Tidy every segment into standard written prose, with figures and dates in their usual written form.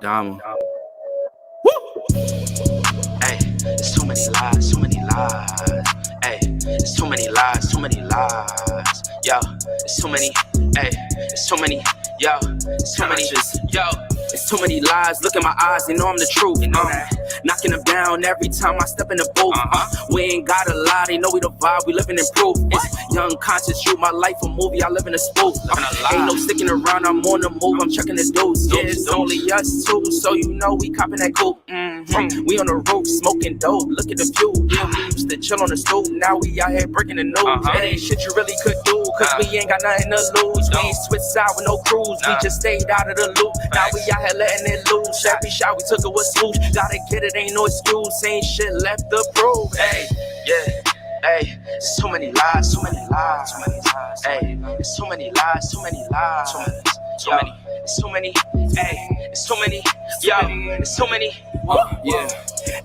Dama. Hey, it's too many lies, too many lies. Hey, it's too many lies, too many lies. Yo, it's too many. Hey, it's too many. Yo, it's too many. Yo, it's too many lies. Look in my eyes, they know I'm the truth. Knocking them down every time I step in the booth. We ain't gotta lie, they know we the vibe, we living in proof. It's young conscious, shoot my life a movie, I live in a spoof. Ain't no sticking around, I'm on the move, I'm checking the dudes. Yeah, it's only us two, so you know we copping that coupe. We on the roof, smoking dope, look at the view. Yeah, we used to chill on the stoop, now we out here breaking the news. It ain't shit you really could do, cause we ain't got nothing to lose. We ain't switched out with no cruise, we just stayed out of the loop. Now we out here letting it loose, every shot we took it was smooth. Gotta get it, ain't no excuse, ain't shit left to prove. Hey, yeah. Hey, it's too many lies, too many lies, too many lies. Hey, it's too many lies, too many lies, too many, it's too many. Hey, it's too many. Yo, it's too many. Yeah,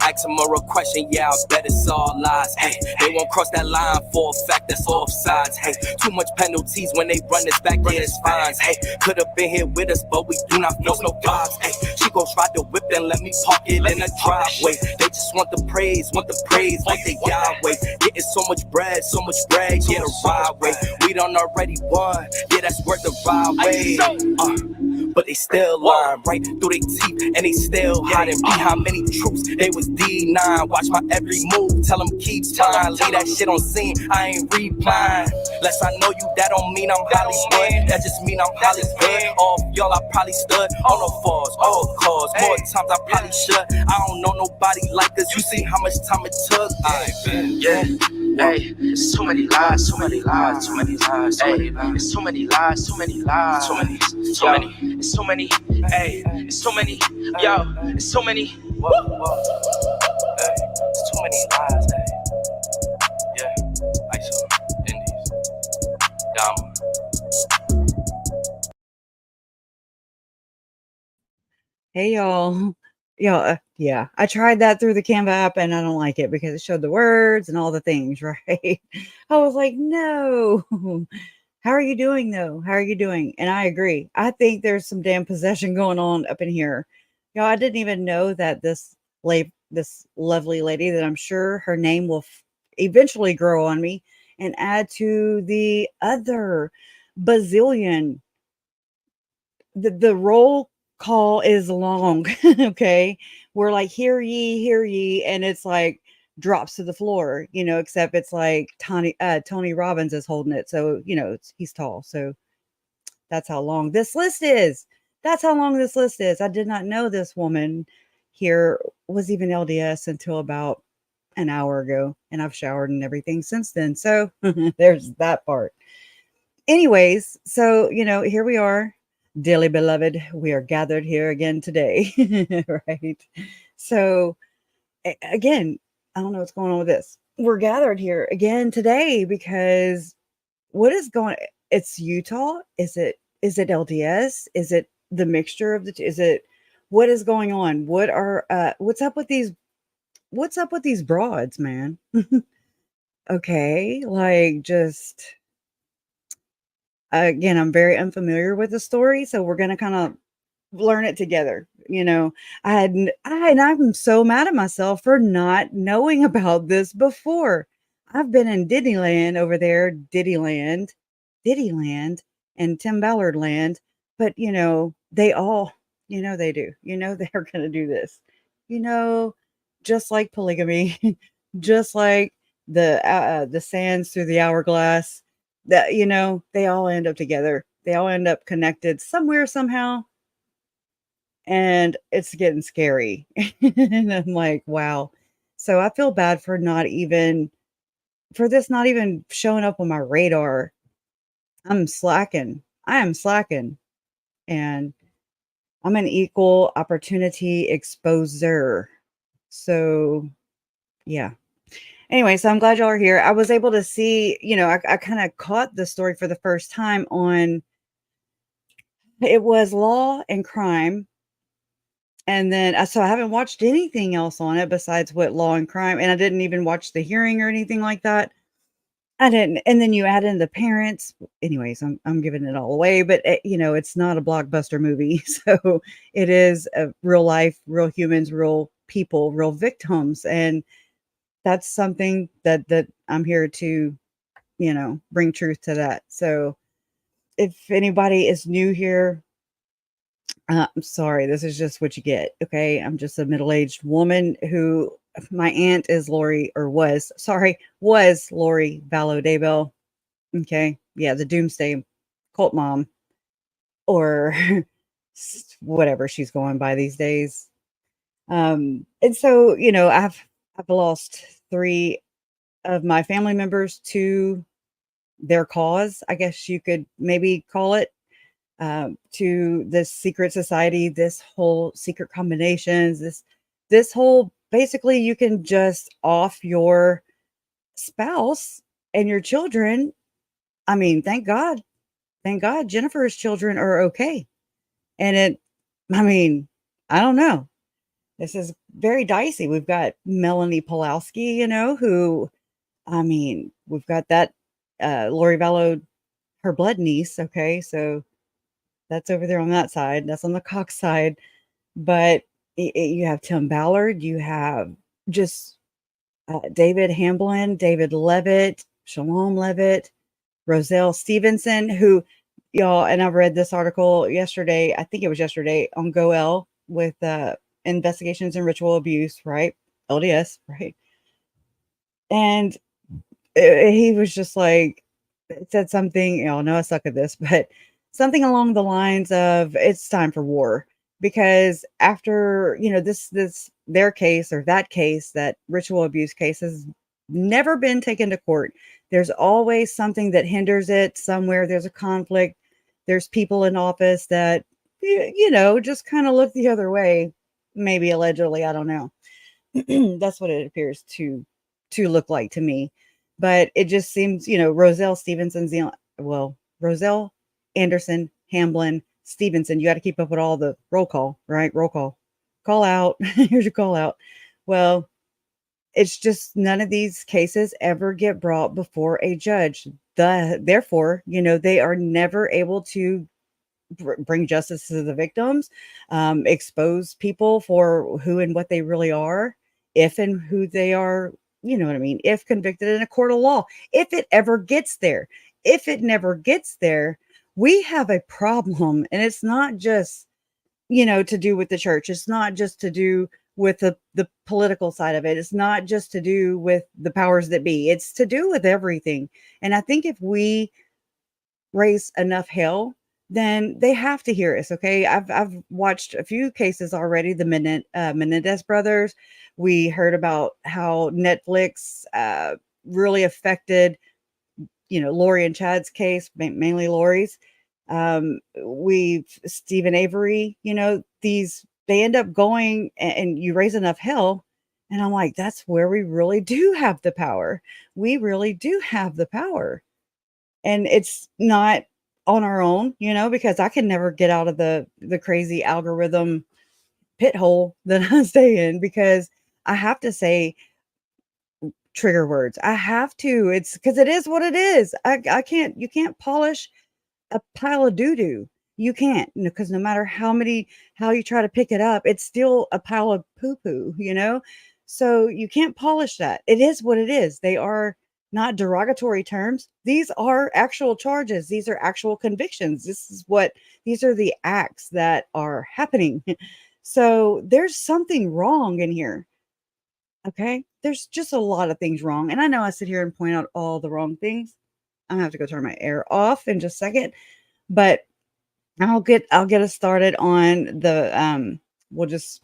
ask them a real question, yeah, I bet it's all lies. Hey, they won't cross that line for a fact that's offsides. Hey, too much penalties when they run this back, yeah, it's fines. Hey, could have been here with us, but we do not feel no vibes. Hey, she gon' try to whip and let me park it in the driveway. They just want the praise like they Yahweh. Getting so much bread, yeah, the ride way. We done already won, yeah, that's worth the ride way. But they still lying right through their teeth, and they still hiding behind many truths. They was D9, watch my every move, tell them keep trying. Leave that shit on scene, I ain't replying. Less I know you, that don't mean I'm Hollywood. That just mean I'm Hollywood. All y'all, I probably stood on the falls, all cause. More times I probably should. I don't know nobody like us. You see how much time it took? Yeah. Hey, it's too many lies, too many lies, too many lies. Hey, it's too many lies, too many lies, too many, too many. It's too many. Hey, it's too many. Yo, it's too many. Hey, it's too many lies. Hey, yeah, ISO, Indies, Dama. Hey y'all. Yeah, I tried that through the Canva app and I don't like it because it showed the words and all the things, right? I was like, no. How are you doing though? How are you doing? And I agree. I think there's some damn possession going on up in here. I didn't even know that this lovely lady that I'm sure her name will eventually grow on me and add to the other bazillion. The roll call is long, okay? We're like, hear ye, and it's like drops to the floor, except it's like Tony Robbins is holding it. So, he's tall. So that's how long this list is. That's how long this list is. I did not know this woman here was even LDS until about an hour ago, and I've showered and everything since then. So there's that part. Anyways, so, here we are. Dearly beloved, we are gathered here again today, right? So, again, I don't know what's going on with this. We're gathered here again today because what is going? It's Utah. Is it LDS? Is it the mixture of the two? Is it what is going on? What's up with these? What's up with these broads, man? Okay, like just again, I'm very unfamiliar with the story, so we're gonna kind of learn it together. I'm so mad at myself for not knowing about this before. I've been in Disneyland over there, Diddyland, and Tim Ballard land, but they all, they do. They're gonna do this. You know, just like polygamy, just like the sands through the hourglass. That they all end up together. They all end up connected somewhere somehow, and it's getting scary. And I'm like, wow. So I feel bad for this not even showing up on my radar. I'm slacking. I am slacking, and I'm an equal opportunity exposer. So yeah. Anyway, so I'm glad y'all are here. I was able to see, I kind of caught the story for the first time on, it was Law and Crime. And then, so I haven't watched anything else on it besides what Law and Crime. And I didn't even watch the hearing or anything like that. I didn't, and then you add in the parents. Anyways, I'm giving it all away, but it's not a blockbuster movie, so it is a real life, real humans, real people, real victims, and that's something that I'm here to, bring truth to that. So if anybody is new here, I'm sorry, this is just what you get. Okay, I'm just a middle-aged woman who my aunt is Lori, or was Lori Vallow Daybell. Okay. Yeah, the doomsday cult mom, or whatever she's going by these days. And so, I've lost 3 of my family members to their cause, I guess you could maybe call it, to this secret society, this whole secret combinations, this whole, basically you can just off your spouse and your children. I mean, thank God Jennifer's children are okay. And I mean, I don't know. This is very dicey. We've got Melanie Pulowski, who, I mean, we've got that Lori Vallow, her blood niece. Okay. So that's over there on that side. That's on the Cox side. But you have Tim Ballard. You have just David Hamblin, David Levitt, Shalom Levitt, Roselle Stevenson, who y'all, and I've read this article yesterday, I think it was yesterday, on GoL with investigations in ritual abuse, right? LDS, right? And he was just like, it said something, no, I suck at this, but something along the lines of, it's time for war. Because after, their case, or that case, that ritual abuse case, has never been taken to court. There's always something that hinders it somewhere. There's a conflict. There's people in office that, just kind of look the other way, maybe allegedly. I don't know. That's what it appears to look like to me. But it just seems, Roselle Stevenson's Roselle Anderson, Hamblin, Stevenson. You got to keep up with all the roll call, right? Roll call. Call out. Here's your call out. Well, it's just none of these cases ever get brought before a judge. Therefore, they are never able to bring justice to the victims, expose people for who and what they really are, if and who they are, you know what I mean, if convicted in a court of law, if it ever gets there. If it never gets there, we have a problem. And it's not just, to do with the church. It's not just to do with the political side of it. It's not just to do with the powers that be. It's to do with everything. And I think if we raise enough hell, then they have to hear us. Okay. I've watched a few cases already. The Menendez brothers. We heard about how Netflix really affected, Lori and Chad's case, mainly Lori's. We've Stephen Avery, they end up going, and you raise enough hell. And I'm like, that's where we really do have the power. We really do have the power. And it's not on our own, because I can never get out of the crazy algorithm pit hole that I stay in, because I have to say trigger words. I have to. It's because it is what it is. I can't. You can't polish a pile of doo doo. You can't, because no matter how you try to pick it up, it's still a pile of poo poo. So you can't polish that. It is what it is. They are not derogatory terms. These are actual charges. These are actual convictions. These are the acts that are happening. So there's something wrong in here. Okay. There's just a lot of things wrong. And I know I sit here and point out all the wrong things. I'm gonna have to go turn my air off in just a second, but I'll get us started on the we'll just,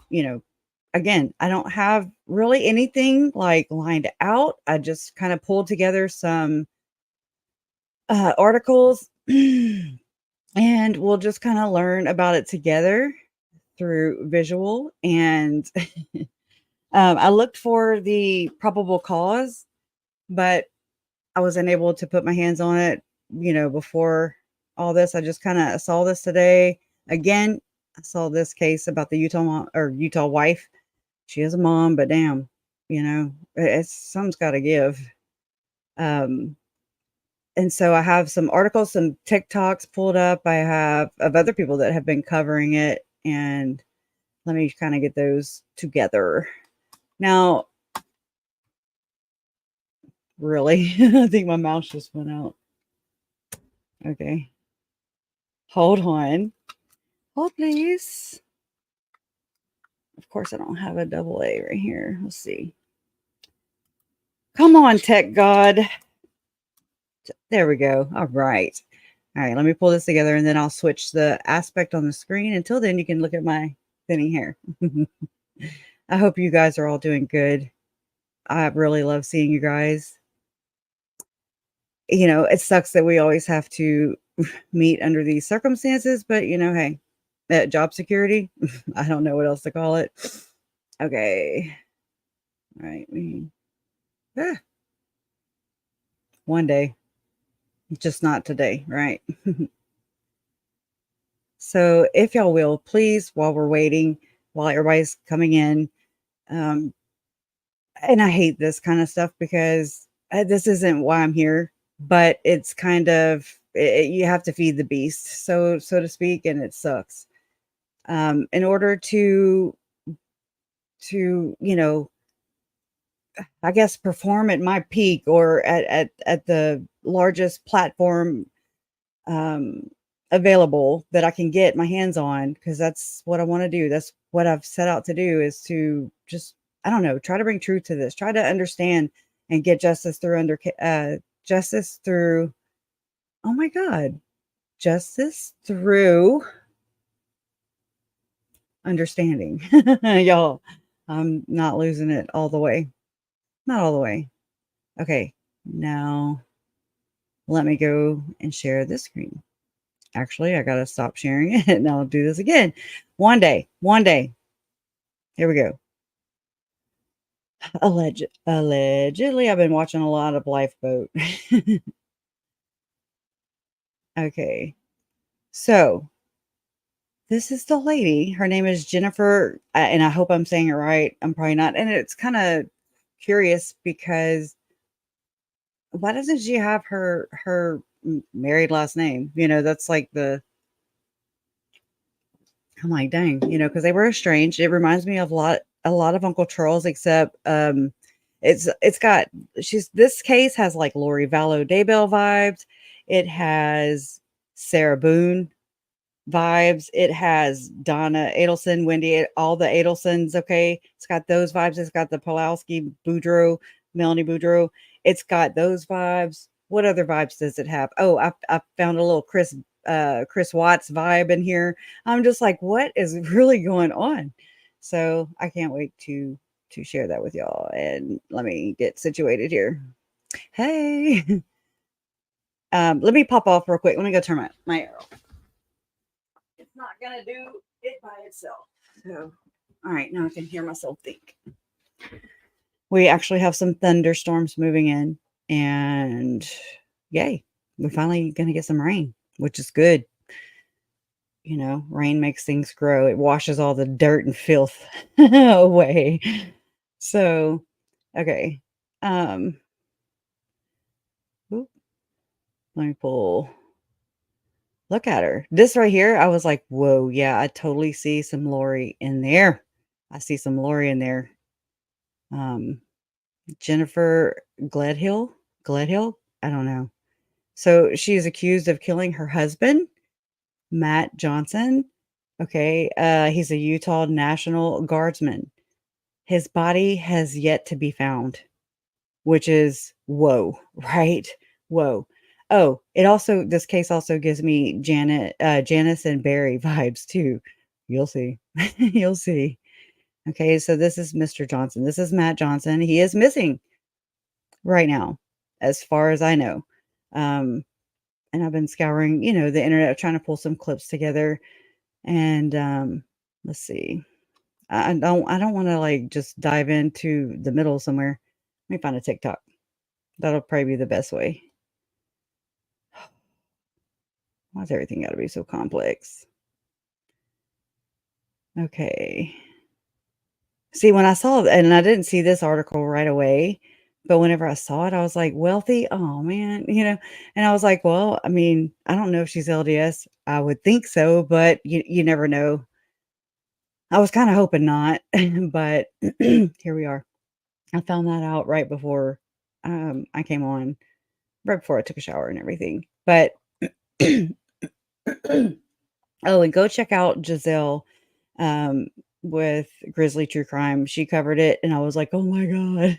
again, I don't have really anything like lined out. I just kind of pulled together some articles and we'll just kind of learn about it together through visual. And I looked for the probable cause, but I wasn't able to put my hands on it, before all this. I just kind of saw this today. Again, I saw this case about the Utah mom, or Utah wife. She is a mom, but damn, something's got to give. And so I have some articles, some TikToks pulled up. I have of other people that have been covering it, and let me kind of get those together. Now, really, I think my mouse just went out. Okay. Hold on. Hold, please. Of course, I don't have a double A right here. Let's see. Come on, tech god. There we go. All right. All right, let me pull this together and then I'll switch the aspect on the screen. Until then, you can look at my thinning hair. I hope you guys are all doing good. I really love seeing you guys. You know, it sucks that we always have to meet under these circumstances, but you know, hey, job security. I don't know what else to call it. Okay. All right. One day, just not today, right? So if y'all will, please, while we're waiting, while everybody's coming in, um, and I hate this kind of stuff because this isn't why I'm here, but it's kind of you have to feed the beast, so to speak, and it sucks. In order to you know, I guess perform at my peak or at the largest platform um, available that I can get my hands on, because that's what I want to do. That's what I've set out to do, is to just, I don't know, try to bring truth to this, try to understand and get justice through justice through, oh my God, justice through understanding. Y'all, I'm not losing it all the way. Not all the way. Okay, now let me go and share this screen. Actually, I gotta stop sharing it and I'll do this again. One day. Here we go. Allegedly, I've been watching a lot of Lifeboat. Okay. So this is the lady. Her name is Jennifer, and I hope I'm saying it right. I'm probably not. And it's kind of curious because why doesn't she have her married last name? You know, that's like the, I'm like, dang, you know, because they were estranged. It reminds me of a lot of Uncle Charles, except it's got, she's, this case has like Lori Vallow Daybell vibes. It has Sarah Boone vibes. It has Donna Adelson, Wendy, all the Adelsons. Okay, it's got those vibes. It's got the Pulowski, Boudreaux, Melanie Boudreaux. It's got those vibes. What other vibes does it have? Oh, I found a little Chris Watts vibe in here. I'm just like, what is really going on? So I can't wait to share that with y'all. And let me get situated here. Hey, let me pop off real quick. Let me go turn my arrow. It's not gonna do it by itself. So, all right, now I can hear myself think. We actually have some thunderstorms moving in, and yay, we're finally gonna get some rain, which is good. You know, rain makes things grow. It washes all the dirt and filth away. So, okay. Um, oop, let me pull. Look at her. This right here, I was like, whoa, yeah, I totally see some Lori in there. I see some Lori in there. Um, Jennifer Gledhill, I don't know. So she is accused of killing her husband, Matt Johnson. Okay, he's a Utah National Guardsman. His body has yet to be found, which is whoa, right? Whoa. Oh, this case also gives me Janice and Barry vibes too. You'll see. You'll see. Okay, so this is Mr. Johnson. This is Matt Johnson. He is missing right now, as far as I know. And I've been scouring, you know, the internet, trying to pull some clips together. And let's see. I don't want to like just dive into the middle somewhere. Let me find a TikTok. That'll probably be the best way. Why's everything got to be so complex? Okay. See, when I saw, and I didn't see this article right away, But whenever I saw it, I was like, wealthy? Oh man, and I was like, well, I mean, I don't know if she's LDS. I would think so, but you never know. I was kind of hoping not, but here we are. I found that out right before I came on, right before I took a shower and everything. But oh, and go check out Giselle um, with Grizzly True Crime. She covered it, and I was like, oh my God,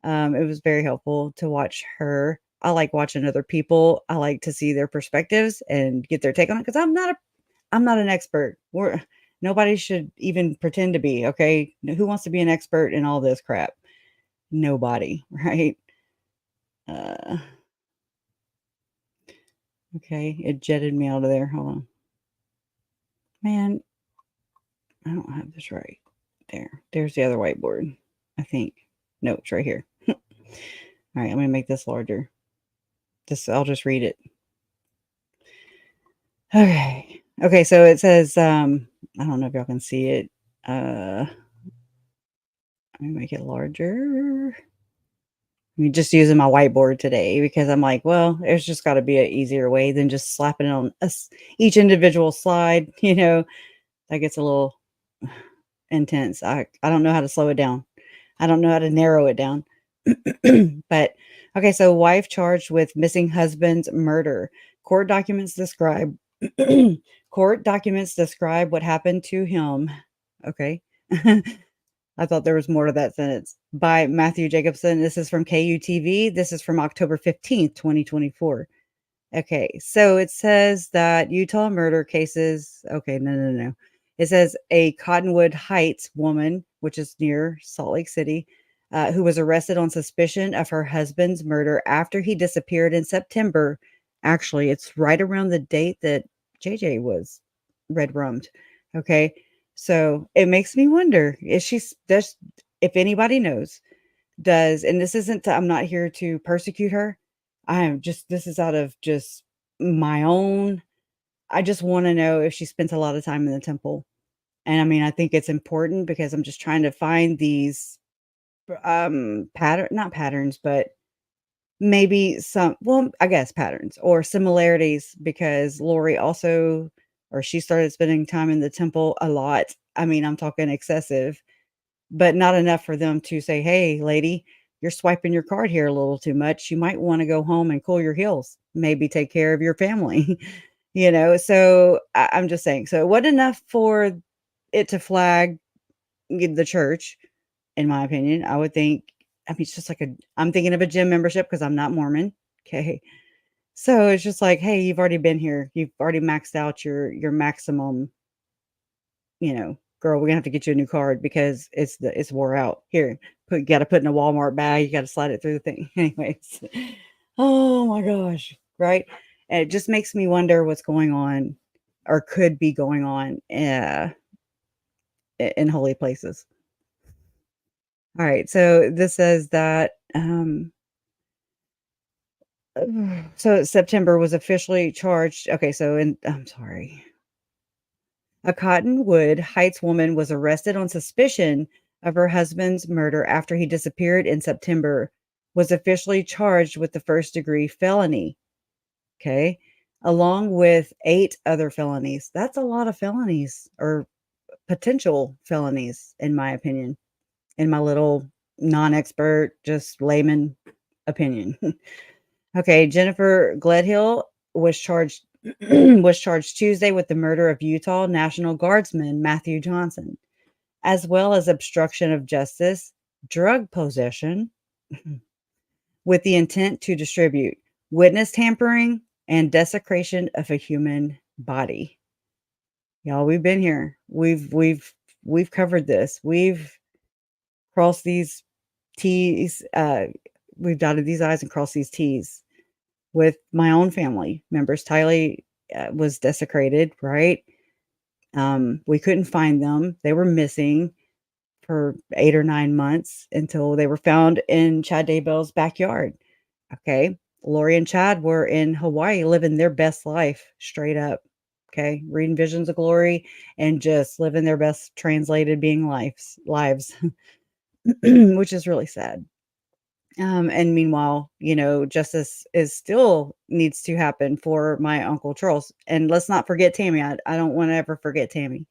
it was very helpful to watch her. I like watching other people. I like to see their perspectives and get their take on it because I'm not an expert. Nobody should even pretend to be. Okay, who wants to be an expert in all this crap? Nobody, right? Uh, okay, it jetted me out of there. Hold on, man. I don't have this right. There's the other whiteboard. I think. No, it's right here. All right, I'm gonna make this larger. I'll just read it. Okay. Okay, so it says, I don't know if y'all can see it. Let me make it larger. I'm just using my whiteboard today because I'm like, well, there's just got to be an easier way than just slapping it on each individual slide. That gets a little intense. I don't know how to slow it down. I don't know how to narrow it down. But okay, so wife charged with missing husband's murder. Court documents describe court documents describe what happened to him. Okay. I thought there was more to that sentence. By Matthew Jacobson. This is from KUTV. This is from October 15th, 2024. Okay, so it says that Utah murder cases. Okay, no. It says a Cottonwood Heights woman, which is near Salt Lake City, who was arrested on suspicion of her husband's murder after he disappeared in September. Actually, it's right around the date that JJ was red rummed. Okay, so it makes me wonder: does if anybody knows? And this isn't I'm not here to persecute her. This is out of just my own. I just want to know if she spent a lot of time in the temple. And I mean, I think it's important because I'm just trying to find these not patterns, but maybe I guess patterns or similarities because Lori also or she started spending time in the temple a lot. I mean, I'm talking excessive, but not enough for them to say, "Hey, lady, you're swiping your card here a little too much. You might want to go home and cool your heels. Maybe take care of your family." So I'm just saying. So it wasn't enough for it to flag the church, in my opinion. I would think. I mean, it's just like I'm thinking of a gym membership because I'm not Mormon. Okay, so it's just like, hey, you've already been here. You've already maxed out your maximum. Girl, we're gonna have to get you a new card because it's wore out. Here, got to put in a Walmart bag. You got to slide it through the thing. Anyways, oh my gosh, right? And it just makes me wonder what's going on, or could be going on, in holy places. All right, so this says that so September was officially charged. Okay, so I'm sorry. A Cottonwood Heights woman was arrested on suspicion of her husband's murder after he disappeared in September, was officially charged with the first-degree felony, okay, along with 8 other felonies. That's a lot of felonies or potential felonies, in my opinion, in my little non-expert, just layman opinion. Okay, Jennifer Gledhill was charged was charged Tuesday with the murder of Utah National Guardsman Matthew Johnson, as well as obstruction of justice, drug possession with the intent to distribute, witness tampering, and desecration of a human body. Y'all, we've been here. We've covered this. We've crossed these T's. We've dotted these I's and crossed these T's with my own family members. Tylee was desecrated, right? We couldn't find them. They were missing for 8 or 9 months until they were found in Chad Daybell's backyard. Okay. Lori and Chad were in Hawaii living their best life straight up. Okay. Reading visions of glory and just living their best translated being lives, which is really sad. And meanwhile, justice is still needs to happen for my Uncle Charles. And let's not forget Tammy. I don't want to ever forget Tammy.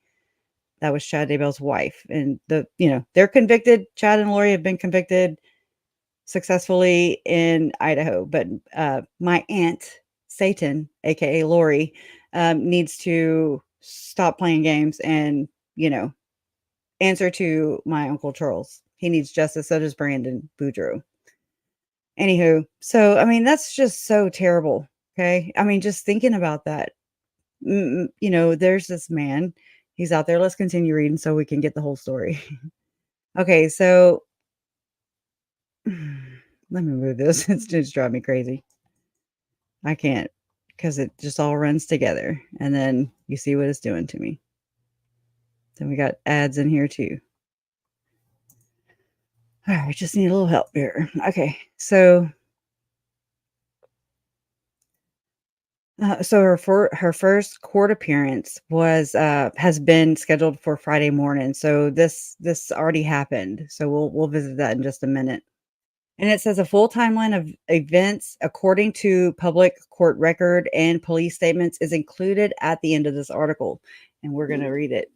That was Chad Daybell's wife. And they're convicted. Chad and Lori have been convicted successfully in Idaho. But my aunt, Satan, aka Lori, needs to stop playing games and, answer to my Uncle Charles. He needs justice. So does Brandon Boudreaux. Anywho, so I mean, that's just so terrible. Okay. I mean, just thinking about that, there's this man, he's out there. Let's continue reading so we can get the whole story. Okay. So let me move this. It's just driving me crazy. I can't because it just all runs together. And then you see what it's doing to me. Then we got ads in here too. All right. Just need a little help here. Okay. So her first court appearance was has been scheduled for Friday morning. So this already happened. So we'll visit that in just a minute. And it says a full timeline of events according to public court record and police statements is included at the end of this article, and we're going to read it.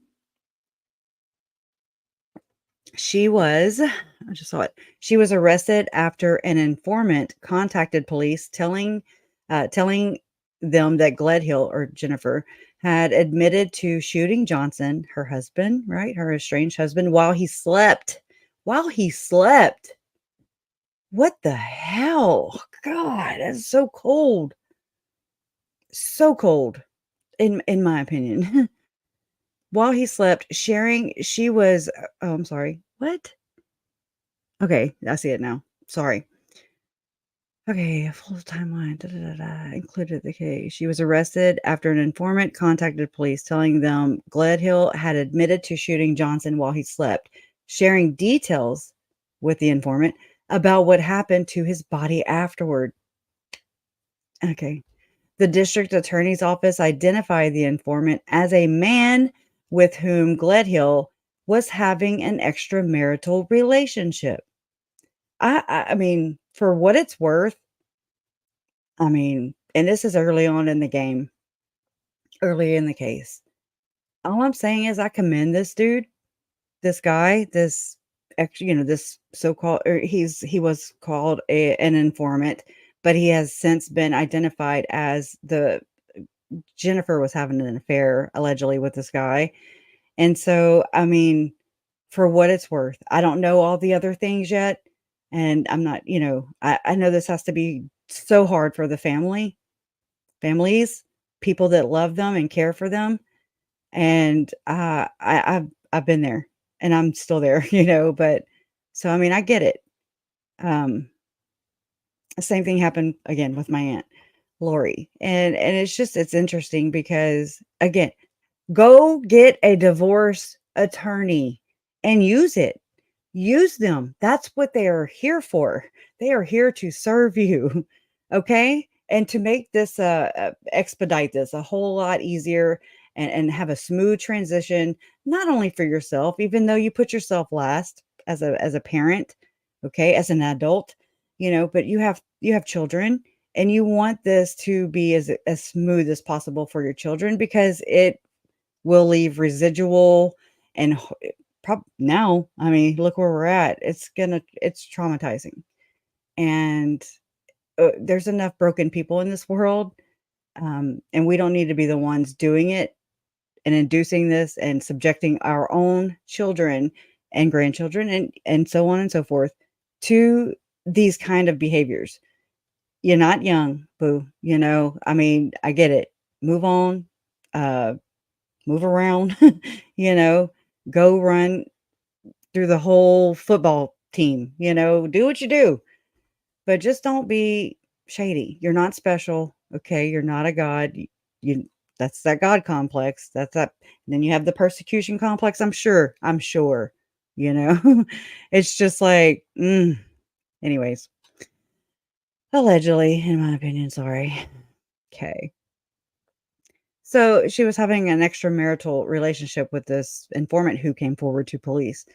I just saw it. She was arrested after an informant contacted police telling them that Gledhill, or Jennifer, had admitted to shooting Johnson, her husband, right? Her estranged husband, while he slept. While he slept. What the hell? God, that's so cold. So cold, in my opinion. While he slept, I'm sorry. What? Okay, I see it now. Sorry. Okay, a full timeline included the case. She was arrested after an informant contacted police telling them Gledhill had admitted to shooting Johnson while he slept, sharing details with the informant about what happened to his body afterward. Okay. The district attorney's office identified the informant as a man with whom Gledhill was having an extramarital relationship. I mean, for what it's worth, I mean, and this is early on in the game, early in the case. All I'm saying is I commend this dude, this guy, this this so-called, or he was called an informant, but he has since been identified as Jennifer was having an affair allegedly with this guy. And so, I mean, for what it's worth, I don't know all the other things yet. And I'm not, I know this has to be so hard for the families, people that love them and care for them. And I've been there and I'm still there, but so, I mean, I get it. The same thing happened again with my aunt, Lori. And it's interesting because again, go get a divorce attorney and use it. Use them. That's what they are here for. They are here to serve you. Okay? And to make this expedite this a whole lot easier and have a smooth transition, not only for yourself, even though you put yourself last as a parent, okay, as an adult, but you have children and you want this to be as smooth as possible for your children because it will leave residual and now, I mean, look where we're at. It's traumatizing. And there's enough broken people in this world. And we don't need to be the ones doing it and inducing this and subjecting our own children and grandchildren and so on and so forth to these kind of behaviors. You're not young, boo. I mean, I get it. Move on, move around, go run through the whole football team, do what you do, but just don't be shady. You're not special. Okay. You're not a God. That's that God complex. That's that. And then you have the persecution complex. I'm sure, it's just like, anyways, allegedly, in my opinion, sorry. Okay. So she was having an extramarital relationship with this informant who came forward to police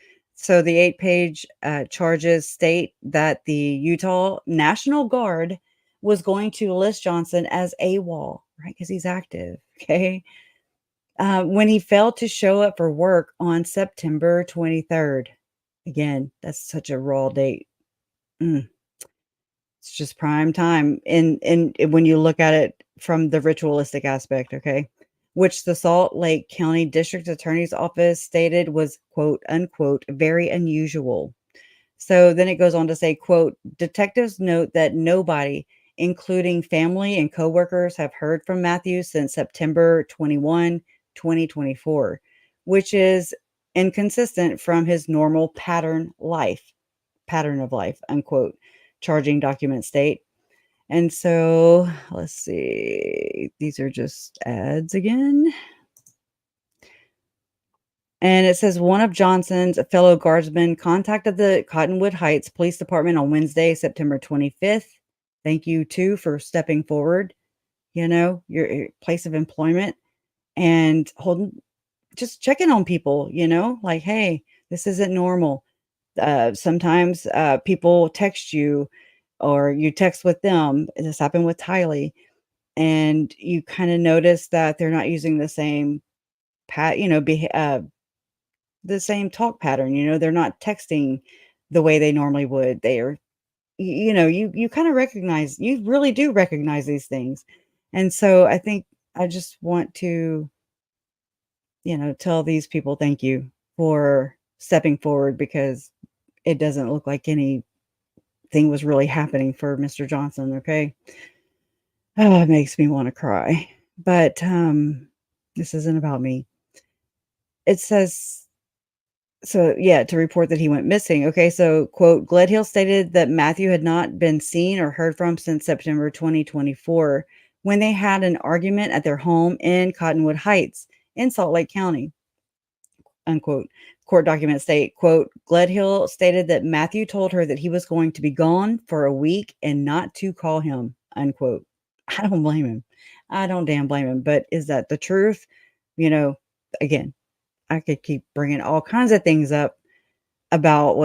So the 8-page charges state that the Utah National Guard was going to list Johnson as AWOL, right? Because he's active. Okay. When he failed to show up for work on September 23rd. Again, that's such a raw date. It's just prime time. And when you look at it from the ritualistic aspect, okay, which the Salt Lake County District Attorney's Office stated was, quote unquote, very unusual. So then it goes on to say, quote, detectives note that nobody, including family and coworkers, have heard from Matthew since September 21, 2024, which is inconsistent from his normal pattern of life, unquote, charging documents state. And so let's see, these are just ads again. And it says one of Johnson's fellow guardsmen contacted the Cottonwood Heights Police Department on Wednesday, September 25th. Thank you, too, for stepping forward, your place of employment and just checking on people, like, hey, this isn't normal. Sometimes people text you or you text with them. This happened with Tylee. And you kind of notice that they're not using the same the same talk pattern, they're not texting the way they normally would. They are, you kind of recognize, you really do recognize these things. And so I think I just want to, tell these people thank you for stepping forward because it doesn't look like anything was really happening for Mr. Johnson. Okay. Oh, it makes me want to cry, but this isn't about me. It says, so yeah, to report that he went missing. Okay, so quote, Gledhill stated that Matthew had not been seen or heard from since September 2024 when they had an argument at their home in Cottonwood Heights in Salt Lake County, unquote. Court documents state, quote, Gledhill stated that Matthew told her that he was going to be gone for a week and not to call him, unquote. I don't blame him. I don't damn blame him. But is that the truth? Again, I could keep bringing all kinds of things up about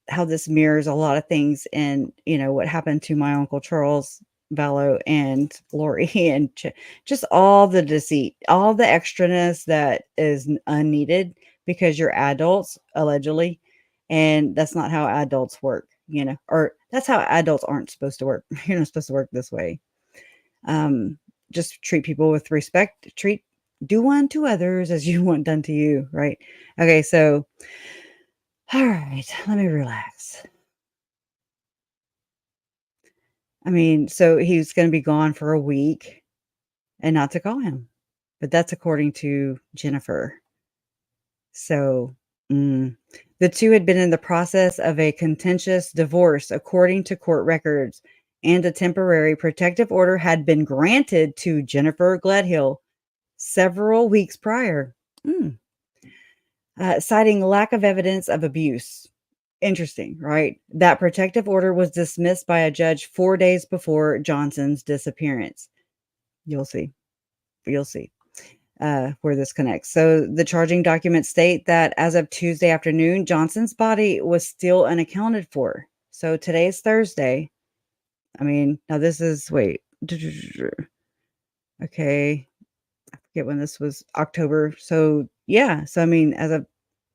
how this mirrors a lot of things and, what happened to my Uncle Charles Vallow and Lori and just all the deceit, all the extraness that is unneeded because you're adults, allegedly. And that's not how adults work, or that's how adults aren't supposed to work. You're not supposed to work this way. Just treat people with respect, do unto others as you want done to you, right? Okay, so all right, let me relax. I mean, so he's going to be gone for a week and not to call him, but that's according to Jennifer. So the two had been in the process of a contentious divorce, according to court records, and a temporary protective order had been granted to Jennifer Gledhill several weeks prior, citing lack of evidence of abuse. Interesting, right? That protective order was dismissed by a judge 4 days before Johnson's disappearance. You'll see. You'll see where this connects. So the charging documents state that as of Tuesday afternoon, Johnson's body was still unaccounted for. So today's Thursday. I mean, now this is, wait. Okay. I forget when this was, October. So yeah. So I mean, as of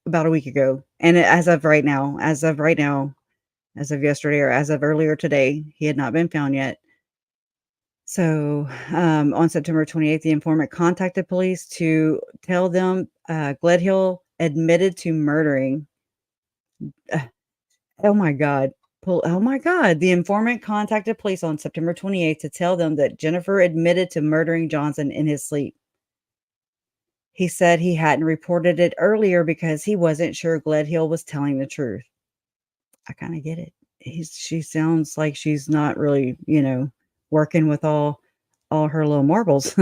about a week ago. And as of yesterday or as of earlier today, he had not been found yet. So on September 28th, the informant contacted police to tell them Gledhill admitted to murdering. Oh my God. Oh my God. The informant contacted police on September 28th to tell them that Jennifer admitted to murdering Johnson in his sleep. He said he hadn't reported it earlier because he wasn't sure Gledhill was telling the truth. I kind of get it. She sounds like she's not really, working with all her little marbles,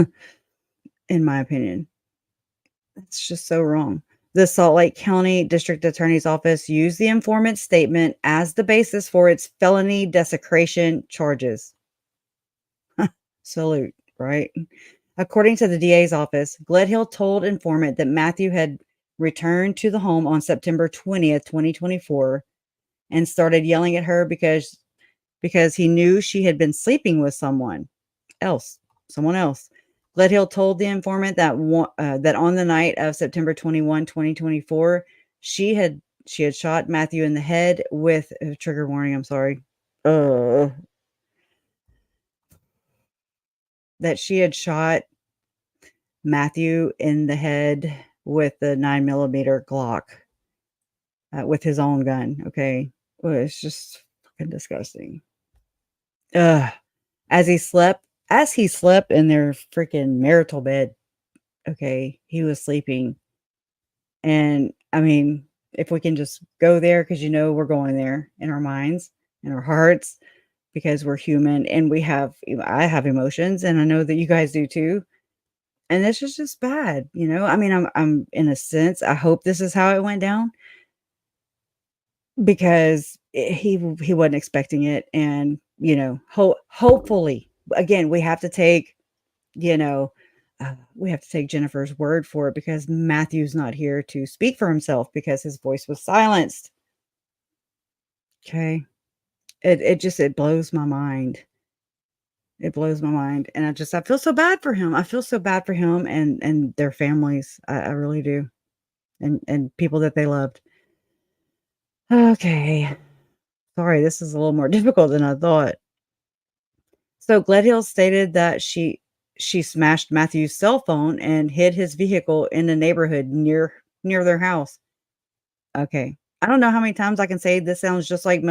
in my opinion. It's just so wrong. The Salt Lake County District Attorney's Office used the informant's statement as the basis for its felony desecration charges. Salute, right? According to the DA's office, Gledhill told informant that Matthew had returned to the home on September 20th, 2024, and started yelling at her because he knew she had been sleeping with else, someone else. Gledhill told the informant that on the night of September 21, 2024, she had shot Matthew in the head with trigger warning. I'm sorry. That she had shot Matthew in the head with the 9mm Glock with his own gun. Okay, well, it's just fucking disgusting. Ugh. As he slept in their freaking marital bed. Okay, he was sleeping, and I mean, if we can just go there, because we're going there in our minds, in our hearts, because we're human and I have emotions, and I know that you guys do too. And this is just bad, I mean, I'm in a sense, I hope this is how it went down because he wasn't expecting it, and hopefully, again, you know, we have to take Jennifer's word for it because Matthew's not here to speak for himself because his voice was silenced. Okay. It blows my mind. It blows my mind. And I feel so bad for him. I feel so bad for him and their families. I really do. And people that they loved. Okay. Sorry, this is a little more difficult than I thought. So Gledhill stated that she smashed Matthew's cell phone and hid his vehicle in a neighborhood near their house. Okay. I don't know how many times I can say this sounds just like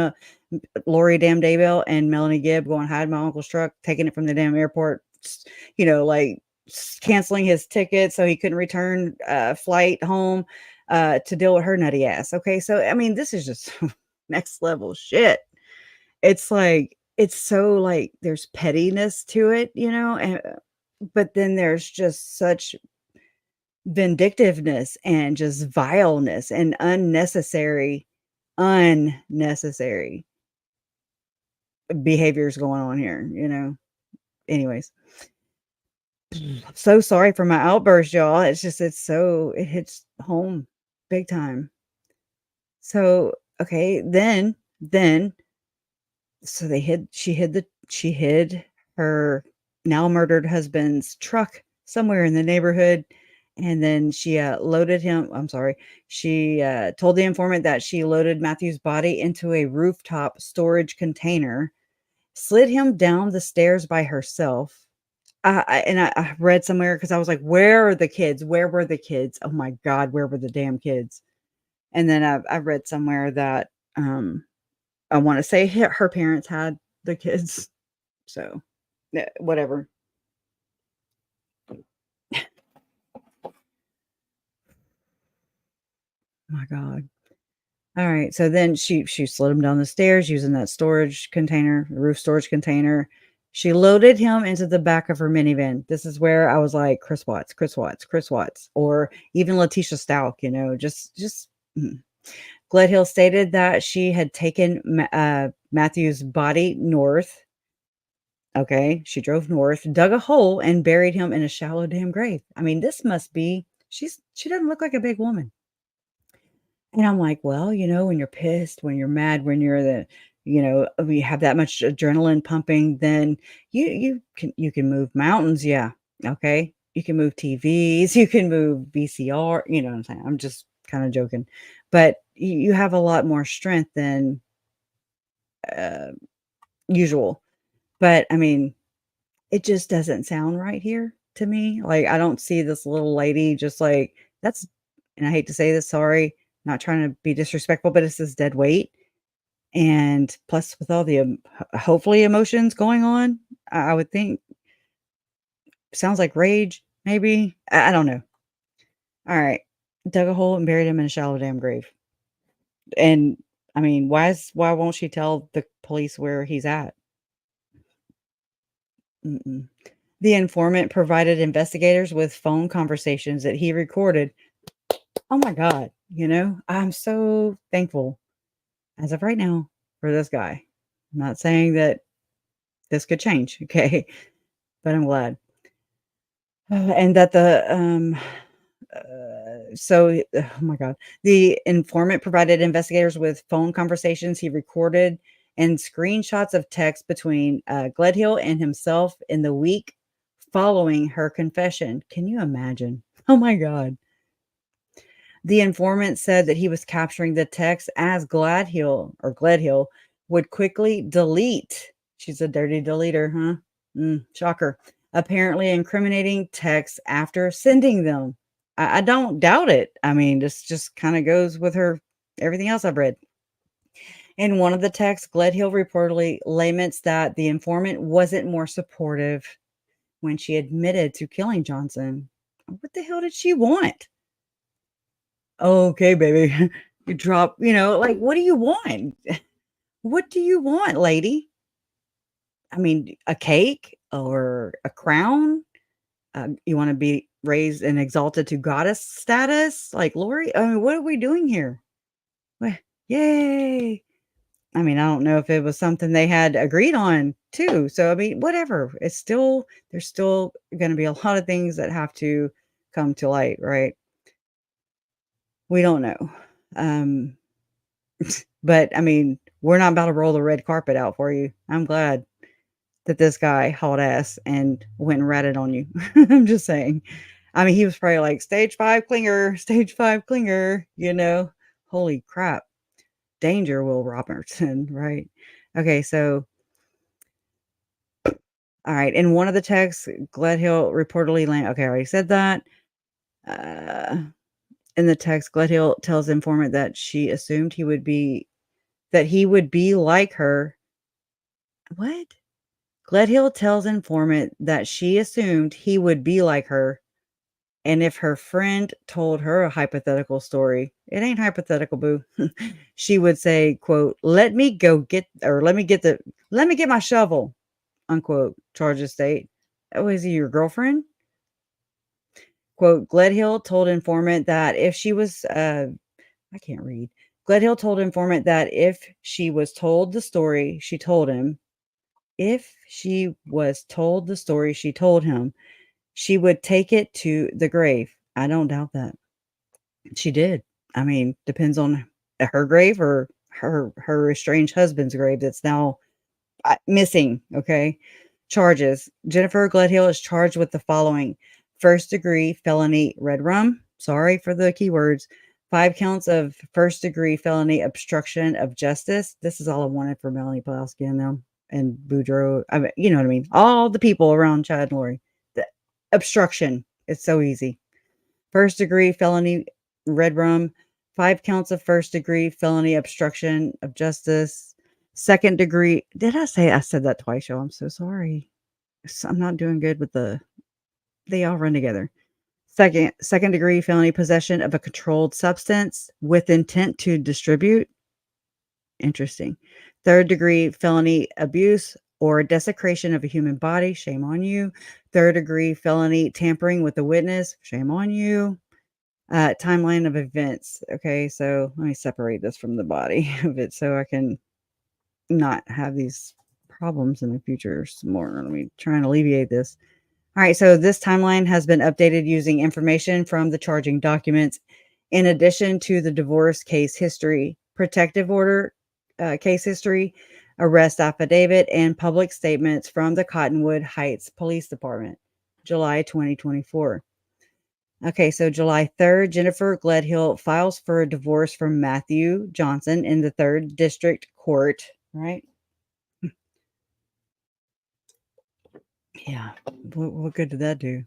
Lori Damn Daybell and Melanie Gibb going hide my uncle's truck, taking it from the damn airport, like canceling his ticket so he couldn't return flight home to deal with her nutty ass. Okay. So, I mean, this is just next level shit. It's like, it's so like there's pettiness to it, but then there's just such vindictiveness and just vileness and unnecessary behaviors going on here, Anyways, so sorry for my outburst, y'all. It's it hits home big time. So, okay, then so she hid her now murdered husband's truck somewhere in the neighborhood. And then she loaded him. I'm sorry. She told the informant that she loaded Matthew's body into a rooftop storage container, slid him down the stairs by herself. I read somewhere because I was like, where are the kids? Where were the kids? Oh my God, where were the damn kids? And then I read somewhere that I want to say her parents had the kids. So, whatever. My God. All right. So then she slid him down the stairs using that roof storage container. She loaded him into the back of her minivan. This is where I was like, Chris Watts, or even Letitia Stalk, just. Gledhill stated that she had taken Matthew's body north. Okay. She drove north, dug a hole, and buried him in a shallow damn grave. I mean, this must be, she doesn't look like a big woman. And I'm like, well, when you're pissed, when you're mad, when we have that much adrenaline pumping, then you can move mountains. Yeah. Okay. You can move TVs, you can move VCR, you know what I'm saying? I'm just kind of joking, but you have a lot more strength than usual. But I mean, it just doesn't sound right here to me. Like, I don't see this little lady just like and I hate to say this, sorry, not trying to be disrespectful, but it's this dead weight. And plus with all the hopefully emotions going on, I would think sounds like rage, maybe. I don't know. All right. Dug a hole and buried him in a shallow damn grave. And I mean, why won't she tell the police where he's at? Mm-mm. The informant provided investigators with phone conversations that he recorded. Oh my God. I'm so thankful as of right now for this guy. I'm not saying that this could change. Okay. But I'm glad. And that So, oh my God. The informant provided investigators with phone conversations he recorded and screenshots of text between Gledhill and himself in the week following her confession. Can you imagine? Oh my God. The informant said that he was capturing the text as Gledhill would quickly delete. She's a dirty deleter, huh? Shocker. Apparently incriminating texts after sending them. I don't doubt it. I mean, this just kind of goes with her everything else I've read. In one of the texts, Gledhill reportedly laments that the informant wasn't more supportive when she admitted to killing Johnson. What the hell did she want? Okay, baby. You drop, like, what do you want? What do you want, lady? I mean, a cake or a crown? You want to be raised and exalted to goddess status like Lori? I mean, what are we doing here? Wha- Yay. I mean, I don't know if it was something they had agreed on too. So, I mean, whatever. There's still going to be a lot of things that have to come to light, right? We don't know. Um, but I mean, we're not about to roll the red carpet out for you. I'm glad that this guy hauled ass and went and ratted on you. I'm just saying. I mean, he was probably like stage 5 clinger, Holy crap. Danger, Will Robertson, right? Okay, so all right. In one of the texts, Gledhill reportedly okay, I already said that. Uh, in the text, Gledhill tells the informant that she assumed he would be like her. What? Gledhill tells informant that she assumed he would be like her, and if her friend told her a hypothetical story, it ain't hypothetical, boo. She would say, quote, let me get my shovel, unquote, charges state. Oh, is he your girlfriend? Quote, Gledhill told informant that if she was, I can't read. Gledhill told informant that if she was told the story she told him, if she was told the story she told him, she would take it to the grave. I don't doubt that. She did. I mean, depends on her grave or her estranged husband's grave that's now missing, okay? Charges. Jennifer Gledhill is charged with the following: first-degree felony red rum. Sorry for the keywords. 5 counts of first-degree felony obstruction of justice. This is all I wanted for Melanie Pulaski and them and Boudreaux. I mean, you know what I mean? All the people around Chad and Lori. The obstruction. It's so easy. First-degree felony red rum. 5 counts of first-degree felony obstruction of justice. Second degree. Did I said that twice, y'all? I'm so sorry. I'm not doing good with they all run together. Second degree felony possession of a controlled substance with intent to distribute. Interesting. Third degree felony abuse or desecration of a human body. Shame on you. Third degree felony tampering with a witness. Shame on you. Timeline of events. Okay, so let me separate this from the body of it so I can not have these problems in the future some more. Let me try and alleviate this. All right, so this timeline has been updated using information from the charging documents, in addition to the divorce case history, protective order case history, arrest affidavit, and public statements from the Cottonwood Heights Police Department, July 2024. Okay, so July 3rd, Jennifer Gledhill files for a divorce from Matthew Johnson in the 3rd District Court, right? Yeah. What good did that do?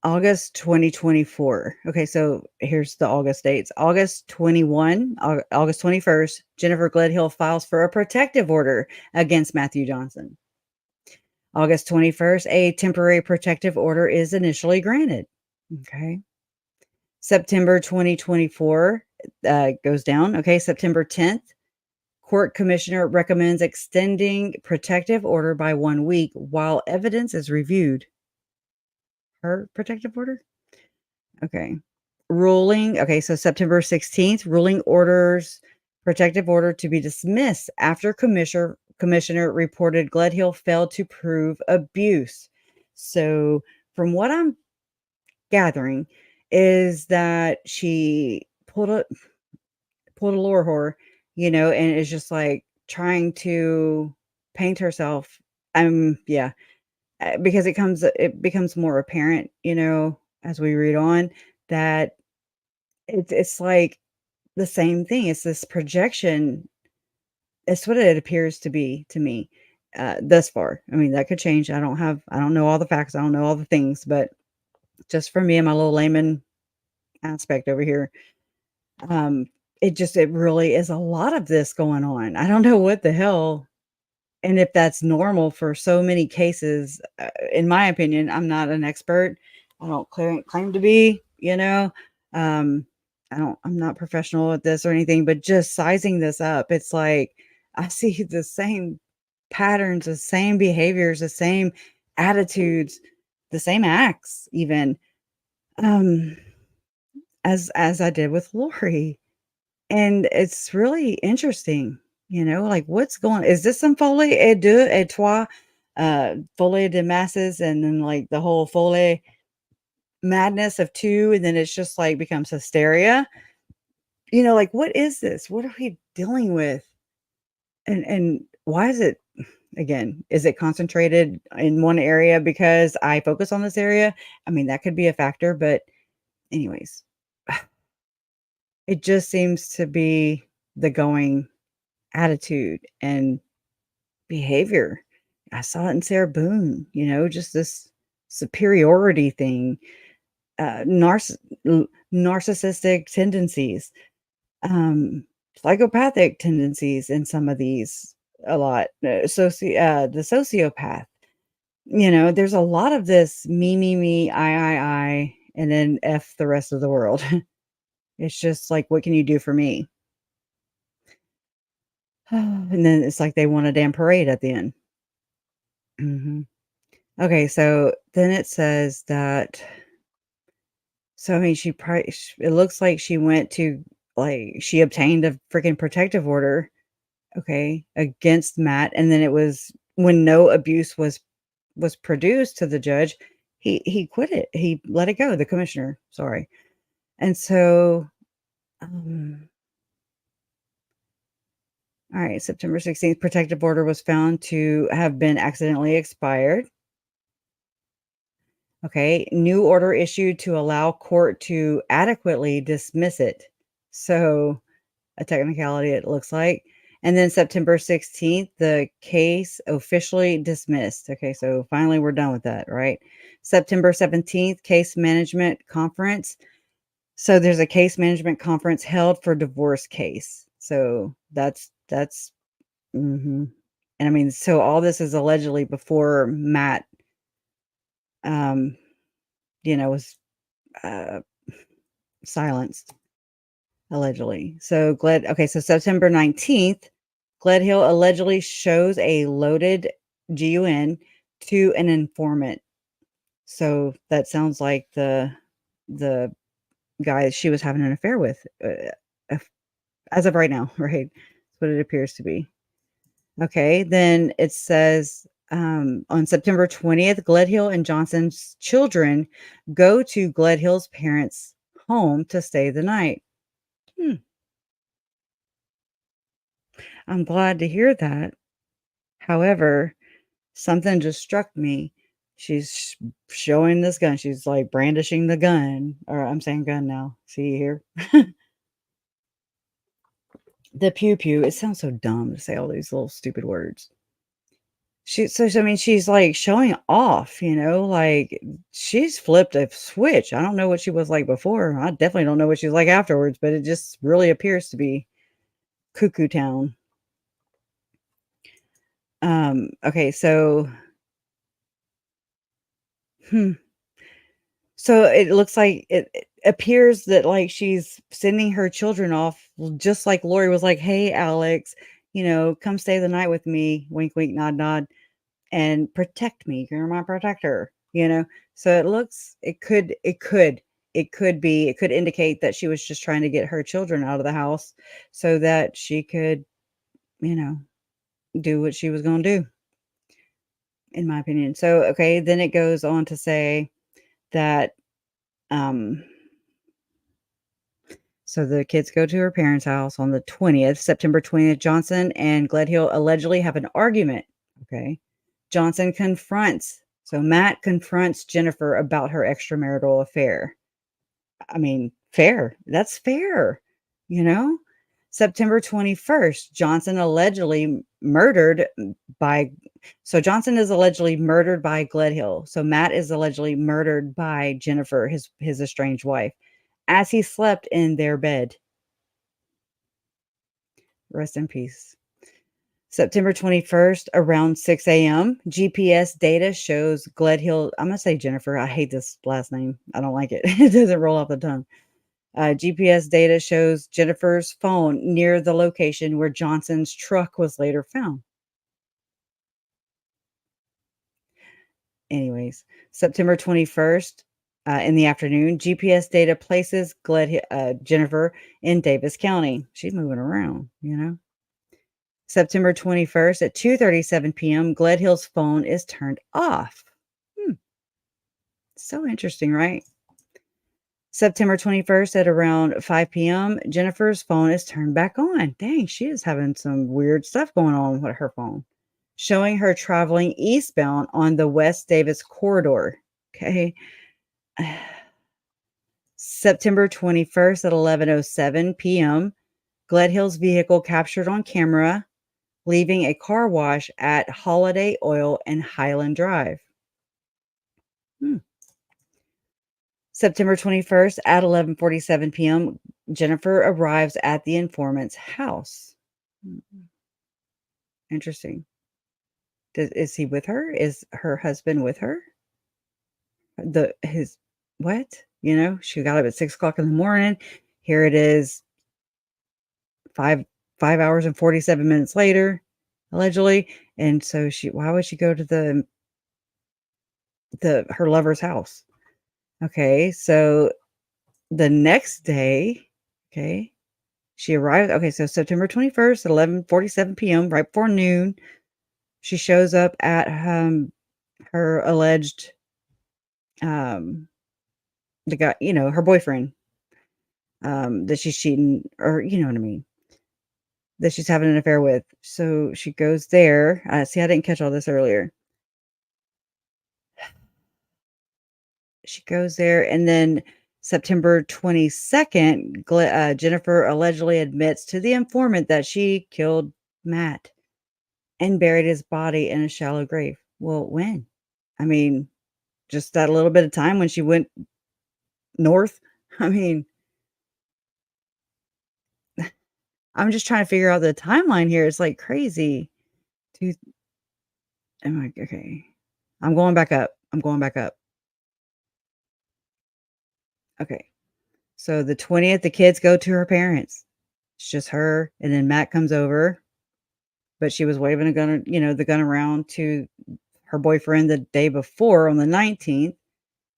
August 2024. Okay, so here's the August dates. August 21st, Jennifer Gledhill files for a protective order against Matthew Johnson. August 21st, a temporary protective order is initially granted. Okay. September 2024 goes down. Okay, September 10th, court commissioner recommends extending protective order by 1 week while evidence is reviewed. Her protective order? Okay. Ruling. Okay, so September 16th, ruling orders protective order to be dismissed after commissioner reported Gledhill failed to prove abuse. So, from what I'm gathering, is that she pulled a lore whore, and is just like trying to paint herself. Yeah, because it becomes more apparent, as we read on, that it's like the same thing. It's this projection. It's what it appears to be to me, thus far. I mean, that could change. I don't know all the facts. I don't know all the things, but just for me and my little layman aspect over here, um, it really is a lot of this going on. I don't know what the hell, and if that's normal for so many cases. In my opinion, I'm not an expert. I don't claim to be, um, I'm not professional at this or anything, but just sizing this up, it's like I see the same patterns, the same behaviors, the same attitudes, the same acts even, um, as I did with Lori. And it's really interesting, like what's going is this some folie et deux et trois, folie de masses, and then like the whole folie madness of two, and then it's just like becomes hysteria. Like what is this? What are we dealing with? And why is it again, is it concentrated in one area because I focus on this area? I mean, that could be a factor, but anyways, it just seems to be the going attitude and behavior. I saw it in Sarah Boone, just this superiority thing, uh, narciss- narcissistic tendencies, um, psychopathic tendencies in some of these a lot. The sociopath, there's a lot of this me, I, and then F the rest of the world. It's just like, what can you do for me? And then it's like they want a damn parade at the end. Mhm. Okay, so then it says that I mean, it looks like she went to like, she obtained a freaking protective order, okay, against Matt, and then it was when no abuse was produced to the judge, he quit it. He let it go, the commissioner, sorry. And so, um, all right, September 16th, protective order was found to have been accidentally expired. Okay, new order issued to allow court to adequately dismiss it. So, a technicality, it looks like. And then September 16th, the case officially dismissed. Okay, so finally we're done with that, right? September 17th, case management conference. So there's a case management conference held for divorce case. So that's mhm. And I mean, so all this is allegedly before Matt um, was uh silenced, allegedly. So so September 19th, Gledhill allegedly shows a loaded gun to an informant. So that sounds like the guy she was having an affair with, as of right now, right? That's what it appears to be. Okay, then it says on September 20th, Gledhill and Johnson's children go to Gledhill's parents' home to stay the night. Hmm. I'm glad to hear that. However, something just struck me. She's showing this gun. She's like brandishing the gun, or I'm saying gun now. See here? The pew pew. It sounds so dumb to say all these little stupid words. I mean, she's like showing off, like she's flipped a switch. I don't know what she was like before. I definitely don't know what she was like afterwards, but it just really appears to be cuckoo town. Okay, so hmm. So it looks like it appears that like she's sending her children off, just like Lori was like, "Hey, Alex, come stay the night with me." Wink, wink, nod, nod, and protect me. You're my protector. So it could indicate that she was just trying to get her children out of the house so that she could, you know, do what she was going to do, in my opinion. So, okay, then it goes on to say that, um, So the kids go to her parents' house on the 20th, September 20th. Johnson and Gledhill allegedly have an argument. Okay. Johnson confronts, so Matt confronts Jennifer about her extramarital affair. I mean, fair. That's fair, you know? September 21st, Johnson allegedly murdered by so Johnson is allegedly murdered by Gledhill. So Matt is allegedly murdered by Jennifer, his estranged wife, as he slept in their bed. Rest in peace. September 21st, around 6 a.m., GPS data shows Gledhill. I'm going to say Jennifer. I hate this last name. I don't like it. It doesn't roll off the tongue. GPS data shows Jennifer's phone near the location where Johnson's truck was later found. Anyways, September 21st in the afternoon, GPS data places Jennifer in Davis County. She's moving around, you know. September 21st at 2:37 p.m., Gledhill's phone is turned off. So interesting, right? September 21st at around 5 p.m., Jennifer's phone is turned back on. Dang, she is having some weird stuff going on with her phone, showing her traveling eastbound on the West Davis corridor. Okay. September 21st at 11:07 p.m., Gledhill's vehicle captured on camera, leaving a car wash at Holiday Oil and Highland Drive. September 21st at 11:47 p.m., Jennifer arrives at the informant's house. Interesting. Is he with her? Is her husband with her? What? You know, she got up at 6 o'clock in the morning. Here it is, 5 hours and 47 minutes later, allegedly. And so why would she go to her lover's house? Okay, so the next day, okay, she arrived. Okay, so September 21st at 11:47 p.m., right before noon, she shows up at her alleged the guy, her boyfriend, that she's cheating, or you know what I mean, that she's having an affair with. So she goes there. See, I didn't catch all this earlier. She goes there, and then September 22nd, Jennifer allegedly admits to the informant that she killed Matt and buried his body in a shallow grave. Well, when? I mean, just that little bit of time when she went north. I mean, I'm just trying to figure out the timeline here. It's like crazy. Two, I'm like, okay. I'm going back up. Okay. So the 20th, the kids go to her parents. It's just her, and then Matt comes over, but she was waving the gun around to her boyfriend the day before on the 19th.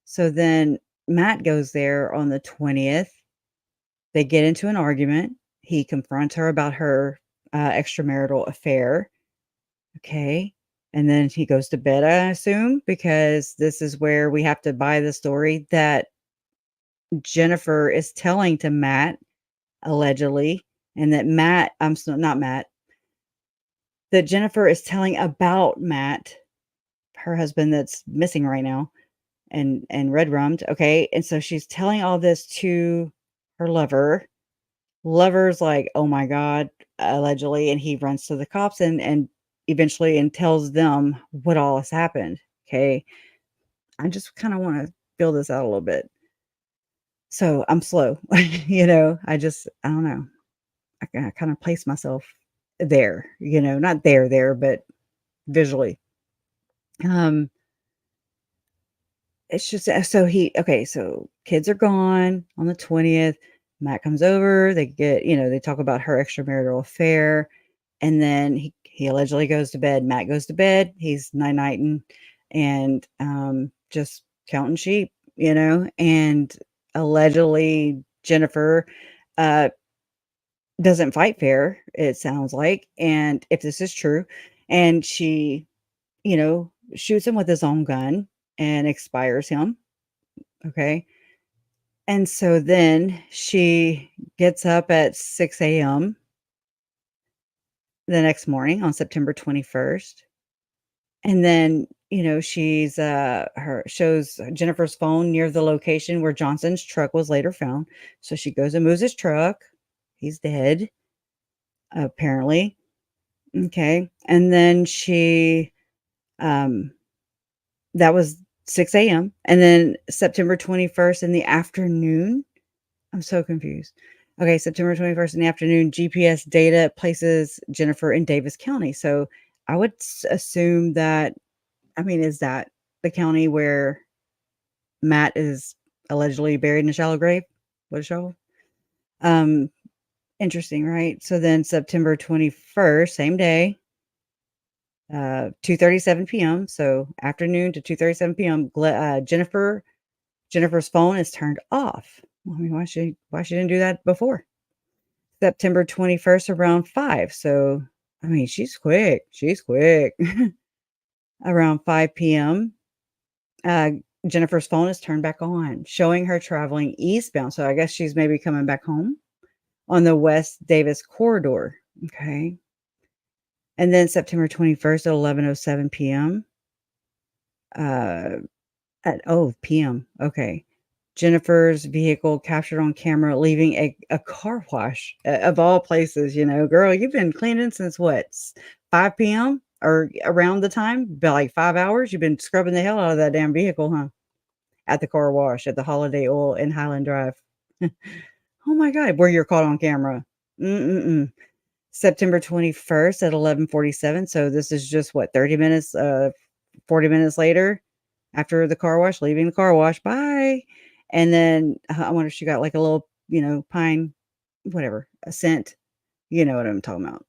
So then Matt goes there on the 20th. They get into an argument. He confronts her about her extramarital affair. Okay. And then he goes to bed, I assume, because this is where we have to buy the story that Jennifer is telling to Matt, allegedly, and that not Matt, that Jennifer is telling about Matt, her husband that's missing right now and red rummed. Okay. And so she's telling all this to her lover. Lover's like, oh my God, allegedly. And he runs to the cops and eventually and tells them what all has happened. Okay. I just kind of want to fill this out a little bit. So I'm slow, I don't know. I kind of place myself there, not there, but visually. It's just so kids are gone on the 20th. Matt comes over, they talk about her extramarital affair, and then he allegedly goes to bed. Matt goes to bed, he's night-nighting and just counting sheep, and allegedly Jennifer doesn't fight fair, it sounds like, and if this is true, and she, shoots him with his own gun and expires him. Okay. And so then she gets up at 6 a.m. the next morning on September 21st. And then, she's her shows Jennifer's phone near the location where Johnson's truck was later found. So she goes and moves his truck. He's dead, apparently. Okay. And then um that was 6 a.m. And then September 21st in the afternoon. I'm so confused. Okay, September 21st in the afternoon, GPS data places Jennifer in Davis County. So I would assume that, is that the county where Matt is allegedly buried in a shallow grave? What a shovel. Um, Interesting, right? So then September 21st, same day, 2:37 p.m. So afternoon to 2:37 p.m. Jennifer's phone is turned off. Why she didn't do that before? September 21st around 5. So, she's quick. She's quick. Around 5 p.m., uh, Jennifer's phone is turned back on, showing her traveling eastbound. So I guess she's maybe coming back home on the West Davis corridor. Okay. And then September 21st at 11:07 p.m. Uh, p.m. Okay. Jennifer's vehicle captured on camera leaving a car wash, of all places. Girl, you've been cleaning since what, 5 p.m. or around the time, about like 5 hours. You've been scrubbing the hell out of that damn vehicle, huh? At the car wash at the Holiday Oil in Highland Drive. Oh my God, where you're caught on camera. Mm-mm-mm. September 21st at 11:47. So this is just what, 30 minutes, 40 minutes later after the car wash, leaving the car wash. Bye. And then I wonder if she got like a little, pine, whatever, a scent. You know what I'm talking about.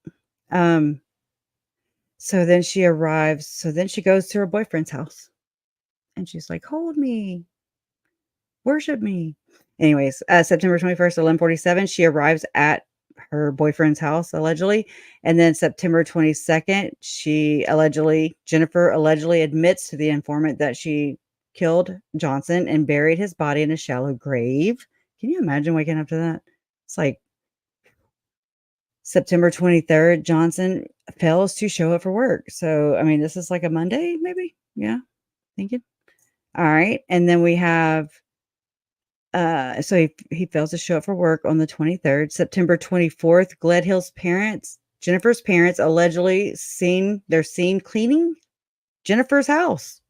So then she arrives. So then she goes to her boyfriend's house and she's like, hold me, worship me. Anyways, September 21st, 11:47, she arrives at her boyfriend's house, allegedly. And then September 22nd, Jennifer allegedly admits to the informant that she killed Johnson and buried his body in a shallow grave. Can you imagine waking up to that? It's like September 23rd, Johnson fails to show up for work. So, this is like a Monday, maybe? Yeah, thinking. All right. And then we have so he fails to show up for work on the 23rd. September 24th, Jennifer's parents allegedly seen cleaning Jennifer's house,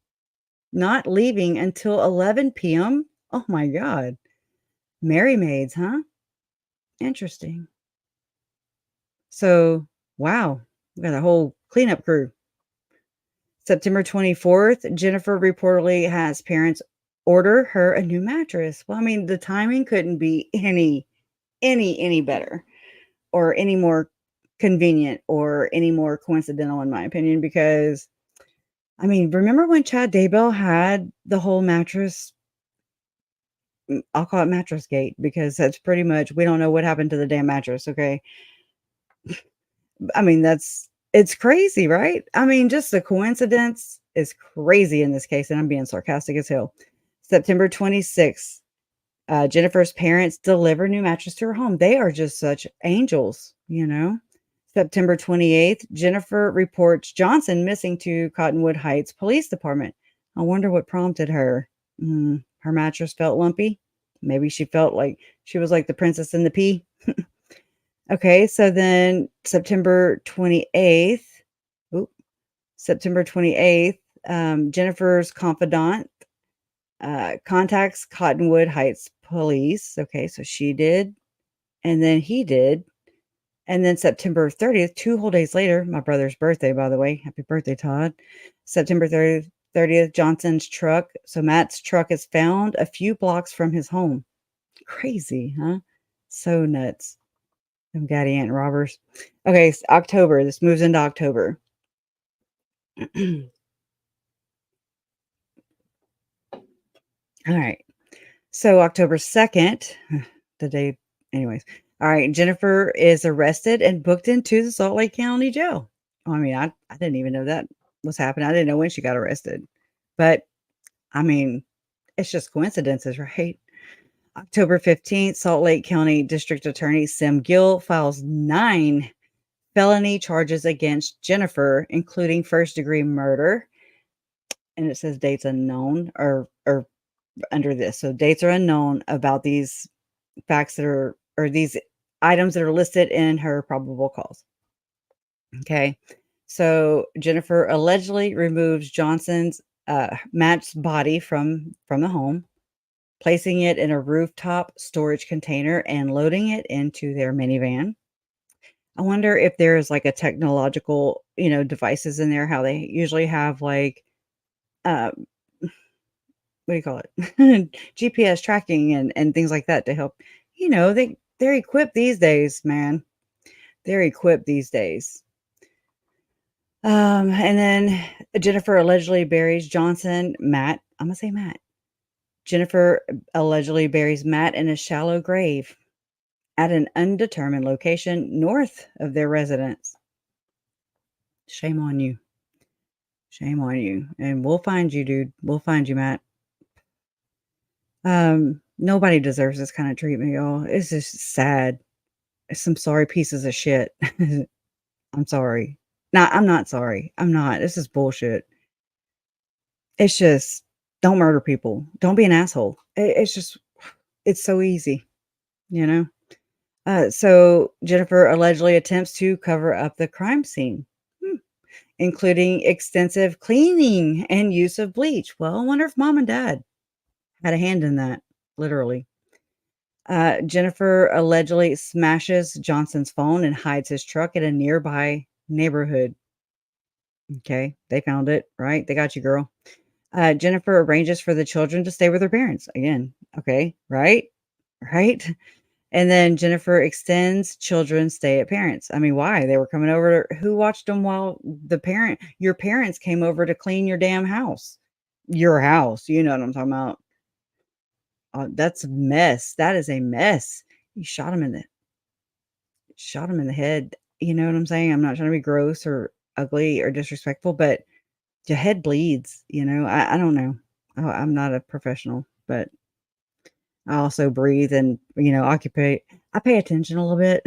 not leaving until 11 p.m. Oh my God. Merry maids, huh? Interesting. So, wow, we got a whole cleanup crew. September 24th, Jennifer reportedly has parents order her a new mattress. Well, the timing couldn't be any better or any more convenient or any more coincidental, in my opinion, because remember when Chad Daybell had the whole mattress? I'll call it mattress gate because that's pretty much, we don't know what happened to the damn mattress. Okay. It's crazy, right? Just the coincidence is crazy in this case. And I'm being sarcastic as hell. September 26th, Jennifer's parents deliver new mattress to her home. They are just such angels, September 28th, Jennifer reports Johnson missing to Cottonwood Heights Police Department. I wonder what prompted her. Her mattress felt lumpy. Maybe she felt like she was like the princess in the pea. Okay, so then September 28th, Jennifer's confidant contacts Cottonwood Heights Police. Okay, so she did, and then he did. And then September 30th, 2 whole days later, my brother's birthday, by the way. Happy birthday, Todd. September 30th, Johnson's truck. So Matt's truck is found a few blocks from his home. Crazy, huh? So nuts. Them gaddy aunt robbers. Okay, it's October. This moves into October. All right. So October 2nd, the day, anyways. All right, Jennifer is arrested and booked into the Salt Lake County Jail. I didn't even know that was happening. I didn't know when she got arrested. But, it's just coincidences, right? October 15th, Salt Lake County District Attorney Sim Gill files 9 felony charges against Jennifer, including first-degree murder. And it says dates unknown or under this. So dates are unknown about these facts that are, or these items that are listed in her probable cause. Okay. So Jennifer allegedly removes Matt's body from the home, placing it in a rooftop storage container and loading it into their minivan. I wonder if there's like a technological, devices in there, how they usually have like, uh, what do you call it? GPS tracking and things like that to help. They're equipped these days, man. They're equipped these days. And then Jennifer allegedly buries Matt. I'm gonna say Matt. Jennifer allegedly buries Matt in a shallow grave at an undetermined location north of their residence. Shame on you. Shame on you. And we'll find you, dude. We'll find you, Matt. Nobody deserves this kind of treatment, y'all. It's just sad. It's some sorry pieces of shit. I'm sorry. No, I'm not sorry. I'm not. This is bullshit. It's just don't murder people. Don't be an asshole. It's so easy, you know? So Jennifer allegedly attempts to cover up the crime scene, including extensive cleaning and use of bleach. Well, I wonder if mom and dad had a hand in that, literally. Jennifer allegedly smashes Johnson's phone and hides his truck in a nearby neighborhood. Okay, they found it, right? They got you, girl. Jennifer arranges for the children to stay with their parents. Again, okay, right? Right? And then Jennifer extends children's stay at parents. I mean, why? They were coming over. Who watched them while your parents came over to clean your damn house? Your house. You know what I'm talking about. That's a mess. That is a mess. You shot him in the head. You know what I'm saying? I'm not trying to be gross or ugly or disrespectful, but your head bleeds. I don't know. I'm not a professional, but I also breathe and, occupy. I pay attention a little bit.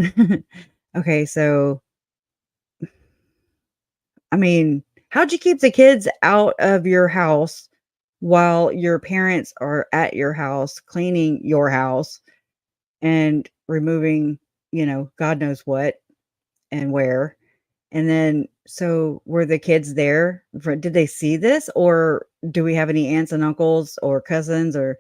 Okay, so, I mean, how'd you keep the kids out of your house while your parents are at your house cleaning your house and removing, God knows what and where? And then, so were the kids there? Did they see this, or do we have any aunts and uncles or cousins or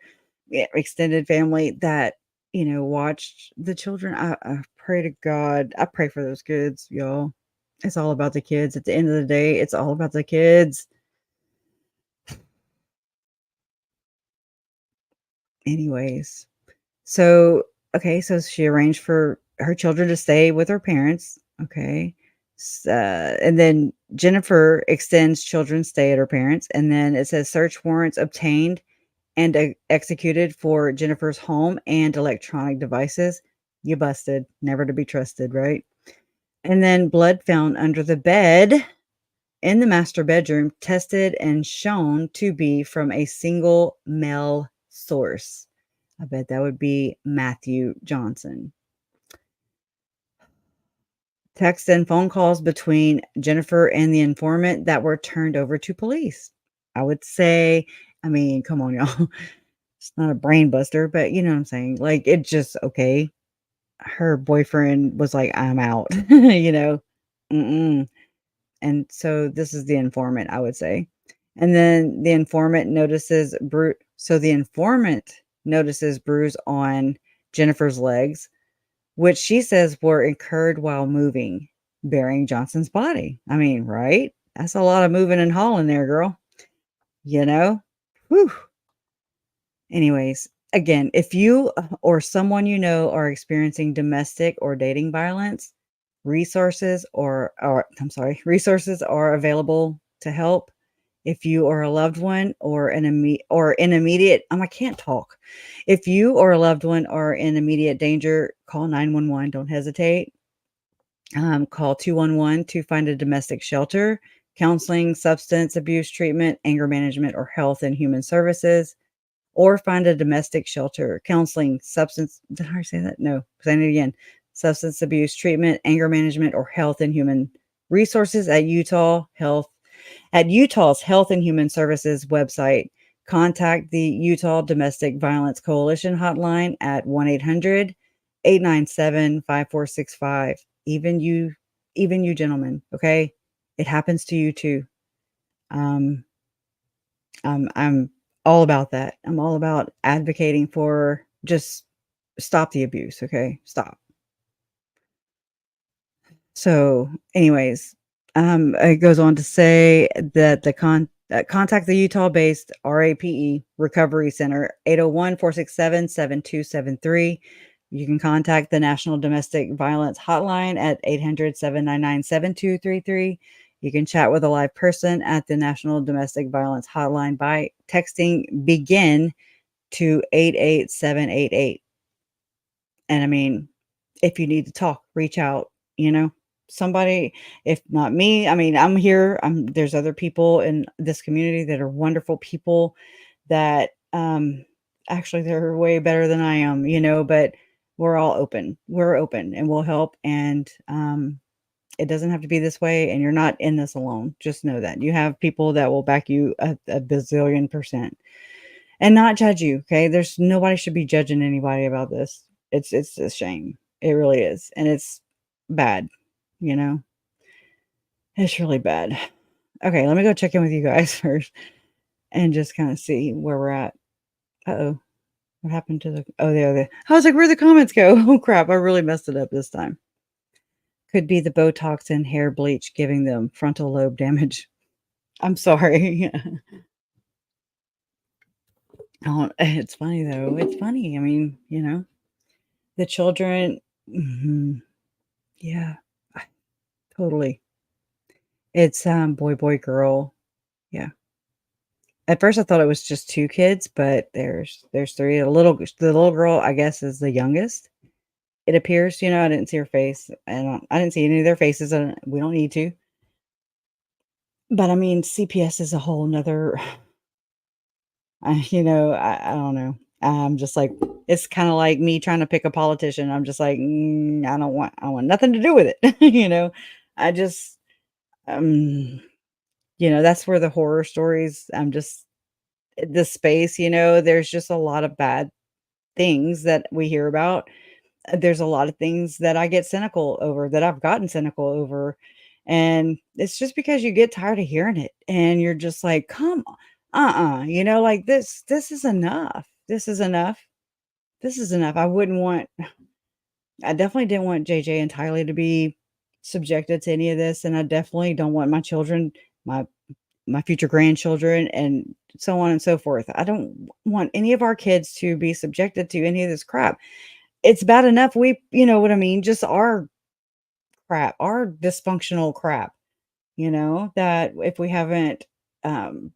extended family that watched the children? I pray to God. I pray for those kids, y'all. It's all about the kids. At the end of the day, it's all about the kids. Anyways, so okay, so she arranged for her children to stay with her parents. Okay. And then Jennifer extends children's stay at her parents. And then it says search warrants obtained and executed for Jennifer's home and electronic devices. You busted. Never to be trusted, right? And then blood found under the bed in the master bedroom, tested and shown to be from a single male source. I bet that would be Matthew Johnson. Text and phone calls between Jennifer and the informant that were turned over to police. I would say, I mean, come on, y'all. It's not a brain buster, but you know what I'm saying? Like, it just, okay. Her boyfriend was like, I'm out, Mm-mm. And so this is the informant, I would say. And then the informant notices bruise on Jennifer's legs, which she says were incurred while moving, burying Johnson's body. I mean, right? That's a lot of moving and hauling there, girl. Whew. Anyways, again, if you or someone you know are experiencing domestic or dating violence, resources are available to help. If you or a loved one or in immediate, I can't talk. If you or a loved one are in immediate danger, call 911. Don't hesitate. Call 211 to find a domestic shelter, counseling, substance abuse treatment, anger management, or health and human services. or find a domestic shelter. Counseling, substance, did I say that? No, saying it again. Substance abuse treatment, anger management, or health and human resources at Utah's Health and Human Services website. Contact the Utah Domestic Violence Coalition hotline at 1-800-897-5465. Even you gentlemen, okay? It happens to you too. Um, I'm all about that. I'm all about advocating for just stop the abuse, okay? Stop. So, anyways, it goes on to say that contact the Utah-based RAPE Recovery Center 801-467-7273. You can contact the National Domestic Violence Hotline at 800-799-7233. You can chat with a live person at the National Domestic Violence Hotline by texting begin to 88788. And I mean, if you need to talk, reach out, you know, somebody, if not me, I mean, I'm here. There's other people in this community that are wonderful people that actually they're way better than I am, you know, but we're all open. We're open and we'll help. And it doesn't have to be this way. And you're not in this alone. Just know that you have people that will back you a bazillion percent and not judge you. Okay. There's nobody should be judging anybody about this. It's a shame. It really is. And it's bad, you know. It's really bad. Okay, let me go check in with you guys first and just kind of see where we're at. Uh-oh. What happened to the there they I was like, where'd the comments go? Oh crap, I really messed it up this time. Could be the Botox and hair bleach giving them frontal lobe damage. I'm sorry. Oh, it's funny though. It's funny. I mean, you know, the children. Yeah, totally. It's boy, boy, girl. Yeah. At first, I thought it was just 2 kids, but there's 3. The little girl, I guess, is the youngest. It appears, you know, I didn't see her face. I didn't see any of their faces, and we don't need to. But I mean, CPS is a whole nother. You know, I don't know. I'm just like it's kind of like me trying to pick a politician. I'm just like I don't want nothing to do with it. You know, I just um, you know, that's where the horror stories. I'm just the space. You know, there's just a lot of bad things that we hear about. There's a lot of things that I get cynical over, that I've gotten cynical over, and it's just because you get tired of hearing it, and you're just like, "Come on, you know, like this is enough. This is enough. This is enough." I definitely didn't want JJ and Tylee to be subjected to any of this, and I definitely don't want my children, my my future grandchildren, and so on and so forth. I don't want any of our kids to be subjected to any of this crap. It's bad enough you know what I mean, just our crap, our dysfunctional crap, you know, that if we haven't, um,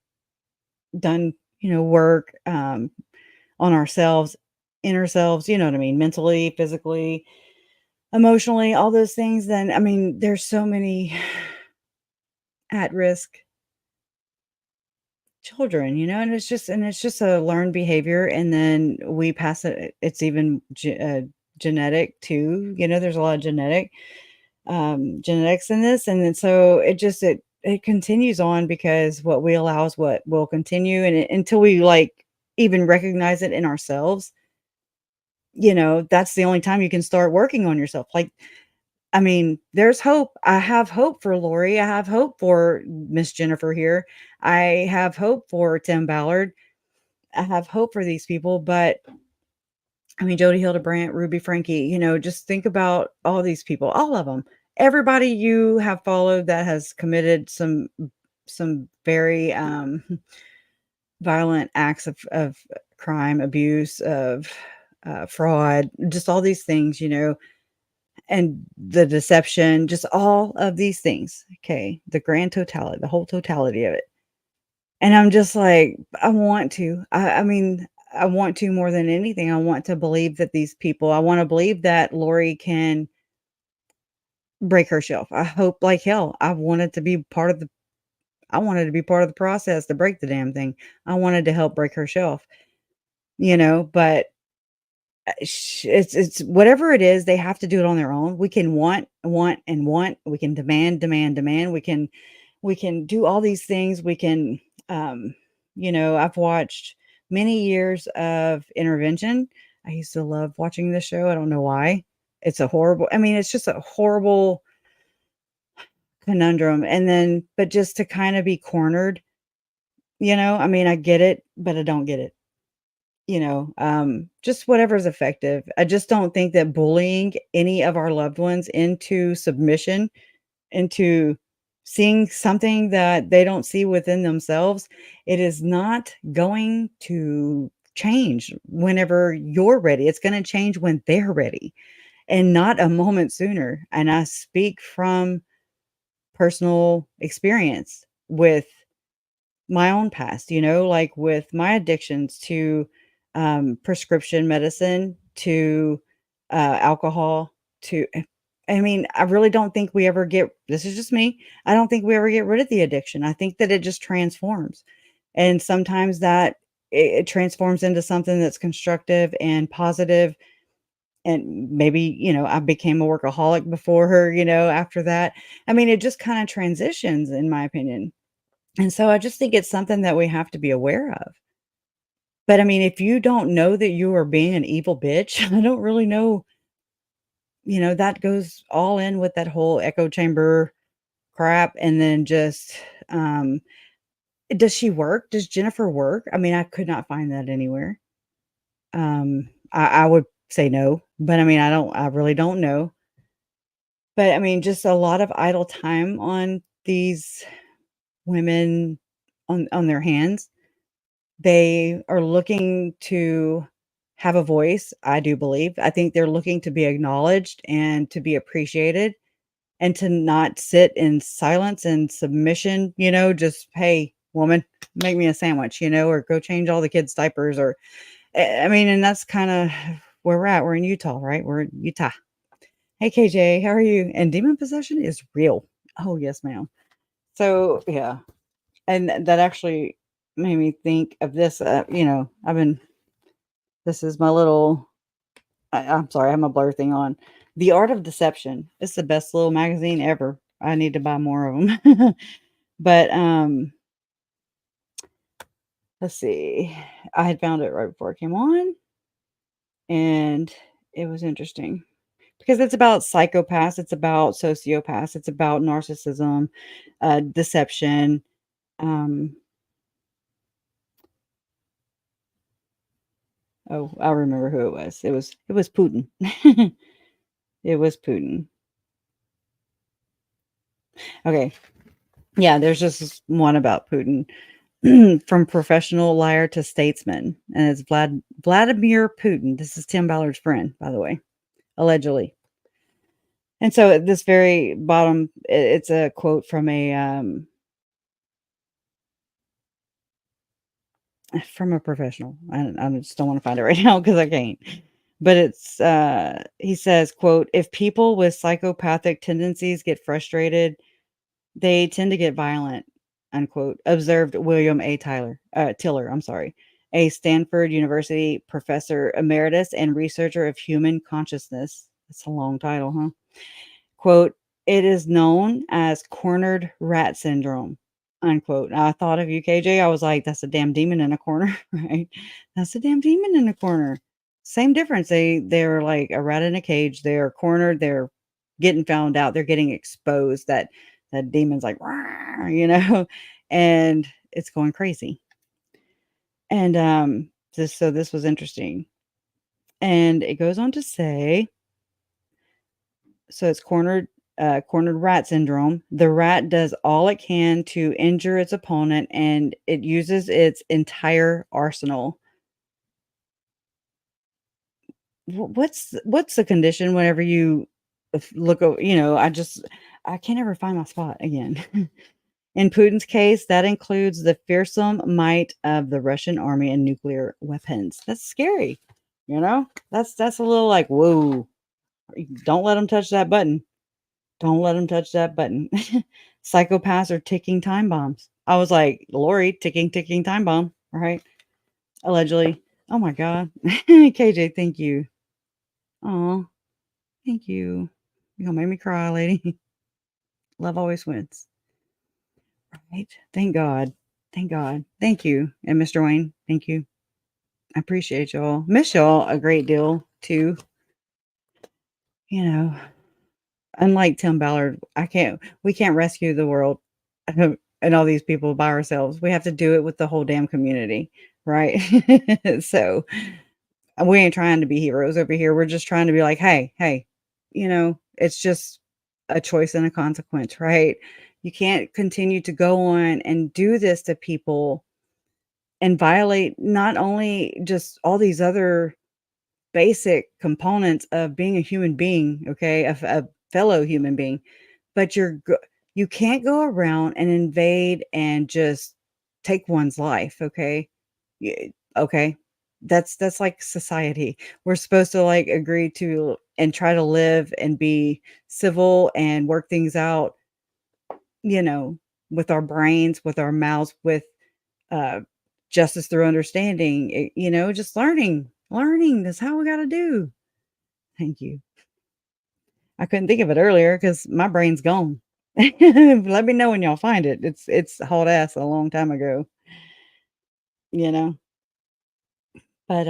done, you know, work, on ourselves, inner selves, you know what I mean, mentally, physically, emotionally, all those things, then, I mean, there's so many at-risk children, you know, and it's just a learned behavior, and then we pass it. It's even genetic too, you know, there's a lot of genetics in this, and then so it continues on because what we allow is what will continue, and until we like even recognize it in ourselves, you know, that's the only time you can start working on yourself. Like, I mean, there's hope. I have hope for Lori. I have hope for Miss Jennifer here. I have hope for Tim Ballard. I have hope for these people, but I mean, Jody Hildebrandt, Ruby Frankie, you know, just think about all these people, all of them. Everybody you have followed that has committed some very violent acts of crime, abuse, of fraud, just all these things, you know, and the deception, just all of these things. Okay, the grand totality, the whole totality of it. And I'm just like, I want to. I mean, I want to more than anything. I want to believe that these people, I want to believe that Lori can break her shelf. I hope like hell. I wanted to be part of the process to break the damn thing. I wanted to help break her shelf. but it's whatever it is, they have to do it on their own. We can and want. We can demand. We can do all these things. We can, I've watched many years of intervention. I used to love watching this show. I don't know why. It's just a horrible conundrum. And then, but just to kind of be cornered, I get it, but I don't get it. Just whatever's effective. I just don't think that bullying any of our loved ones into submission, into seeing something that they don't see within themselves, it is not going to change whenever you're ready. It's going to change when they're ready and not a moment sooner. And I speak from personal experience with my own past, like with my addictions to prescription medicine, to alcohol, I really don't think we ever this is just me. I don't think we ever get rid of the addiction. I think that it just transforms. And sometimes that it transforms into something that's constructive and positive. And maybe, I became a workaholic before her, after that. It just kind of transitions, in my opinion. And so I just think it's something that we have to be aware of. But if you don't know that you are being an evil bitch, I don't really know, that goes all in with that whole echo chamber crap. And then just, does she work? Does Jennifer work? I could not find that anywhere. I would say no, but I really don't know. But just a lot of idle time on these women on their hands. They are looking to have a voice, I do believe. I think they're looking to be acknowledged and to be appreciated and to not sit in silence and submission, just, "Hey, woman, make me a sandwich," or "Go change all the kids' diapers," or and that's kinda where we're at. We're in Utah, right? We're in Utah. Hey, KJ, how are you? And demon possession is real. Oh, yes, ma'am. So, yeah. And that actually made me think of this, this is my little I'm sorry, I have my blur thing on. The Art of Deception. It's the best little magazine ever. I need to buy more of them. But, let's see. I had found it right before it came on, and it was interesting because it's about psychopaths, it's about sociopaths, it's about narcissism, deception, um oh, I remember who it was. It was Putin. It was Putin. Okay. Yeah, there's just this one about Putin. From professional liar to statesman, and it's Vladimir Putin. This is Tim Ballard's friend, by the way, allegedly. And so at this very bottom, it's a quote from a professional. I just don't want to find it right now because I can't. But it's he says, quote, "If people with psychopathic tendencies get frustrated, they tend to get violent," unquote, observed William A. Tiller, a Stanford University professor emeritus and researcher of human consciousness. That's a long title, huh? Quote, "It is known as cornered rat syndrome," unquote. I thought of you, KJ. I was like, that's a damn demon in a corner, right? That's a damn demon in a corner. Same difference. They're like a rat in a cage. They're cornered. They're getting found out. They're getting exposed. That demon's like, "Rawr," and it's going crazy. And this was interesting. And it goes on to say, so it's cornered rat syndrome. The rat does all it can to injure its opponent, and it uses its entire arsenal. What's the condition whenever you look over, I can't ever find my spot again. In Putin's case, that includes the fearsome might of the Russian army and nuclear weapons. That's scary. That's a little like, whoa, don't let them touch that button. Don't let them touch that button. Psychopaths are ticking time bombs. I was like, Lori, ticking time bomb, right? Allegedly. Oh my God. KJ, thank you. Oh, thank you. You're gonna make me cry, lady. Love always wins. Right. Thank God. Thank God. Thank you. And Mr. Wayne, thank you. I appreciate y'all. Miss y'all a great deal too. You know, unlike Tim Ballard, we can't rescue the world and all these people by ourselves. We have to do it with the whole damn community, right? So we ain't trying to be heroes over here. We're just trying to be like, hey, it's just a choice and a consequence, right? You can't continue to go on and do this to people and violate not only just all these other basic components of being a human being, okay, a fellow human being, but you can't go around and invade and just take one's life, okay? Okay. That's like society. We're supposed to like agree to and try to live and be civil and work things out, you know, with our brains, with our mouths, with uh justice through understanding, just learning that's how we got to do. Thank you. I couldn't think of it earlier because my brain's gone. Let me know when y'all find it. It's hauled ass a long time ago, you know. But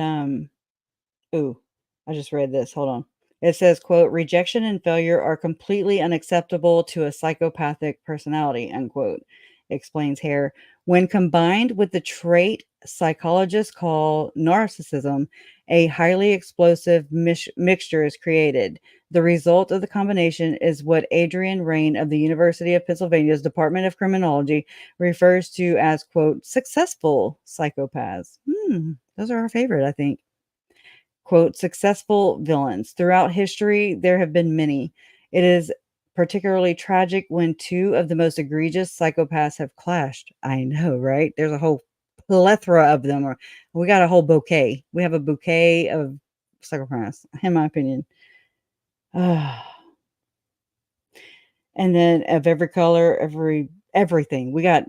ooh, I just read this. Hold on. It says, quote, rejection and failure are completely unacceptable to a psychopathic personality, unquote, explains Hare. When combined with the trait psychologists call narcissism, a highly explosive mixture is created. The result of the combination is what Adrian Rain of the University of Pennsylvania's Department of Criminology refers to as, quote, successful psychopaths. Those are our favorite, I think. Quote, successful villains. Throughout history, there have been many. It is particularly tragic when two of the most egregious psychopaths have clashed. I know, right? There's a whole plethora of them. Or we got a whole bouquet. We have a bouquet of psychopaths, in my opinion. And then of every color, everything. We got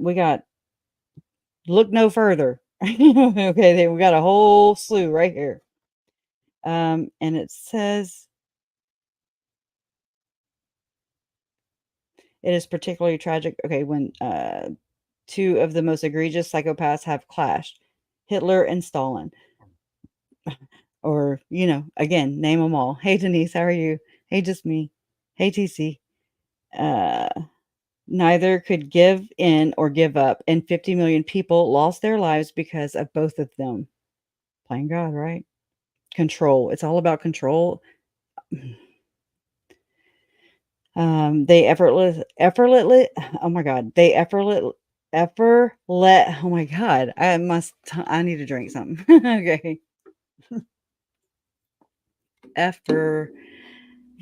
look no further. Okay, then we got a whole slew right here. And it says it is particularly tragic, okay, when two of the most egregious psychopaths have clashed, Hitler and Stalin. Or, again, name them all. Hey, Denise, how are you? Hey, just me. Hey, TC. Uh, Neither could give in or give up, and 50 million people lost their lives because of both of them. Playing God, right? Control. It's all about control. They effortlessly, oh my God, oh my God, I need to drink something. Okay. Effort,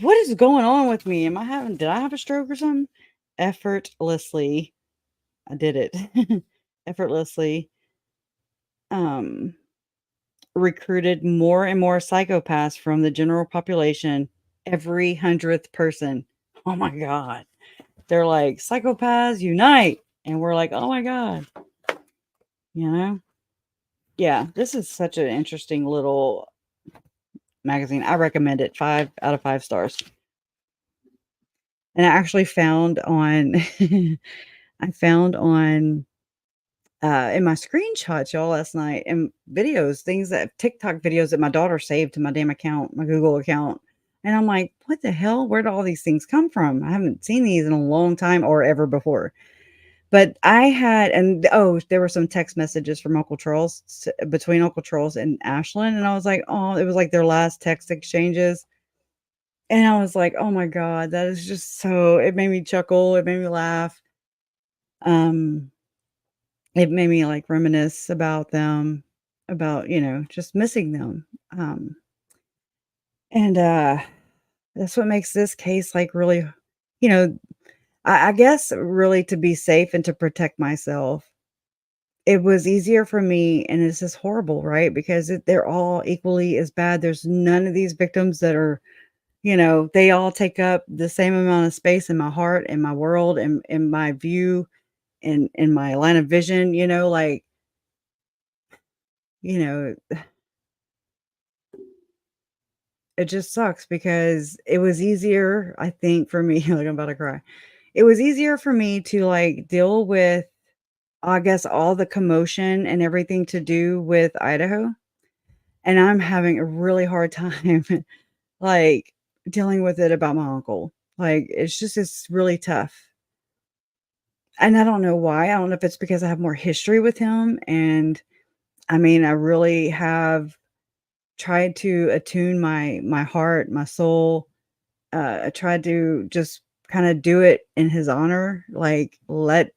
what is going on with me? Did I have a stroke or something? Effortlessly, I did it. Effortlessly, um, recruited more and more psychopaths from the general population every 100th person. Oh my God. They're like, psychopaths unite. And we're like, oh my God. You know? Yeah, this is such an interesting little magazine. I recommend it. 5 out of 5 stars. And I actually found on I found on in my screenshots, y'all, last night and videos, things that TikTok videos that my daughter saved to my damn account, my Google account. And I'm like, what the hell? Where do all these things come from? I haven't seen these in a long time or ever before. But I had, and oh, there were some text messages from Uncle Charles between Uncle Charles and Ashlyn. And I was like, oh, it was like their last text exchanges. And I was like, oh my God, that is just so, it made me chuckle. It made me laugh. Um, it made me like reminisce about them, about, just missing them. And that's what makes this case like really, you know, I guess really to be safe and to protect myself. It was easier for me, and this is horrible, right? Because they're all equally as bad. There's none of these victims that are, they all take up the same amount of space in my heart, in my world, and in my view, and in my line of vision, like, you know, It just sucks because it was easier, I think, for me, like, I'm about to cry. It was easier for me to, like, deal with, I guess, all the commotion and everything to do with Idaho, and I'm having a really hard time, like, dealing with it about my uncle. Like, it's really tough. And I don't know why. I don't know if it's because I have more history with him, and, I mean, I really have tried to attune my heart, my soul. I tried to just kinda do it in his honor, like, let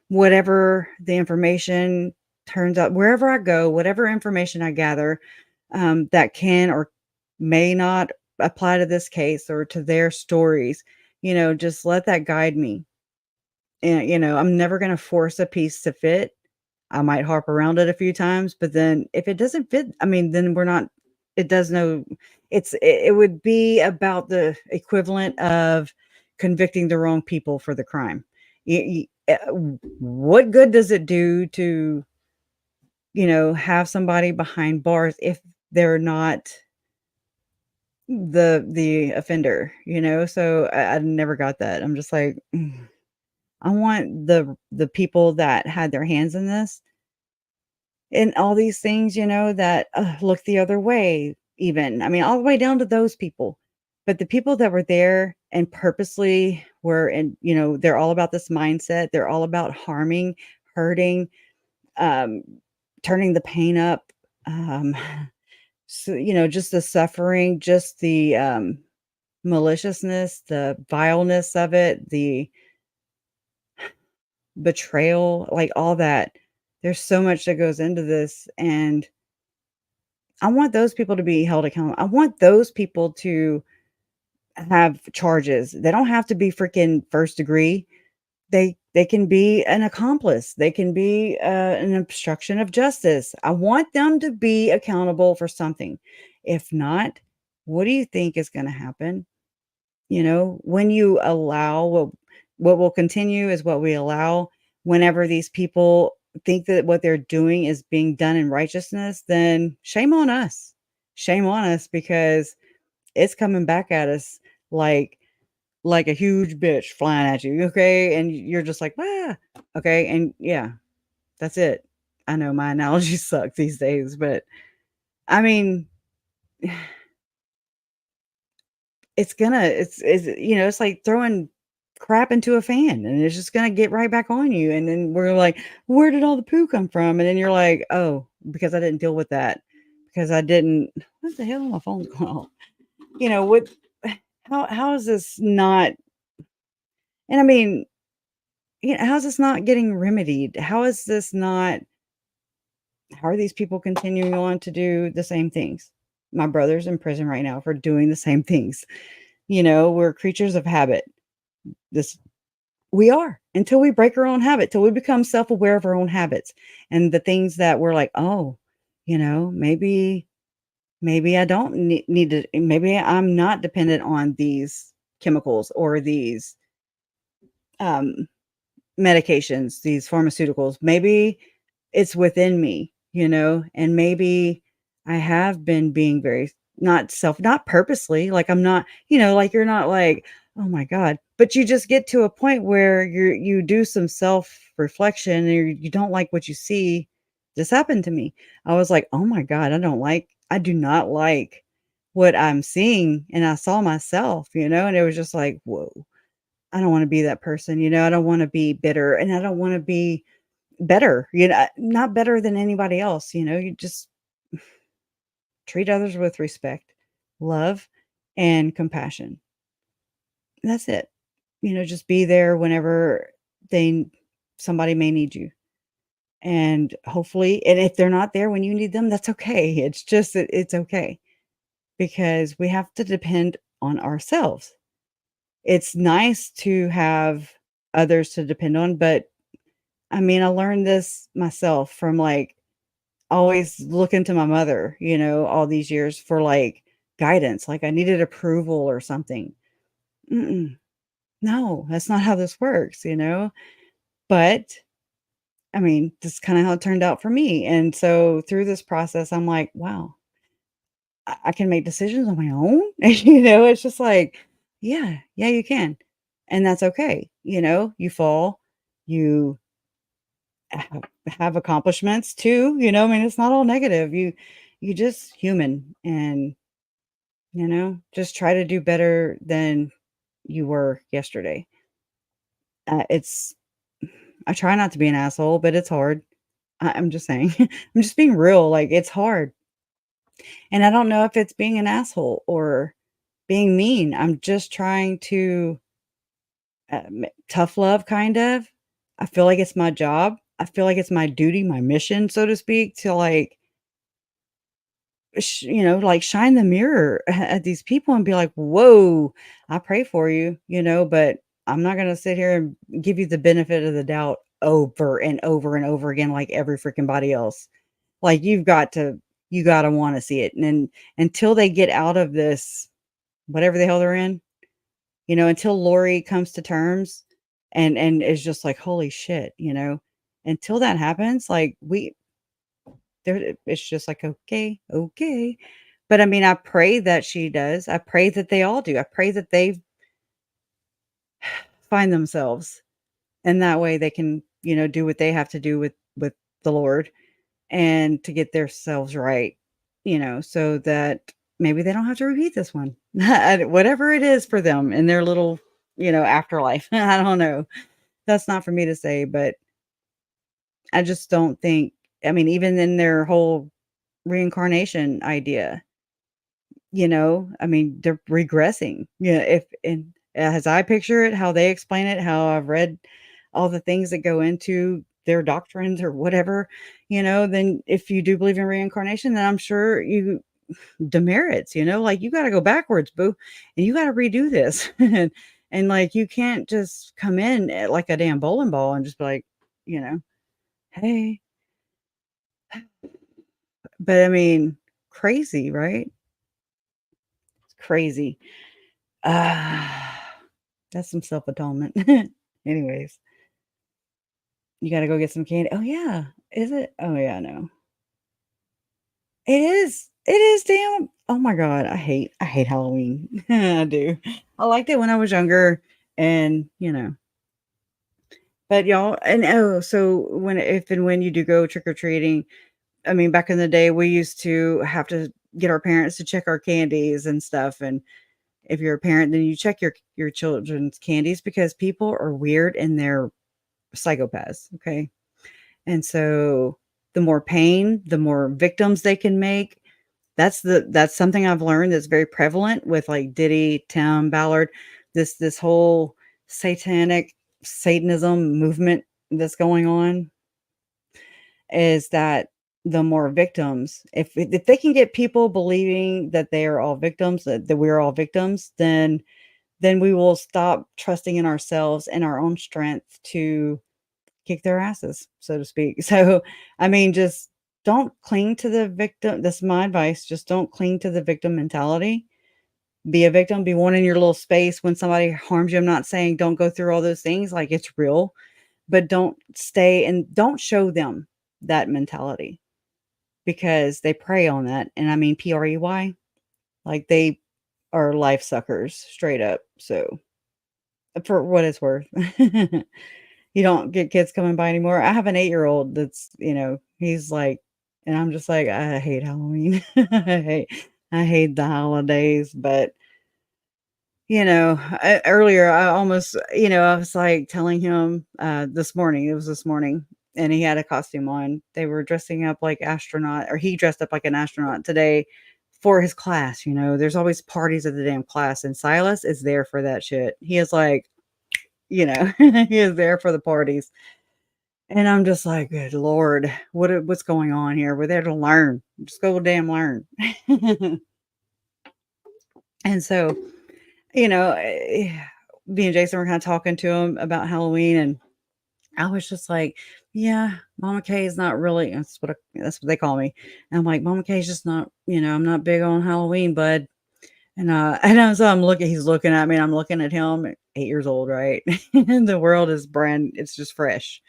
whatever the information turns out wherever I go, whatever information I gather, that can or may not apply to this case or to their stories, just let that guide me. And, I'm never gonna force a piece to fit. I might harp around it a few times, but then if it doesn't fit, I mean, then we're not it does no it would be about the equivalent of convicting the wrong people for the crime. What good does it do to, have somebody behind bars if they're not the offender, So I never got that. I'm just like, I want the people that had their hands in this and all these things, that, look the other way even. I mean, all the way down to those people. But the people that were there and purposely were and, they're all about this mindset. They're all about harming, hurting, um, turning the pain up, um, so, just the suffering, just the, maliciousness, the vileness of it, the betrayal, like all that. There's so much that goes into this, and I want those people to be held accountable. I want those people to have charges. They don't have to be freaking first degree. They can be an accomplice. They can be an obstruction of justice. I want them to be accountable for something. If not, what do you think is going to happen? When you allow what will continue is what we allow. Whenever these people think that what they're doing is being done in righteousness, then shame on us. Shame on us because it's coming back at us like a huge bitch flying at you, okay? And you're just like, "Ah." Okay, and yeah, that's it. I know my analogies suck these days, but I mean, it's like throwing crap into a fan, and it's just gonna get right back on you, and then we're like, "Where did all the poo come from?" And then you're like, "Oh, because I didn't deal with that, because I didn't." What the hell? My phone's going off. What how is this not and I mean, how is this not getting remedied? How is this not how are these people continuing on to do the same things? My brother's in prison right now for doing the same things. We're creatures of habit. This we are until we break our own habit, till we become self-aware of our own habits and the things that we're like, oh, maybe I don't need to, maybe I'm not dependent on these chemicals or these um, medications, these pharmaceuticals. Maybe it's within me, and maybe I have been being very not purposely, like I'm not, like you're not like, oh my God, but you just get to a point where you do some self-reflection and you don't like what you see. This happened to me. I was like, oh my God, I do not like what I'm seeing. And I saw myself, and it was just like, whoa, I don't want to be that person, I don't want to be bitter and I don't want to be better, not better than anybody else, you just treat others with respect, love, and compassion. That's it. Just be there whenever they somebody may need you. And hopefully, and if they're not there when you need them, that's okay. It's just that it's okay because we have to depend on ourselves. It's nice to have others to depend on, but I mean, I learned this myself from like always looking to my mother, all these years for like guidance, like I needed approval or something. Mm-mm. No, that's not how this works, But I mean, this is kind of how it turned out for me. And so through this process, I'm like, wow, I can make decisions on my own. It's just like, yeah, you can. And that's okay. You fall, you have accomplishments too, I mean, it's not all negative. You just human, and just try to do better than you were yesterday. It's I try not to be an asshole, but it's hard. I'm just saying. I'm just being real. Like, it's hard. And I don't know if it's being an asshole or being mean. I'm just trying to tough love, kind of. I feel like it's my job. I feel like it's my duty, my mission, so to speak, to like, like shine the mirror at these people and be like, whoa, I pray for you, but I'm not going to sit here and give you the benefit of the doubt over and over and over again, like every freaking body else. Like, you got to want to see it. And then until they get out of this, whatever the hell they're in, until Lori comes to terms and is just like, holy shit, until that happens, like, there, it's just like, okay, okay. But I mean, I pray that she does. I pray that they all do. I pray that they find themselves, and that way they can, do what they have to do with the Lord, and to get themselves right, so that maybe they don't have to repeat this one. Whatever it is for them in their little, afterlife. I don't know. That's not for me to say, but I just don't think, I mean, even in their whole reincarnation idea, I mean, they're regressing. Yeah, if and as I picture it, how they explain it, how I've read all the things that go into their doctrines or whatever, then if you do believe in reincarnation, then I'm sure you demerits, like, you got to go backwards, boo, and you got to redo this. And like, you can't just come in at like a damn bowling ball and just be like, you know, hey, but I mean, crazy, right? It's crazy. Ah, that's some self-atonement. Anyways, you gotta go get some candy. Oh, yeah. Is it? Oh, yeah, no. It is. It is, damn. Oh my god, I hate Halloween. I do. I liked it when I was younger, and, but y'all, and, oh, so when if and when you do go trick-or-treating, I mean, back in the day, we used to have to get our parents to check our candies and stuff, and if you're a parent, then you check your children's candies, because people are weird and they're psychopaths, okay? And so the more pain, the more victims they can make. That's something I've learned that's very prevalent with like Diddy, Tim Ballard, this whole satanic Satanism movement that's going on, is that the more victims, if they can get people believing that they are all victims, that we're all victims, then we will stop trusting in ourselves and our own strength to kick their asses, so to speak. So, I mean, just don't cling to the victim. That's my advice. Just don't cling to the victim mentality. Be a victim, be one in your little space when somebody harms you. I'm not saying don't go through all those things, like, it's real, but don't stay and don't show them that mentality, because they prey on that. And I mean, PREY, like, they are life suckers straight up. So, for what it's worth. You don't get kids coming by anymore. I have an 8-year-old that's, he's like, and I'm just like, I hate Halloween. I hate the holidays, but earlier I almost, I was like telling him this morning, it was this morning, and he had a costume on. They were dressing up like astronaut, or he dressed up like an astronaut today for his class. There's always parties at the damn class, and Silas is there for that shit. He is like, he is there for the parties. And I'm just like, good Lord, what's going on here? We're there to learn. Just go damn learn. And so, me and Jason were kind of talking to him about Halloween, and I was just like, yeah, Mama K is not really, that's what they call me. And I'm like, Mama K is just not, I'm not big on Halloween, bud. So he's looking at me, and I'm looking at him, 8 years old, right? And the world is it's just fresh.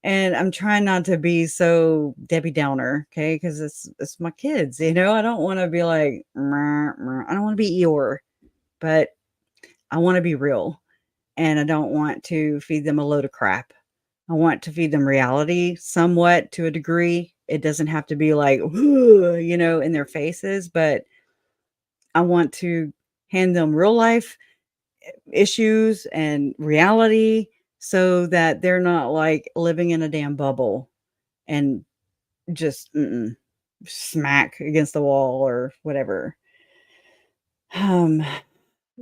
And I'm trying not to be so Debbie Downer, okay? Because it's my kids, you know. I don't want to be like, "Meh, meh." I don't want to be Eeyore, but I want to be real, and I don't want to feed them a load of crap. I want to feed them reality somewhat to a degree. It doesn't have to be like, you know, in their faces, but I want to hand them real life issues and reality so that they're not like living in a damn bubble and just smack against the wall or whatever. Um,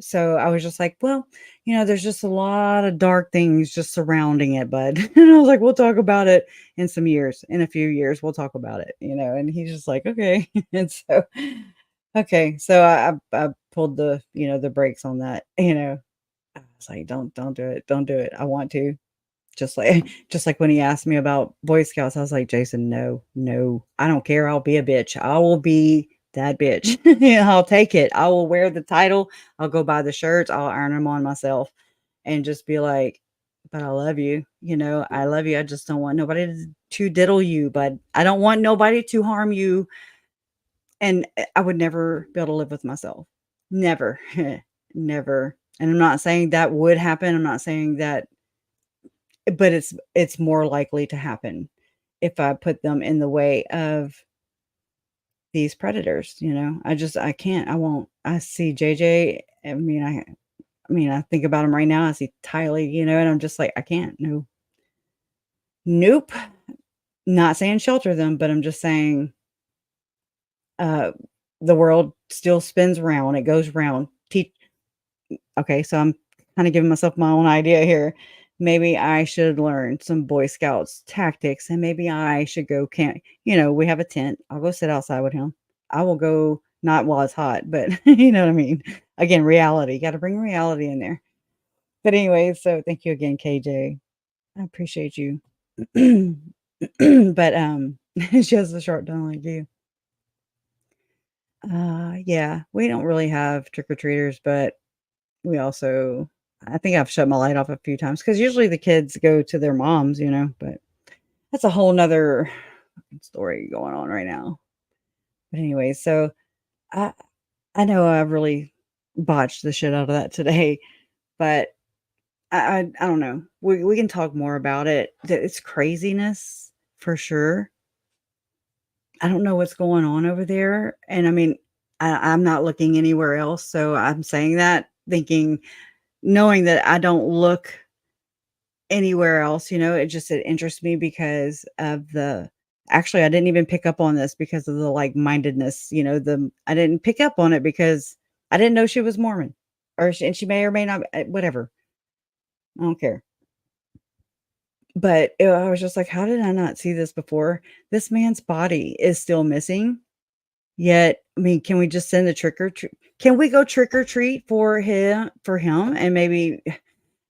so I was just like, well, you know, there's just a lot of dark things just surrounding it, bud. And I was like, we'll talk about it in some years. In a few years, we'll talk about it, you know. And he's just like, okay. And so, okay, so I pulled the the brakes on that. You know, I was like, don't do it, don't do it. I want to. Just like when he asked me about Boy Scouts, I was like, "Jason, no, no, I don't care. I'll be a bitch. I will be that bitch. Yeah, I'll take it. I will wear the title. I'll go buy the shirts. I'll iron them on myself and just be like, but I love you. You know, I love you. I just don't want nobody to diddle you, but I don't want nobody to harm you. And I would never be able to live with myself. Never, never. And I'm not saying that would happen. I'm not saying that but it's more likely to happen if I put them in the way of these predators, you know? I can't, I won't. I see JJ, I think about him right now, I see Tylee, you know, and I'm just like, I can't, no. Nope. Not saying shelter them, but I'm just saying, uh, the world still spins round, it goes round. Okay, so I'm kinda giving myself my own idea here. Maybe I should learn some Boy Scouts tactics, and maybe I should go camp. You know, we have a tent. I'll go sit outside with him. I will go not while it's hot, but you know what I mean? Again, reality. Gotta bring reality in there. But anyway, so thank you again, KJ. I appreciate you. But, she has a sharp tongue like you. Yeah, we don't really have trick-or-treaters, but we also I think I've shut my light off a few times because usually the kids go to their moms, you know, but that's a whole nother story going on right now. But anyway, so I I know I really botched the shit out of that today, but I don't know. We can talk more about it. It's craziness for sure. I don't know what's going on over there, and I mean, I'm not looking anywhere else, so I'm saying that thinking knowing that I don't look anywhere else, you know, it interests me because of the actually, I didn't even pick up on this because of the like-mindedness, you know, I didn't pick up on it because I didn't know she was Mormon and she may or may not whatever. I don't care. But I was just like, how did I not see this before? This man's body is still missing. Yet, I mean, can we just send a trick or treat? Can we go trick or treat for him and maybe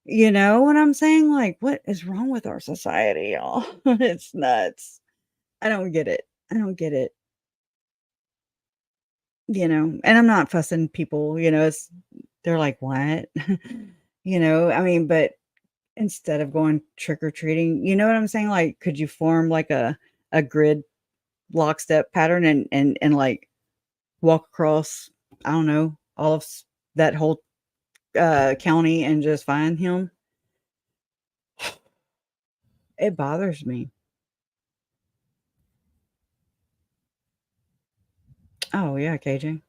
you know what I'm saying? Like, what is wrong with our society, y'all? It's nuts. I don't get it. I don't get it, you know? And I'm not fussing people, you know, they're like, "What?" You know, I mean, but instead of going trick or treating, you know what I'm saying? Like, could you form like a grid lockstep pattern and like walk across, I don't know, all of that whole county and just find him? It bothers me. Oh yeah, KJ.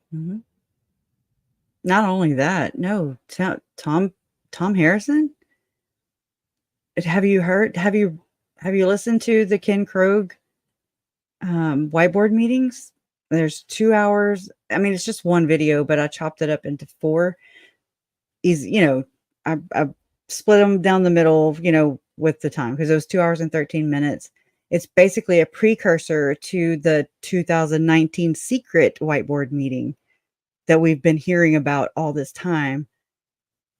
Not only that, no, Tom Harrison? Have you listened to the Ken Krogh, whiteboard meetings? There's 2 hours I mean, it's just 1 video, but I chopped it up into 4. He's you know, I split them down the middle, you know, with the time because it was 2 hours and 13 minutes. It's basically a precursor to the 2019 secret whiteboard meeting that we've been hearing about all this time.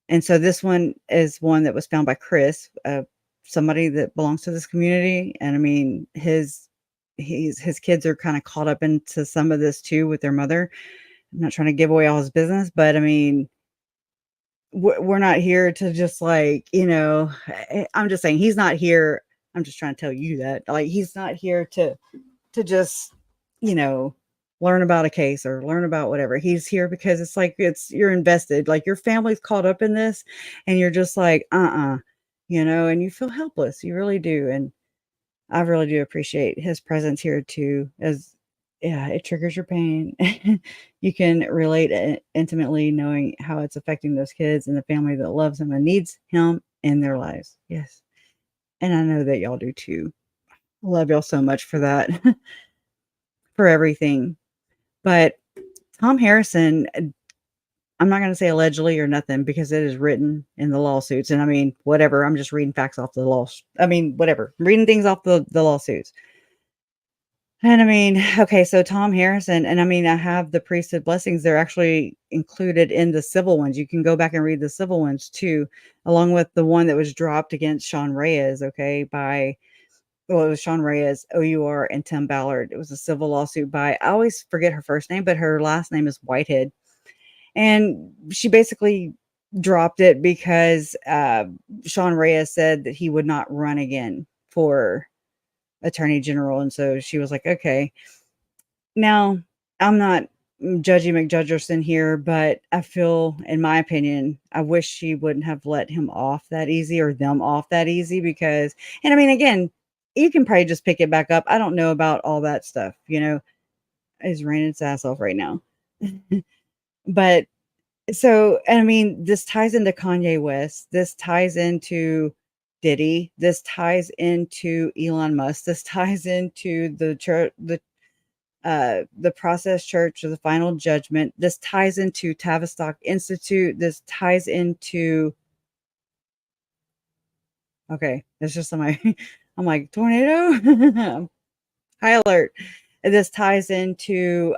And so this one is one that was found by Chris, somebody that belongs to this community. And I mean, his kids are kind of caught up into some of this too with their mother. I'm not trying to give away all his business, but I mean, we're not here to just like, you know, I'm just saying he's not here. I'm just trying to tell you that. Like, he's not here to just, you know, learn about a case or learn about whatever. He's here because it's like you're invested. Like, your family's caught up in this and you're just like, and you feel helpless. You really do. And I really do appreciate his presence here too, as yeah, it triggers your pain. You can relate intimately, knowing how it's affecting those kids and the family that loves him and needs him in their lives. Yes. And I know that y'all do too. I love y'all so much for that, for everything. But Tom Harrison, I'm not going to say allegedly or nothing because it is written in the lawsuits. And I mean, whatever. I'm just reading facts off the law. I mean, whatever. I'm reading things off the lawsuits. And I mean, okay, so Tom Harrison, and I mean, I have the priesthood blessings. They're actually included in the civil ones. You can go back and read the civil ones too, along with the one that was dropped against Sean Reyes, okay, it was Sean Reyes, OUR, and Tim Ballard. It was a civil lawsuit by, I always forget her first name, but her last name is Whitehead. And she basically dropped it because Sean Reyes said that he would not run again for attorney general. And so she was like, okay. Now, I'm not judging McJudgerson here, but I feel, in my opinion, I wish she wouldn't have let him off that easy or them off that easy because, and I mean, again, you can probably just pick it back up. I don't know about all that stuff, it's raining its ass off right now. But so, and I mean, this ties into Kanye West. This ties into Diddy. This ties into Elon Musk. This ties into the church, the Process Church of the Final Judgment. This ties into Tavistock Institute. This ties into, okay, it's just on my, I'm like, tornado, high alert. And this ties into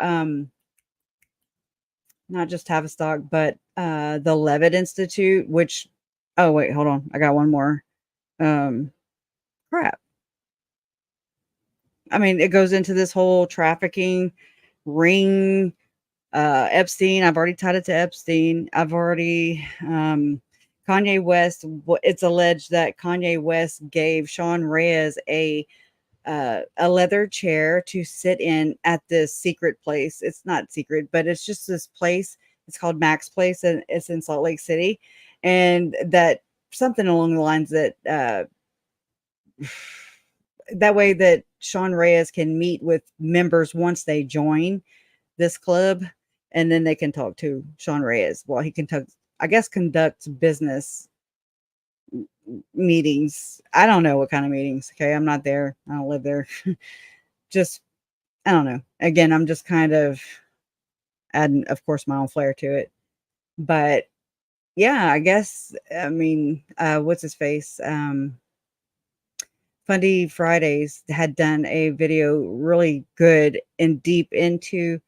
not just Tavistock, but the Levitt Institute, which, oh wait, hold on, I got one more. Crap. I mean, it goes into this whole trafficking ring. Epstein, I've already tied it to Epstein. I've already Kanye West. It's alleged that Kanye West gave Sean Reyes a leather chair to sit in at this secret place. It's not secret, but it's just this place. It's called Max Place, and it's in Salt Lake City. And that something along the lines that that way that Sean Reyes can meet with members once they join this club, and then they can talk to Sean Reyes while he conducts business meetings. I don't know what kind of meetings. Okay. I'm not there. I don't live there. Just, I don't know. Again, I'm just kind of adding, of course, my own flair to it. But yeah, I guess, I mean, what's his face? Fundy Fridays had done a video really good and deep into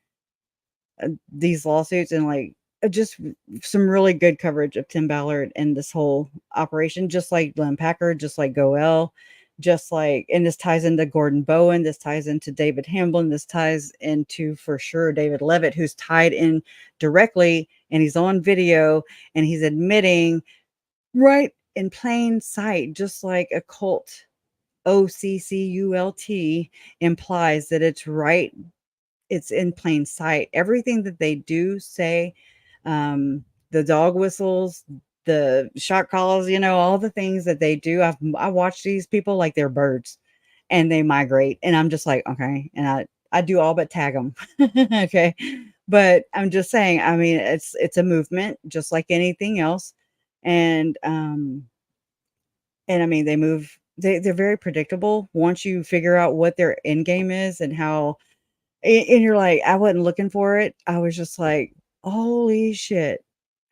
these lawsuits and like just some really good coverage of Tim Ballard and this whole operation, just like Glenn Packard, just like Goel, just like, and this ties into Gordon Bowen, this ties into David Hamblin, this ties into for sure David Levitt, who's tied in directly, and he's on video and he's admitting right in plain sight, just like a cult. OCCULT implies that it's right. It's in plain sight. Everything that they do say, the dog whistles, the shot calls, all the things that they do. I watch these people like they're birds and they migrate. And I'm just like, okay. And I do all but tag them. Okay. But I'm just saying, I mean, it's a movement just like anything else. And I mean, they move, they're very predictable once you figure out what their end game is and how. And you're like, I wasn't looking for it. I was just like, holy shit.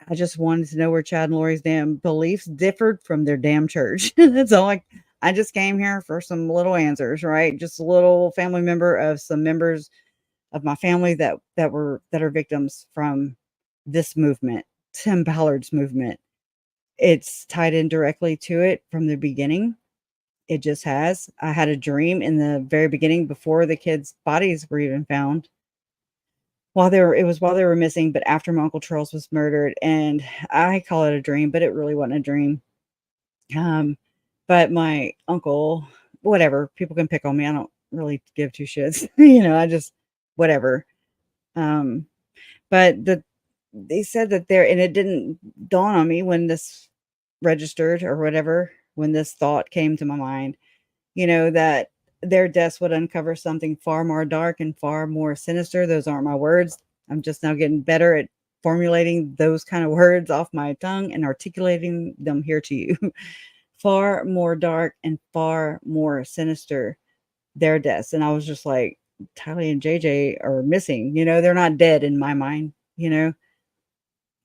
I just wanted to know where Chad and Lori's damn beliefs differed from their damn church. That's all. I just came here for some little answers, right? Just a little family member of some members of my family that are victims from this movement, Tim Ballard's movement. It's tied in directly to it from the beginning. It just has. I had a dream in the very beginning before the kids' bodies were even found. While they were missing, but after my Uncle Charles was murdered, and I call it a dream, but it really wasn't a dream. But my uncle, whatever. People can pick on me. I don't really give two shits. You know, I just whatever. Um, but they said that there, and it didn't dawn on me when this registered or whatever, when this thought came to my mind, that their deaths would uncover something far more dark and far more sinister. Those aren't my words. I'm just now getting better at formulating those kind of words off my tongue and articulating them here to you. Far more dark and far more sinister, their deaths. And I was just like, Tyler and JJ are missing. They're not dead in my mind,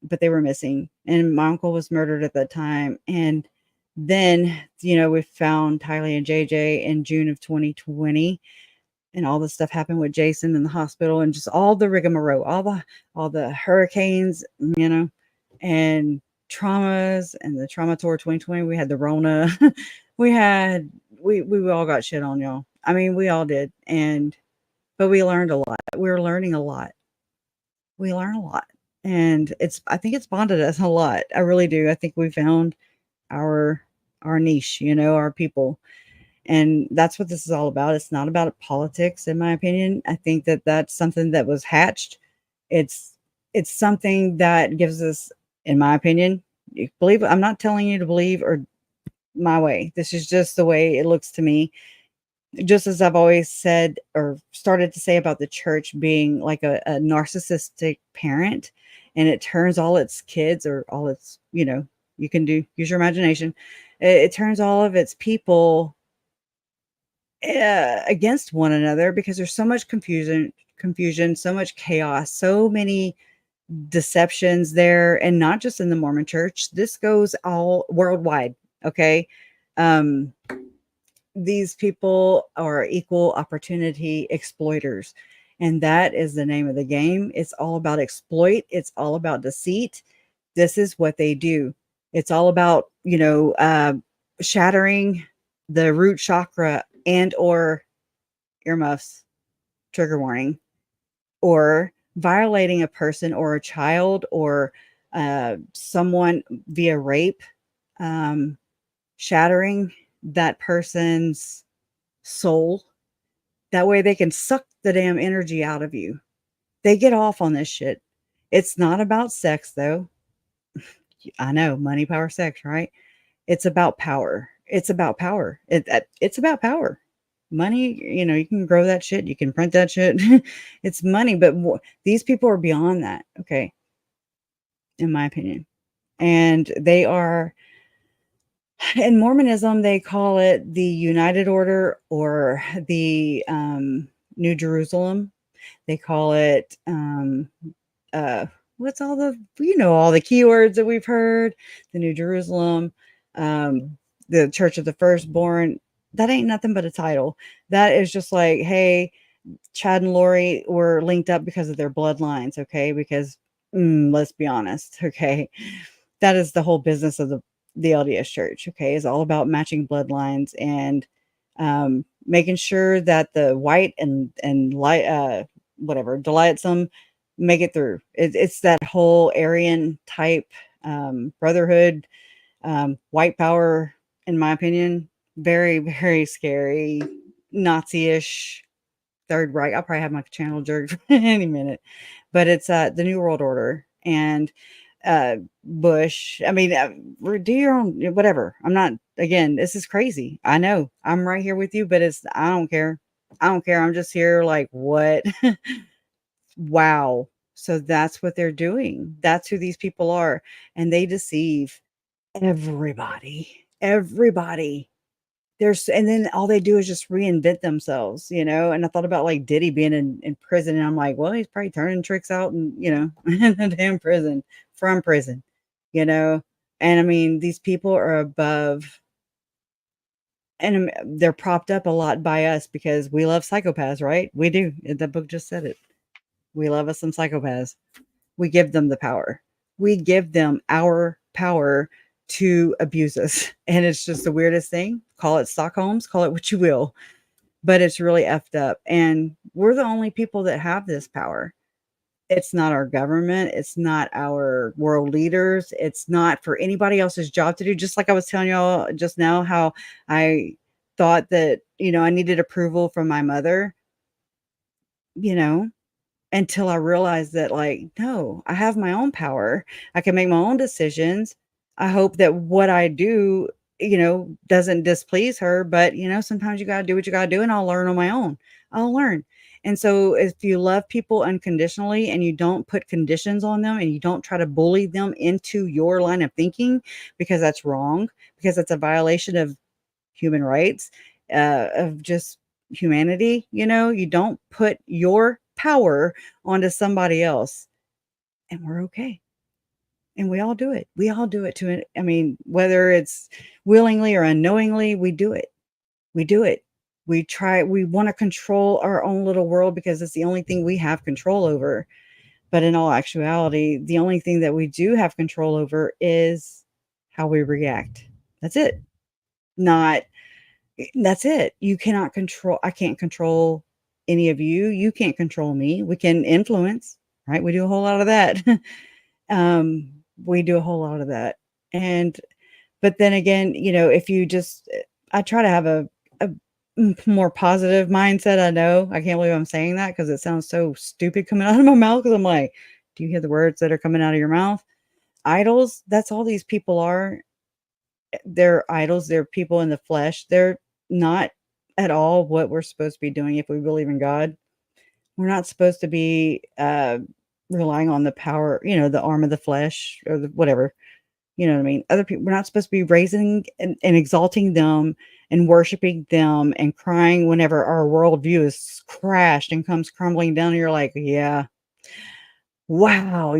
but they were missing. And my uncle was murdered at that time. And then, we found Tyler and JJ in June of 2020. And all this stuff happened with Jason in the hospital and just all the rigmarole, all the hurricanes, and traumas and the trauma tour 2020. We had the Rona. we all got shit on, y'all. I mean, we all did. But we learned a lot. We're learning a lot. We learn a lot. And I think it's bonded us a lot. I really do. I think we found our niche, our people. And that's what this is all about. It's not about politics, in my opinion. I think that that's something that was hatched. It's something that gives us, in my opinion, you believe. I'm not telling you to believe or my way. This is just the way it looks to me. Just as I've always said or started to say about the church being like a narcissistic parent, and it turns all its kids or all its, you can use your imagination. It turns all of its people against one another because there's so much confusion, so much chaos, so many deceptions there, and not just in the Mormon church. This goes all worldwide. Okay. These people are equal opportunity exploiters, and that is the name of the game. It's all about exploit. It's all about deceit. This is what they do. It's all about, shattering the root chakra and or earmuffs, trigger warning, or violating a person or a child or someone via rape, shattering that person's soul. That way they can suck the damn energy out of you. They get off on this shit. It's not about sex, though. I know, money, power, sex, right? It's about power. It's about power. It's about power. Money, you can grow that shit. You can print that shit. It's money, but these people are beyond that. Okay. In my opinion. And they are, in Mormonism, they call it the United Order or the New Jerusalem. They call it, what's all all the keywords that we've heard, the New Jerusalem, the Church of the Firstborn. That ain't nothing but a title. That is just like, hey, Chad and Lori were linked up because of their bloodlines. Okay. Because let's be honest. Okay. That is the whole business of the LDS church. Okay. Is all about matching bloodlines and, making sure that the white and light, whatever, delightsome make it through. It's that whole Aryan type, brotherhood, white power, in my opinion, very, very scary, Nazi-ish, Third Reich. I'll probably have my channel jerked any minute, but it's the New World Order and Bush. I mean, do your own whatever. I'm not. Again, this is crazy. I know. I'm right here with you, but I don't care. I don't care. I'm just here like, what? Wow. So that's what they're doing. That's who these people are, and they deceive everybody. Everybody. And then all they do is just reinvent themselves, And I thought about like Diddy being in prison, and I'm like, well, he's probably turning tricks out and, in the damn prison, from prison, And I mean, these people are above, and they're propped up a lot by us because we love psychopaths, right? We do. The book just said it. We love us some psychopaths. We give them the power. We give them our power to abuse us. And it's just the weirdest thing. Call it Stockholm's, call it what you will, but it's really effed up. And we're the only people that have this power. It's not our government. It's not our world leaders. It's not for anybody else's job to do. Just like I was telling y'all just now, how I thought that, I needed approval from my mother, you know, until I realized that, like, no, I have my own power. I can make my own decisions. I hope that what I do, doesn't displease her, but, sometimes you gotta do what you gotta do, and I'll learn on my own. I'll learn. And so if you love people unconditionally and you don't put conditions on them and you don't try to bully them into your line of thinking, because that's wrong, because that's a violation of human rights, of just humanity, you don't put your power onto somebody else, and we're okay. And we all do it. We all do it to it. I mean, whether it's willingly or unknowingly, we do it. We do it. We want to control our own little world because it's the only thing we have control over. But in all actuality, the only thing that we do have control over is how we react. That's it. Not That's it. You cannot control I can't control any of you. You can't control me. We can influence, right? We do a whole lot of that. Um, we do a whole lot of that. And but then again, if you just I try to have a more positive mindset. I know. I can't believe I'm saying that because it sounds so stupid coming out of my mouth because I'm like, do you hear the words that are coming out of your mouth? Idols, that's all these people are. They're idols, they're people in the flesh. They're not at all what we're supposed to be doing if we believe in God. We're not supposed to be relying on the power, the arm of the flesh or the whatever. You know what I mean? Other people, we're not supposed to be raising and exalting them and worshiping them and crying whenever our worldview is crashed and comes crumbling down. And you're like, yeah, wow,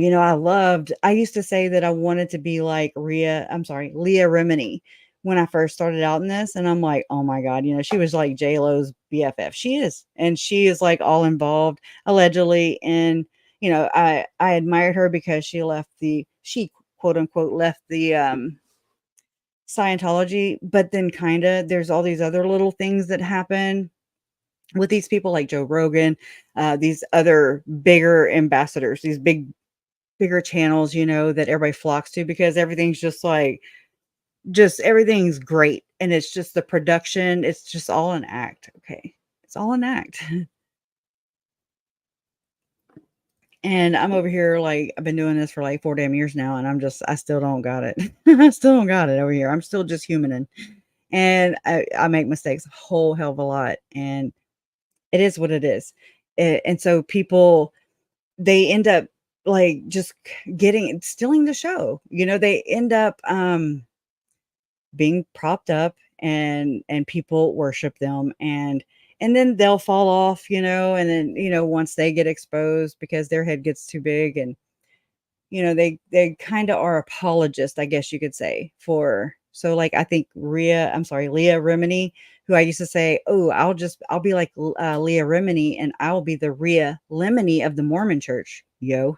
I used to say that I wanted to be like Leah Remini when I first started out in this, and I'm like, "Oh my god," she was like J-Lo's BFF. She is, and she is like all involved allegedly, and I admired her because she quote unquote left the Scientology, but then kinda there's all these other little things that happen with these people like Joe Rogan, these other bigger ambassadors, these bigger channels, that everybody flocks to because everything's just everything's great. And it's just the production. It's just all an act. Okay. It's all an act. And I'm over here, like, I've been doing this for like 4 damn years now. And I still don't got it. I still don't got it over here. I'm still just human. And I make mistakes a whole hell of a lot. And it is what it is. And so people, they end up like just stealing the show. They end up being propped up and people worship them and then they'll fall off, and then, once they get exposed because their head gets too big and they kind of are apologists, I guess you could say, for so like I think Leah Remini, who I used to say, oh, I'll be like Leah Remini and I'll be the Rhea Lemony of the Mormon church, yo.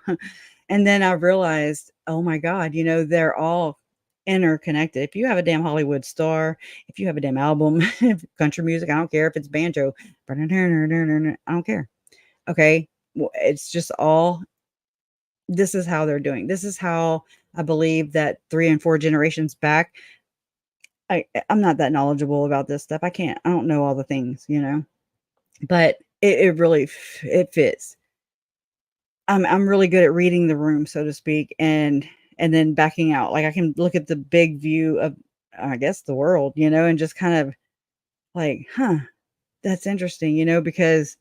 And then I realized, oh my God, they're all interconnected. If you have a damn Hollywood star, if you have a damn album, country music, I don't care if it's banjo, I don't care. Okay. It's just all, this is how they're doing. This is how I believe that 3 and 4 generations back. I'm not that knowledgeable about this stuff. I don't know all the things, but it really, it fits. I'm really good at reading the room, so to speak, and then backing out. Like I can look at the big view of, I guess, the world, and just kind of like, huh, that's interesting, because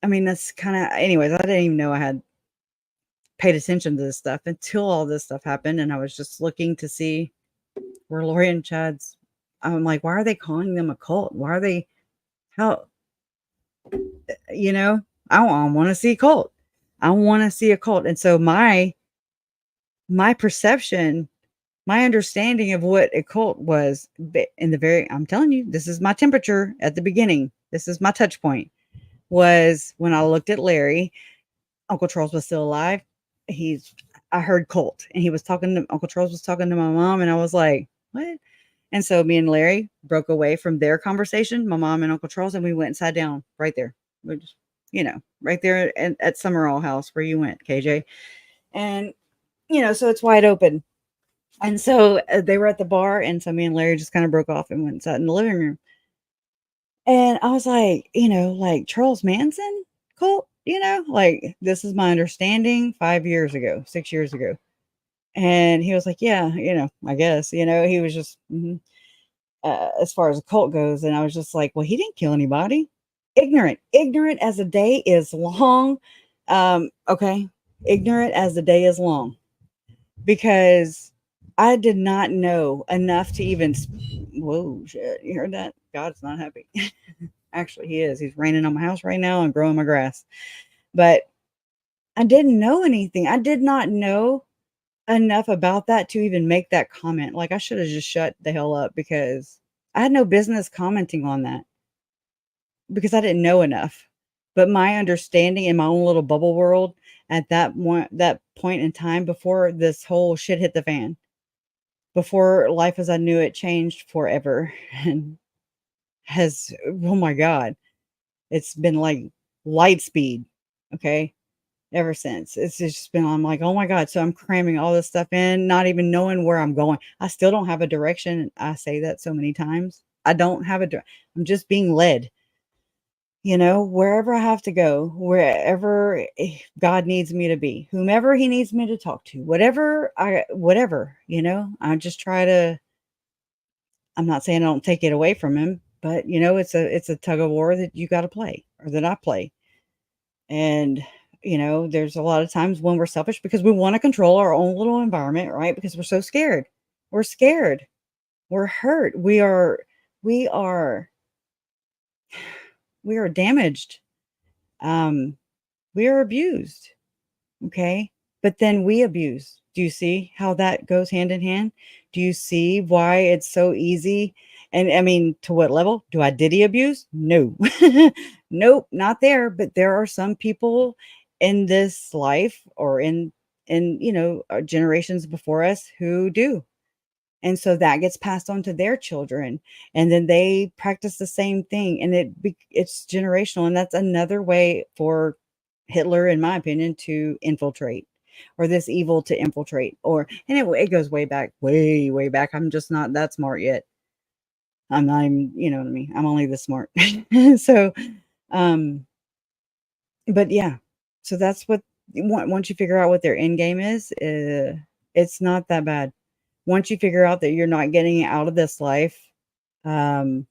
I mean, that's kind of, anyways, I didn't even know I had paid attention to this stuff until all this stuff happened. And I was just looking to see where Lori and Chad's, I'm like, why are they calling them a cult? Why are they, how, I want to see a cult. I want to see a cult. And so my perception, my understanding of what a cult was in the very, I'm telling you, this is my temperature at the beginning. This is my touch point, was when I looked at Larry. Uncle Charles was still alive. I heard cult and Uncle Charles was talking to my mom and I was like, what? And so me and Larry broke away from their conversation, my mom and Uncle Charles, and we went and sat down right there. We just, right there at Summerall House where you went, KJ. And, so it's wide open. And so they were at the bar. And so me and Larry just kind of broke off and went and sat in the living room. And I was like, like Charles Manson cult, like this is my understanding 5 years ago, 6 years ago. And he was like, yeah, I guess, he was just, as far as a cult goes. And I was just like, well, he didn't kill anybody. Ignorant as the day is long. Okay. Ignorant as the day is long, because I did not know enough to even, whoa, shit. You heard that? God's not happy. Actually, he is. He's raining on my house right now and growing my grass. But I didn't know anything. I did not know enough about that to even make that comment. Like, I should have just shut the hell up, because I had no business commenting on that, because I didn't know enough. But my understanding in my own little bubble world at that point in time, before this whole shit hit the fan, before life as I knew it changed forever, and has, oh my God, it's been like light speed. Okay. Ever since, it's just been, I'm like, oh my God. So I'm cramming all this stuff in, not even knowing where I'm going. I still don't have a direction. I say that so many times. I don't have I'm just being led, wherever I have to go, wherever God needs me to be, whomever he needs me to talk to, whatever, I just try to, I'm not saying I don't take it away from him, but it's a tug of war that you got to play, or that I play. And, there's a lot of times when we're selfish because we want to control our own little environment, right? Because we're so scared. We're scared. We're hurt. We are, we are damaged. Um, we are abused. Okay. But then we abuse. Do you see how that goes hand in hand? Do you see why it's so easy? And I mean, to what level? Do I diddy abuse? No. Nope, not there. But there are some people in this life, or in generations before us, who do. And so that gets passed on to their children, and then they practice the same thing, and it's generational. And that's another way for Hitler, in my opinion, to infiltrate, or this evil to infiltrate, and it goes way back, way, way back. I'm just not that smart yet. I'm not even, you know what I mean? I'm only this smart. So, um, but yeah, so that's what, once you figure out what their end game is, it's not that bad. Once you figure out that you're not getting out of this life, um,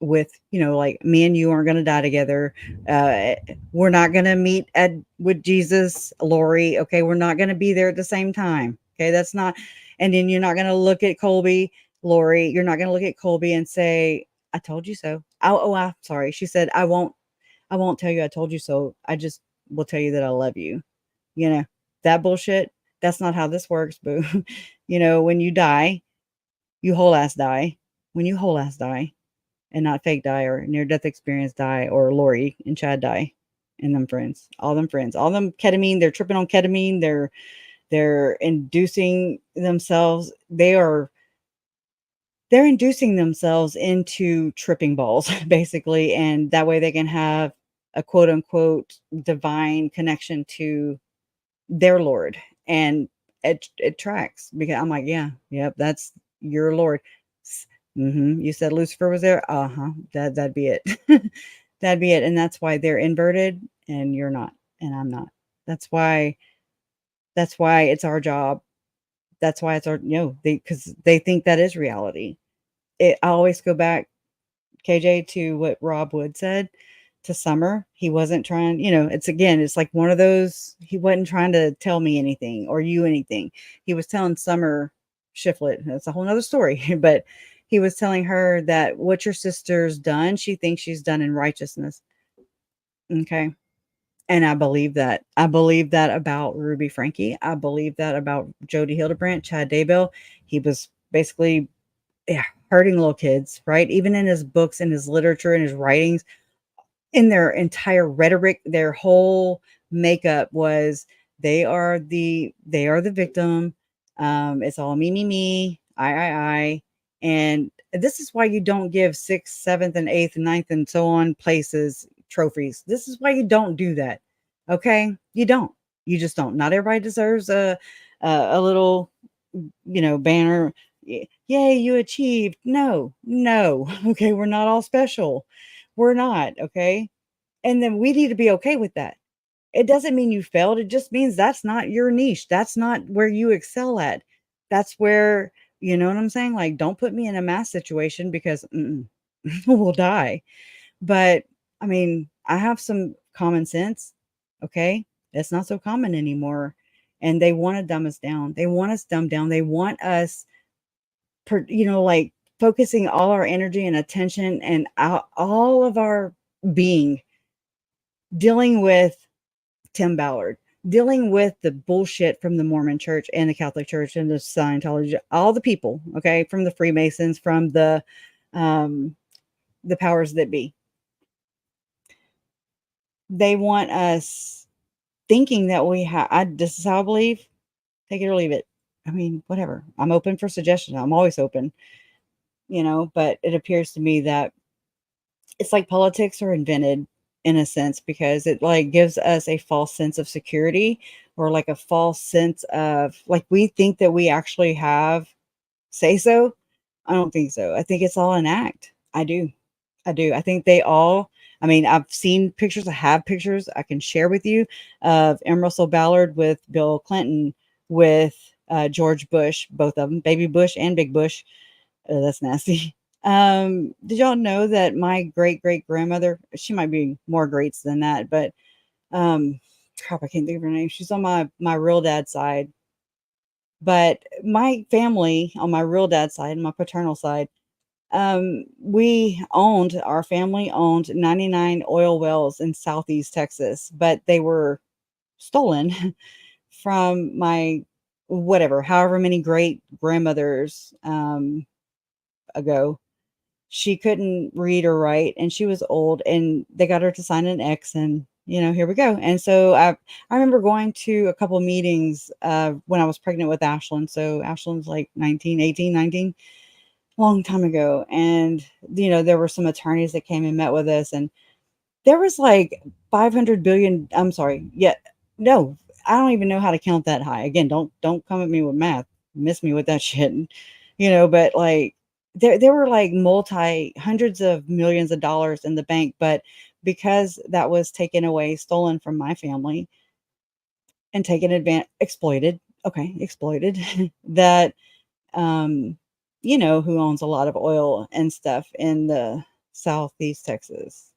with, like, me and you aren't going to die together. Uh, we're not going to meet with Jesus, Lori. Okay. We're not going to be there at the same time. Okay. That's not, and then you're not going to look at Colby, Lori. You're not going to look at Colby and say, I told you so. I'm sorry. She said, I won't tell you I told you so. I just will tell you that I love you. You know, that bullshit. That's not how this works, boo. When you die, you whole ass die. When you whole ass die, and not fake die, or near death experience die, or Lori and Chad die, and them friends, all them ketamine. They're tripping on ketamine. They're inducing themselves. They're inducing themselves into tripping balls, basically, and that way they can have a quote unquote divine connection to their Lord. And it tracks, because I'm like, yeah, yep, that's your Lord. You said Lucifer was there. Uh-huh. That'd be it. That'd be it. And that's why they're inverted and you're not, and I'm not. That's why it's our job. That's why it's our, because they think that is reality. I always go back, KJ, to what Rob Wood said to Summer. He wasn't trying, it's like one of those, he wasn't trying to tell me anything or you anything. He was telling Summer Shiflett, that's a whole nother story, but he was telling her that what your sister's done, she thinks she's done in righteousness. Okay. And I believe that. I believe that about Ruby Frankie. I believe that about Jody Hildebrandt, Chad Daybell. He was basically, yeah, hurting little kids, right? Even in his books, in his literature, in his writings, in their entire rhetoric, their whole makeup was, they are the victim. It's all me, I. And this is why you don't give sixth, seventh, and eighth, and ninth, and so on places trophies. This is why you don't do that. Okay, you don't. You just don't. Not everybody deserves a little, banner. Yay, you achieved. No. Okay, we're not all special. We're not, okay? And then we need to be okay with that. It doesn't mean you failed. It just means that's not your niche. That's not where you excel at. That's where, you know what I'm saying? Like, don't put me in a math situation because we'll die. But I mean, I have some common sense. Okay. That's not so common anymore. And they want to dumb us down. They want us dumbed down. They want us, like focusing all our energy and attention and all of our being dealing with Tim Ballard, dealing with the bullshit from the Mormon church and the Catholic church and the Scientology, all the people, okay, from the Freemasons, from um, the powers that be. They want us thinking that we have, this is how I believe, take it or leave it. I mean, whatever. I'm open for suggestions. I'm always open, but it appears to me that it's like politics are invented in a sense because it like gives us a false sense of security or like a false sense of like we think that we actually have say so. I don't think so. I think it's all an act. I do. I do. I think they all, I mean, I've seen pictures, I have pictures I can share with you of M. Russell Ballard with Bill Clinton, with George Bush, both of them, baby Bush and big Bush. Oh, that's nasty. Did y'all know that my great great grandmother, she might be more greats than that, but crap, I can't think of her name. She's on my real dad's side. But my family on my real dad's side, my paternal side, our family owned 99 oil wells in Southeast Texas, but they were stolen from my however many great grandmothers ago. She couldn't read or write and she was old and they got her to sign an X and here we go. And so I remember going to a couple meetings when I was pregnant with Ashlyn. So Ashlyn's like 19, 18, 19, long time ago. And there were some attorneys that came and met with us and there was like 500 billion. I'm sorry. Yeah. No, I don't even know how to count that high. Again, don't come at me with math. Miss me with that shit. But like there were like hundreds of millions of dollars in the bank, but because that was taken away, stolen from my family and taken advantage, exploited that who owns a lot of oil and stuff in the Southeast Texas.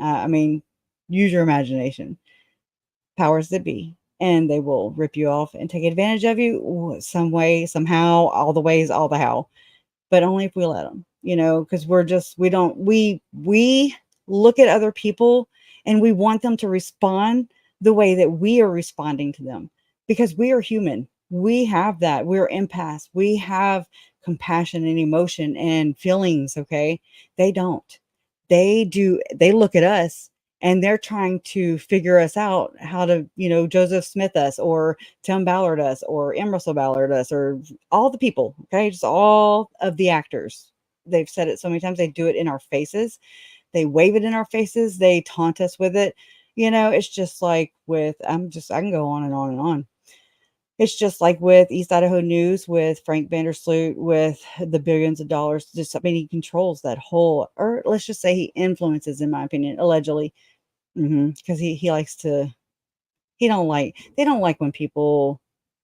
I mean, use your imagination. Powers that be. And they will rip you off and take advantage of you some way, somehow, all the ways, all the how. But only if we let them, because we look at other people and we want them to respond the way that we are responding to them because we are human. We have that. We're empaths. We have compassion and emotion and feelings. Okay. They don't. They do. They look at us and they're trying to figure us out how to, Joseph Smith us or Tim Ballard us or M. Russell Ballard us or all the people, okay? Just all of the actors. They've said it so many times. They do it in our faces. They wave it in our faces. They taunt us with it. It's just like with, I can go on and on and on. It's just like with East Idaho News, with Frank Vandersloot, with the billions of dollars. He controls that whole, or let's just say he influences, in my opinion, allegedly. Because he likes to, they don't like when people,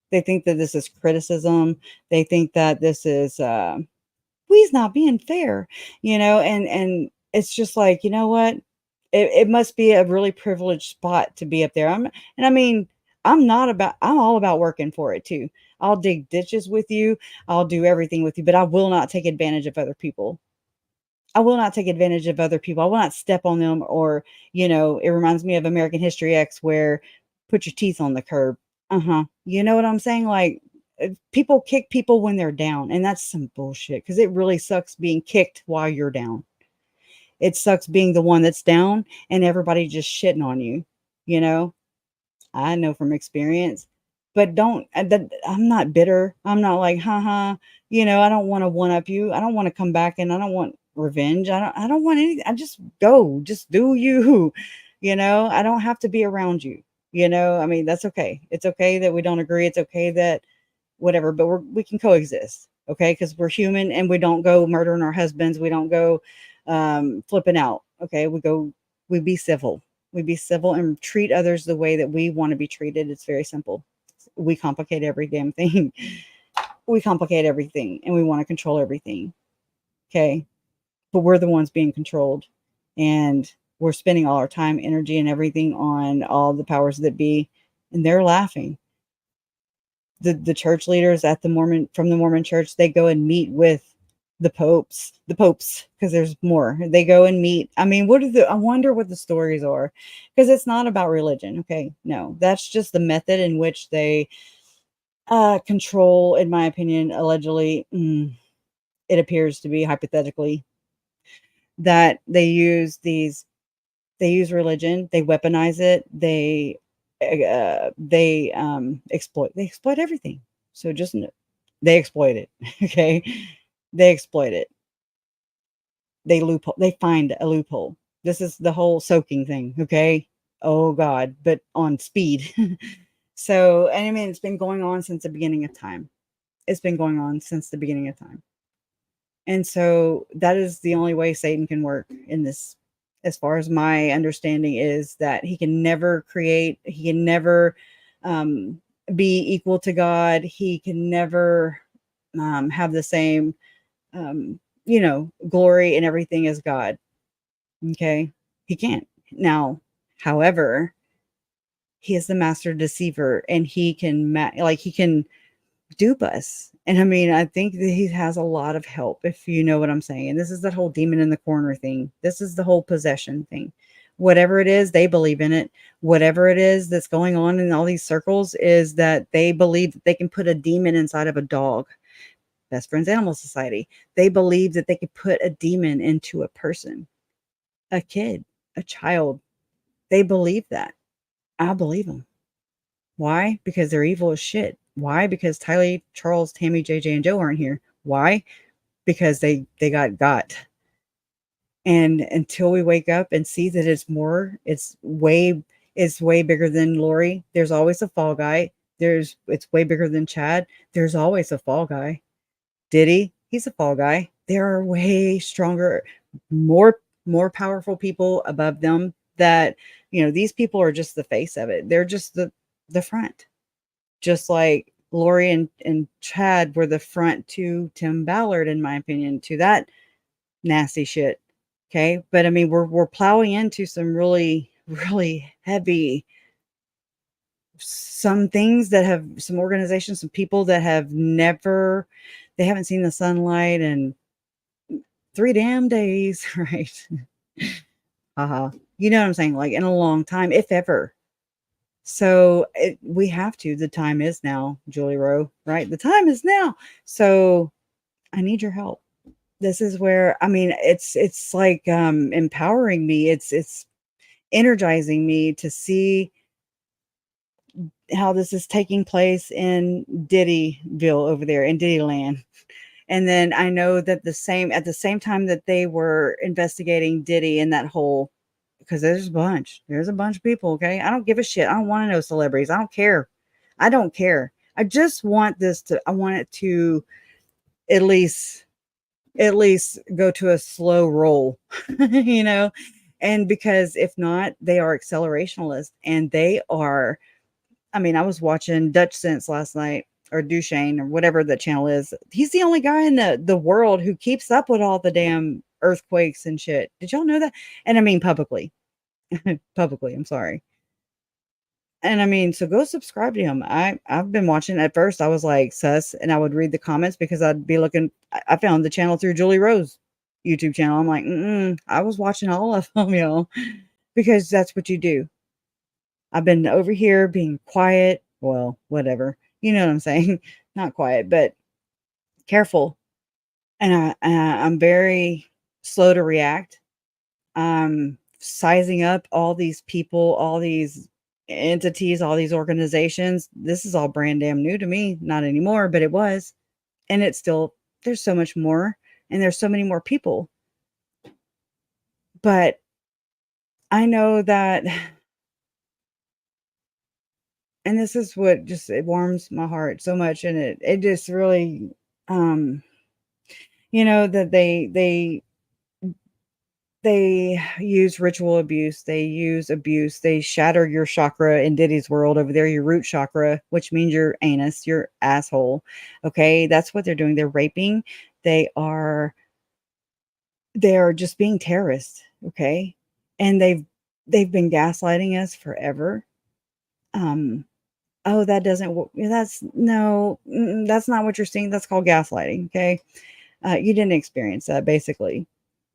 they think that this is criticism. They think that this is, he's not being fair, and it's just like, you know what? It must be a really privileged spot to be up there. I mean, I'm all about working for it too. I'll dig ditches with you. I'll do everything with you, but I will not take advantage of other people. I will not take advantage of other people. I will not step on them or, it reminds me of American History X where put your teeth on the curb. You know what I'm saying? Like people kick people when they're down and that's some bullshit because it really sucks being kicked while you're down. It sucks being the one that's down and everybody just shitting on you, you know? I know from experience, but I'm not bitter. I'm not like, haha, I don't want to one up you. I don't want to come back and I don't want revenge. I don't want anything. I just just do you, I don't have to be around you, I mean, that's okay. It's okay that we don't agree. It's okay that whatever, but we can coexist. Okay. Cause we're human and we don't go murdering our husbands. We don't go, flipping out. Okay, we be civil. We be civil and treat others the way that we want to be treated. It's very simple. We complicate every damn thing. We complicate everything and we want to control everything. Okay. But we're the ones being controlled. And we're spending all our time, energy, and everything on all the powers that be. And they're laughing. The church leaders at the Mormon from the Mormon church, they go and meet with the popes, because there's more. They go and meet. I mean, I wonder what the stories are, because it's not about religion. Okay, no, that's just the method in which they control, in my opinion, allegedly. It appears to be hypothetically that they use religion, they weaponize it, they exploit everything. So just they exploit it. Okay, they exploit it. They find a loophole. This is the whole soaking thing. Okay, oh god, but on speed. So, and I mean, it's been going on since the beginning of time. It's been going on since the beginning of time. And so that is the only way Satan can work in this, as far as my understanding, is that he can never create, he can never um, be equal to God. He can never have the same, glory and everything as God. Okay. He can't. Now, however, he is the master deceiver, and he can, he can dupe us. And I mean, I think that he has a lot of help, if you know what I'm saying. And this is that whole demon in the corner thing. This is the whole possession thing. Whatever it is, they believe in it. Whatever it is that's going on in all these circles is that they believe that they can put a demon inside of a dog. Best Friends Animal Society. They believe that they could put a demon into a person, a kid, a child. They believe that. I believe them. Why? Because they're evil as shit. Why? Because Tyler, Charles, Tammy, JJ, and Joe aren't here. Why? Because they got. And until we wake up and see that it's way bigger than Lori. There's always a fall guy. It's way bigger than Chad. There's always a fall guy. Diddy, he's a fall guy. There are way stronger, more powerful people above them that, these people are just the face of it. They're just the front. Just like Lori and Chad were the front to Tim Ballard, in my opinion, to that nasty shit. Okay. But I mean, we're plowing into some really, really heavy, some things that have some organizations, some people that they haven't seen the sunlight in 3 damn days, right? Haha. You know what I'm saying? Like, in a long time, if ever. So we have to. The time is now, Julie Rowe, right? The time is now. So I need your help. This is where, I mean, it's like empowering me. It's energizing me to see how this is taking place in Diddyville over there in Diddyland. And then I know that at the same time that they were investigating Diddy in that whole, because there's a bunch of people. Okay. I don't give a shit. I don't want to know celebrities. I don't care. I don't care. I just want I want it to at least, go to a slow roll, you know? And because if not, they are accelerationalists, and they are, I mean, I was watching Dutch Sense last night, or Duchesne, or whatever the channel is. He's the only guy in the world who keeps up with all the damn earthquakes and shit. Did y'all know that? And I mean, publicly. Publicly, I'm sorry. And I mean, so go subscribe to him. I've been watching. At first I was like sus, and I would read the comments because I'd be looking. I found the channel through Julie Rose YouTube channel. I'm like, I was watching all of them, y'all, because that's what you do. I've been over here being quiet. Well, whatever. You know what I'm saying? Not quiet, but careful. And I'm very slow to react. Sizing up all these people, all these entities, all these organizations. This is all brand damn new to me. Not anymore, but it was. And it's still, there's so much more, and there's so many more people. But I know that, and this is what just, it warms my heart so much, and it just really, that they They use ritual abuse, they use abuse, they shatter your chakra in Diddy's world over there, your root chakra, which means your anus, your asshole. Okay, that's what they're doing. They're raping. They are they are just being terrorists. Okay, and they've been gaslighting us forever. Um, oh, that doesn't. That's no. That's not what you're seeing. That's called gaslighting. Okay, you didn't experience that basically.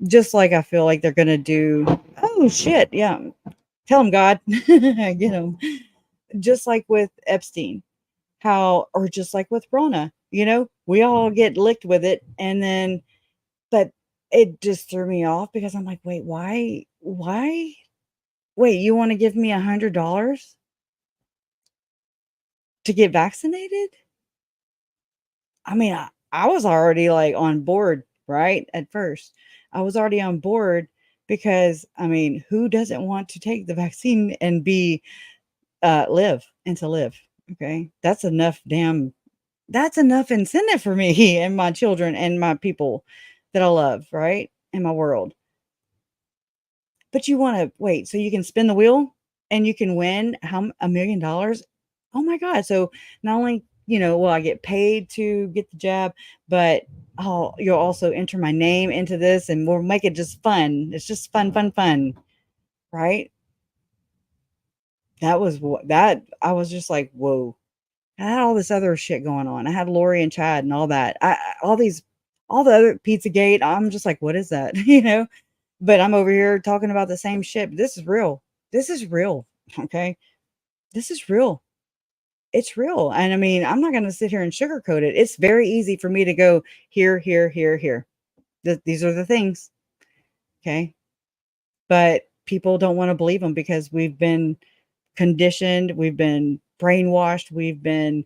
Just like I feel like they're gonna do. Oh shit! Yeah, tell them God, get them. Just like with Epstein, how or just like with Rona, we all get licked with it, and then, but it just threw me off because I'm like, wait, why? Why? Wait, you want to give me $100 to get vaccinated? I mean, I was already like on board, right? At first, I was already on board because I mean, who doesn't want to take the vaccine and be live and to live? Okay, that's enough incentive for me and my children and my people that I love, right? In my world. But you want to wait so you can spin the wheel and you can win how $1 million? Oh my god. So not only, will I get paid to get the jab, but you'll also enter my name into this and we'll make it just fun. It's just fun, fun, fun, right? That was what that I was just like, whoa. I had all this other shit going on. I had Lori and Chad and all that. All the other Pizzagate. I'm just like, what is that? But I'm over here talking about the same shit. But this is real. This is real. Okay. This is real. It's real. And I mean, I'm not going to sit here and sugarcoat it. It's very easy for me to go here, here, here, here. These are the things. Okay. But people don't want to believe them because we've been conditioned. We've been brainwashed. We've been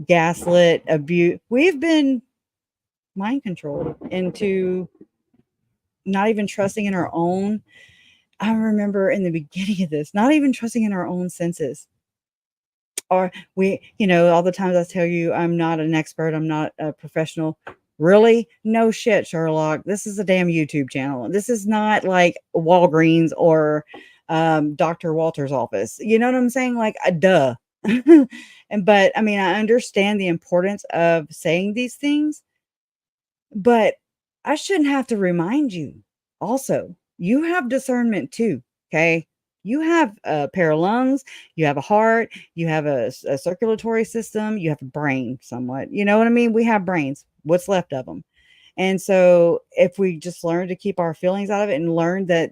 gaslit, abuse. We've been mind controlled into not even trusting in our own. I remember in the beginning of this, not even trusting in our own senses. Or all the times I tell you I'm not an expert, I'm not a professional. Really? No shit, Sherlock. This is a damn YouTube channel. This is not like Walgreens or Dr. Walter's office. You know what I'm saying? Like, duh. But I mean, I understand the importance of saying these things, but I shouldn't have to remind you. Also, you have discernment too. Okay. You have a pair of lungs, you have a heart, you have a circulatory system, you have a brain somewhat. You know what I mean? We have brains, what's left of them. And so if we just learn to keep our feelings out of it and learn that,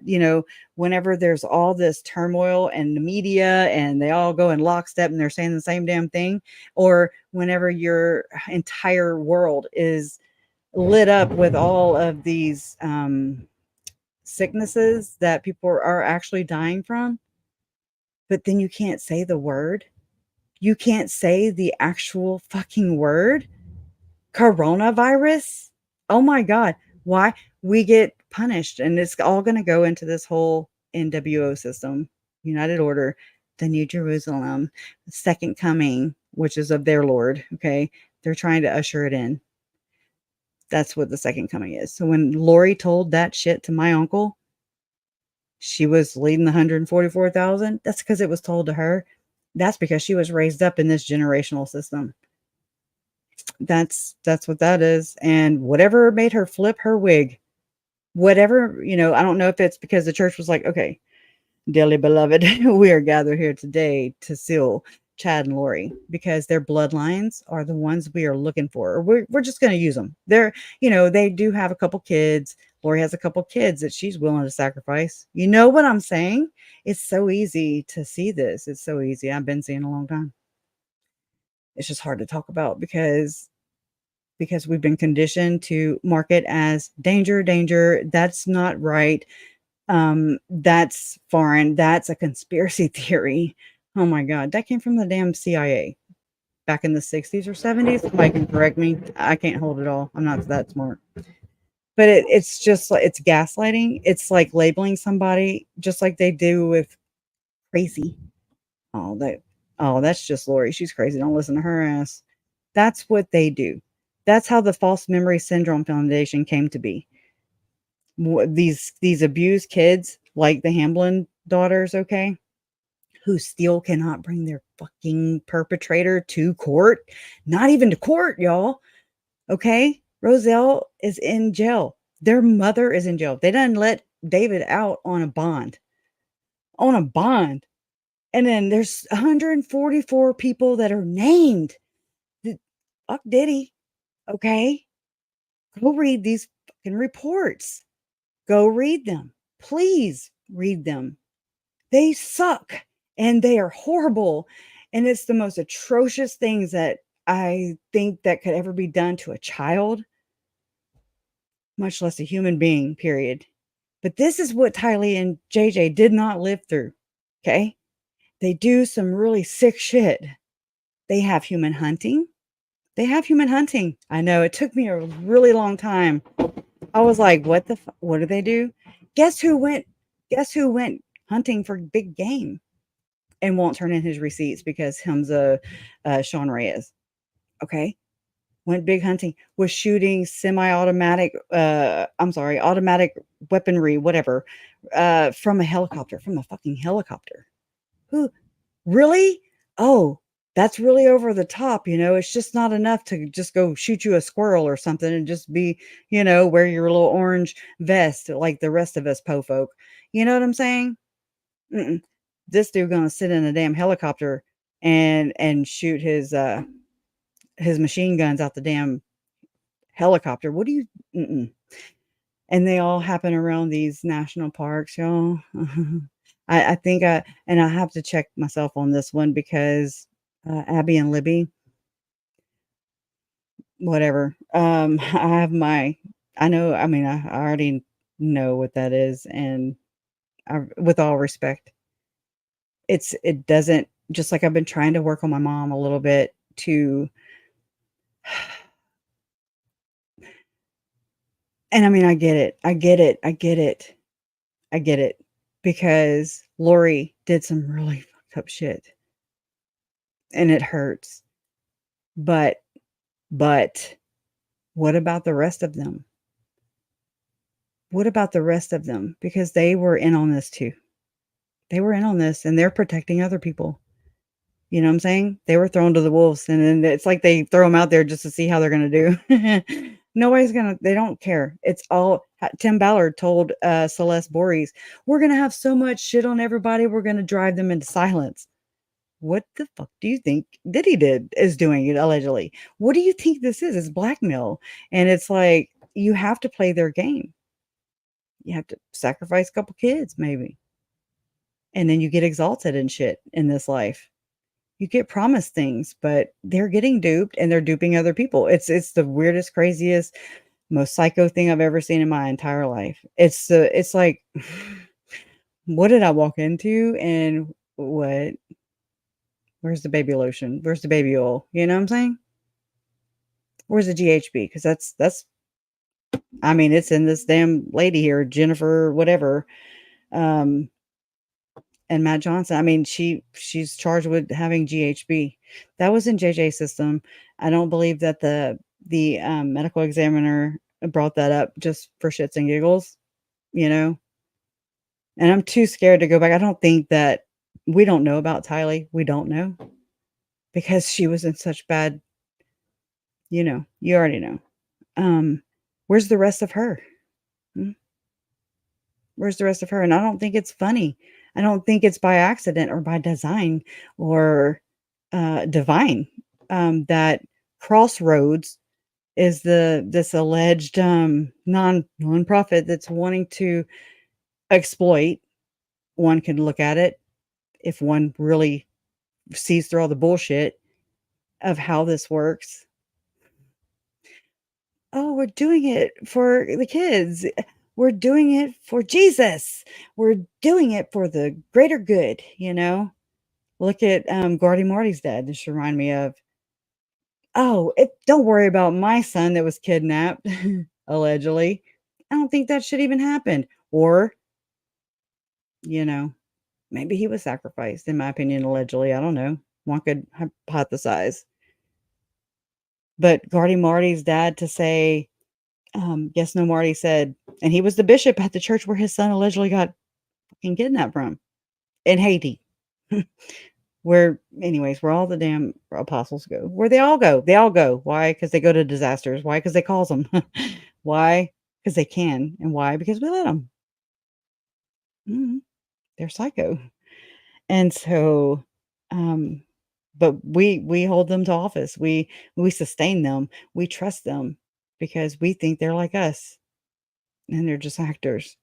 whenever there's all this turmoil and the media and they all go in lockstep and they're saying the same damn thing, or whenever your entire world is lit up with all of these sicknesses that people are actually dying from, but then you can't say the word. You can't say the actual fucking word. Coronavirus. Oh my God. Why? We get punished. And it's all going to go into this whole NWO system, United Order, the New Jerusalem, the second coming, which is of their Lord. Okay. They're trying to usher it in. That's what the second coming is. So when Lori told that shit to my uncle, she was leading the 144,000. That's because it was told to her. That's because she was raised up in this generational system. That's what that is. And whatever made her flip her wig, whatever, I don't know if it's because the church was like, okay, dearly beloved, we are gathered here today to seal Chad and Lori because their bloodlines are the ones we are looking for. We're just going to use them. They do have a couple kids. Lori has a couple kids that she's willing to sacrifice. You know what I'm saying? It's so easy to see this. It's so easy. I've been seeing a long time. It's just hard to talk about because we've been conditioned to mark it as danger, danger. That's not right. That's foreign. That's a conspiracy theory. Oh my God. That came from the damn CIA back in the 60s or 70s. Somebody can correct me. I can't hold it all. I'm not that smart. But it's just like, it's gaslighting. It's like labeling somebody just like they do with crazy. That's just Lori. She's crazy. Don't listen to her ass. That's what they do. That's how the False Memory Syndrome Foundation came to be. these abused kids, like the Hamblin daughters, okay, who still cannot bring their fucking perpetrator to court, not even to court, y'all. Okay, Roselle is in jail. Their mother is in jail. They done let David out on a bond. On a bond. And then there's 144 people that are named. Fuck Diddy. Okay. Go read these fucking reports. Go read them. Please read them. They suck and they are horrible. And it's the most atrocious things that I think that could ever be done to a child, much less a human being, period. But this is what Tylee and JJ did not live through. Okay. They do some really sick shit. They have human hunting. They have human hunting. I know it took me a really long time. I was like, what the what do they do? Guess who went hunting for big game and won't turn in his receipts because him's a Sean Reyes. Okay. Went big hunting, was shooting semi-automatic, automatic weaponry, whatever, from a helicopter, from a fucking helicopter. Who really? Oh, that's really over the top, it's just not enough to just go shoot you a squirrel or something and just be, wear your little orange vest like the rest of us po folk. You know what I'm saying? Mm-mm. This dude gonna sit in a damn helicopter and shoot his machine guns out the damn helicopter. What do you mm-mm. And they all happen around these national parks, y'all. I think I have to check myself on this one because Abby and Libby, whatever. I have I know, I mean, I already know what that is. And with all respect, it doesn't, just like I've been trying to work on my mom a little bit to, and I mean, I get it. I get it. I get it. I get it. Because Lori did some really fucked up shit. And it hurts. But what about the rest of them? What about the rest of them? Because they were in on this too. They were in on this and they're protecting other people. You know what I'm saying? They were thrown to the wolves and then it's like they throw them out there just to see how they're going to do. Nobody's going to, they don't care. It's all, Tim Ballard told Celeste Borges, we're going to have so much shit on everybody. We're going to drive them into silence. What the fuck do you think Diddy is doing it allegedly? What do you think this is? It's blackmail. And it's like, you have to play their game. You have to sacrifice a couple kids, maybe. And then you get exalted and shit in this life. You get promised things, but they're getting duped and they're duping other people. It's the weirdest, craziest, most psycho thing I've ever seen in my entire life. It's like, what did I walk into and what? Where's the baby lotion? Where's the baby oil? You know what I'm saying? Where's the GHB? Because that's I mean, it's in this damn lady here, Jennifer, whatever. And Matt Johnson. I mean, she's charged with having GHB. That was in JJ's system. I don't believe that the medical examiner brought that up just for shits and giggles, And I'm too scared to go back. I don't think that we don't know about Tylee. We don't know because she was in such bad, you already know. Where's the rest of her? Where's the rest of her? And I don't think it's funny. I don't think it's by accident or by design or divine that Crossroads is this alleged non-profit that's wanting to exploit. One can look at it if one really sees through all the bullshit of how this works. Oh, we're doing it for the kids. We're doing it for Jesus. We're doing it for the greater good, Look at Guardy Marty's dad. This remind me of, don't worry about my son that was kidnapped, allegedly. I don't think that should even happen. Or, maybe he was sacrificed, in my opinion, allegedly. I don't know. One could hypothesize. But Guardy Marty's dad to say, Yes, No Marty said, and he was the bishop at the church where his son allegedly got fucking kidnapped from in Haiti. Where, anyways, where all the damn apostles go, where they all go. They all go. Why? Because they go to disasters. Why? Because they cause them. Why? Because they can. And why? Because we let them. They're psycho. And so, um, but we hold them to office. We sustain them. We trust them because we think they're like us, and they're just actors.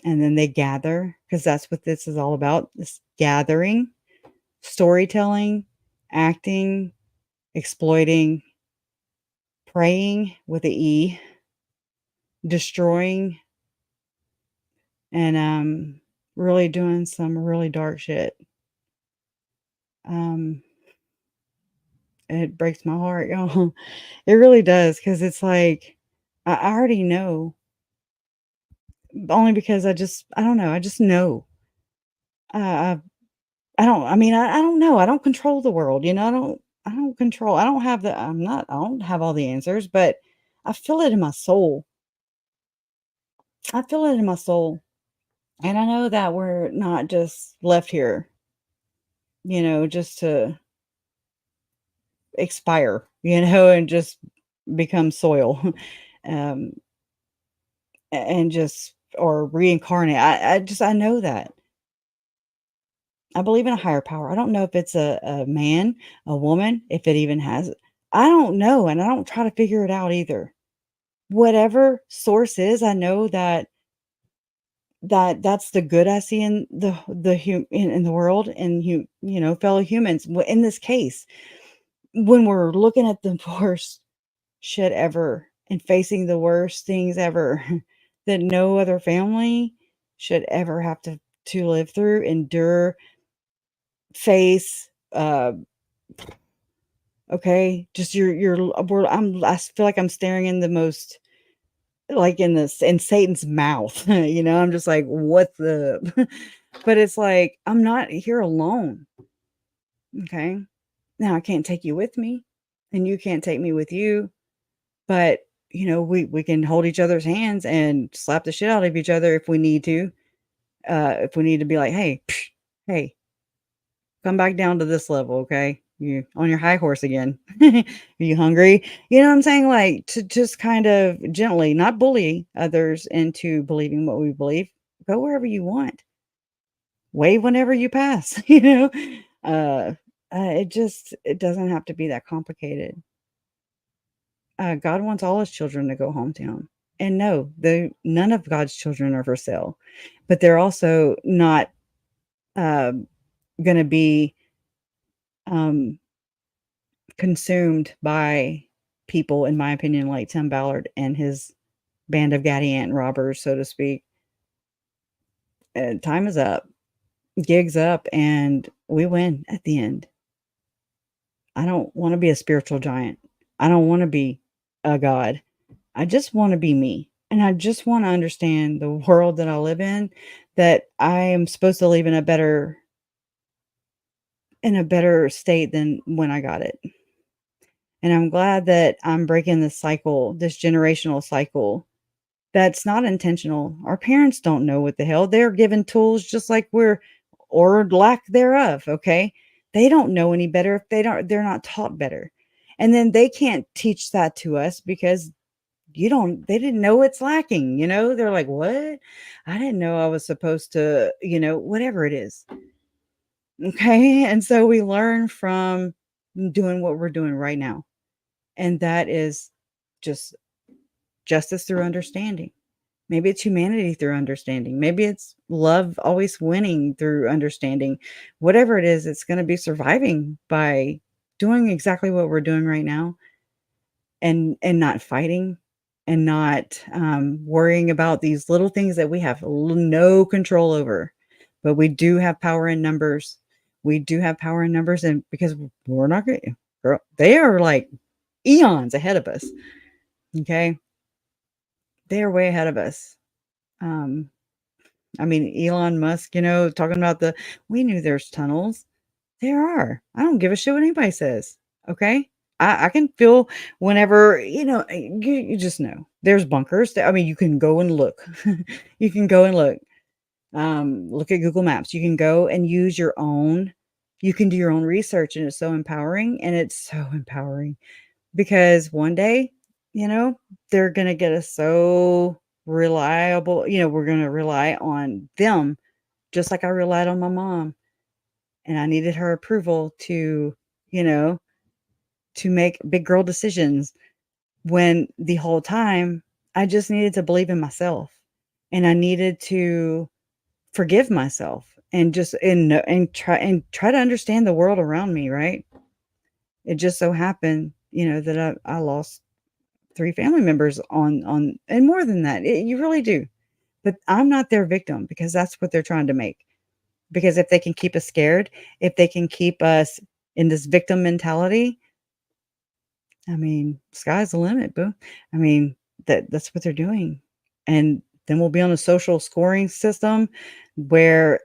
And then they gather because that's what this is all about. This gathering, storytelling, acting, exploiting, praying with a E, destroying, and really doing some really dark shit. Um, it breaks my heart, y'all. It really does because it's like I already know, only because I don't know. I just know. I I don't. I mean, I don't know. I don't control the world. You know, I don't control. I don't have the. I'm not. I don't have all the answers, but I feel it in my soul. I feel it in my soul. And I know that we're not just left here, just to expire, and just become soil, um, and just or reincarnate. I know that. I believe in a higher power. I don't know if it's a man, a woman, if it even has. I don't know, and I don't try to figure it out either. Whatever source is, I know that's the good I see in in the world and fellow humans. In this case, when we're looking at the worst shit ever and facing the worst things ever that no other family should ever have to live through, endure, face. Okay, just I feel like I'm staring in the most, like, in Satan's mouth. I'm just like, what the but it's like, I'm not here alone. Okay. Now I can't take you with me, and you can't take me with you, but we can hold each other's hands and slap the shit out of each other if we need to. If we need to be like, hey, hey, come back down to this level, okay? You on your high horse again. Are you hungry? You know what I'm saying? Like, to just kind of gently, not bully others into believing what we believe. Go wherever you want. Wave whenever you pass, Uh, it doesn't have to be that complicated. God wants all his children to go home to him. And no, none of God's children are for sale, but they're also not going to be um, consumed by people, in my opinion, like Tim Ballard and his band of Gaddy Ant robbers, so to speak. Time is up, gig's up, and we win at the end. I don't want to be a spiritual giant. I don't want to be a god. I just want to be me. And I just want to understand the world that I live in, that I am supposed to live in a better state than when I got it. And I'm glad that I'm breaking this cycle, this generational cycle that's not intentional. Our parents don't know what the hell. They're given tools just like or lack thereof, okay? They don't know any better if they're not taught better. And then they can't teach that to us because they didn't know it's lacking, They're like, "What? I didn't know I was supposed to, whatever it is." Okay? And so we learn from doing what we're doing right now. And that is just justice through understanding. Maybe it's humanity through understanding. Maybe it's love always winning through understanding. Whatever it is, it's going to be surviving by doing exactly what we're doing right now, and not fighting, and not worrying about these little things that we have no control over. But we do have power in numbers. We do have power in numbers, and because we're not going, girl, they are like eons ahead of us. Okay, they are way ahead of us. Um, I mean, Elon Musk, talking about we knew there's tunnels. There are. I don't give a shit what anybody says. Okay. I can feel whenever, you just know there's bunkers. I mean, you can go and look. You can go and look. Look at Google Maps. You can go and use your own. You can do your own research, and it's so empowering. And it's so empowering because one day, they're gonna get us so reliable. We're gonna rely on them, just like I relied on my mom, and I needed her approval you know, to make big girl decisions when the whole time I just needed to believe in myself and I needed to forgive myself and just and try to understand the world around me, right? It just so happened, that I lost 3 family members on and more than that. You really do. But I'm not their victim because that's what they're trying to make. Because if they can keep us scared, if they can keep us in this victim mentality, I mean, sky's the limit, boo. I mean, that's what they're doing. And then we'll be on a social scoring system where,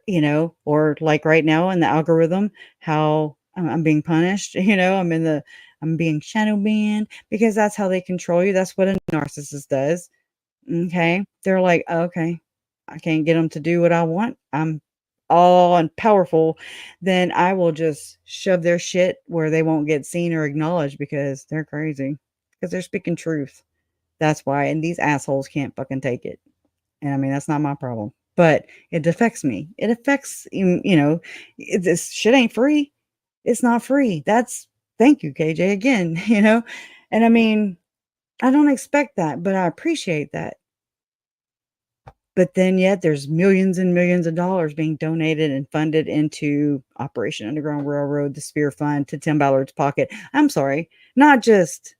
or like right now in the algorithm, how I'm being punished, I'm being shadow banned because that's how they control you. That's what a narcissist does. Okay. They're like, okay, I can't get them to do what I want. I'm all and powerful. Then I will just shove their shit where they won't get seen or acknowledged because they're crazy. Because they're speaking truth. That's why. And these assholes can't fucking take it. And I mean, that's not my problem. But it affects me. It affects, this shit ain't free. It's not free. Thank you, KJ, again, And I mean, I don't expect that, but I appreciate that. But then yet there's millions and millions of dollars being donated and funded into Operation Underground Railroad, the Sphere Fund, to Tim Ballard's pocket. I'm sorry, not just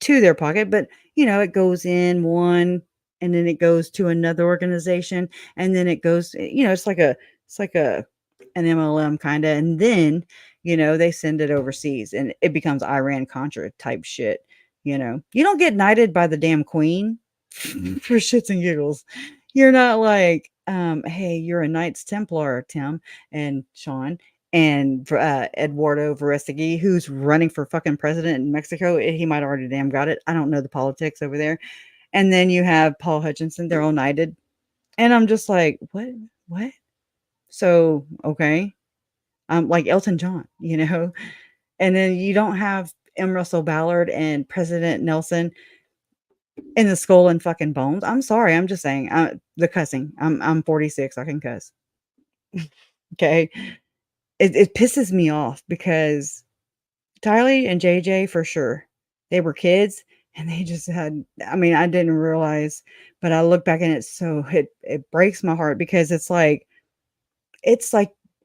to their pocket, but it goes in one and then it goes to another organization and then it goes, it's like a an MLM kind of, and then they send it overseas and it becomes Iran Contra type shit. You don't get knighted by the damn queen for shits and giggles. You're not like, hey, you're a Knights Templar, Tim and Sean and Eduardo Verestegi, who's running for fucking president in Mexico. He might already damn got it. I don't know the politics over there. And then you have Paul Hutchinson. They're all knighted. And I'm just like, what? What? So, okay. Like Elton John, And then you don't have M. Russell Ballard and President Nelson in the skull and fucking bones. I'm sorry. I'm just saying, the cussing. I'm 46. I can cuss. Okay. It pisses me off because Tylee and JJ for sure. They were kids and they just had, I mean, I didn't realize, but I look back and it breaks my heart because it's like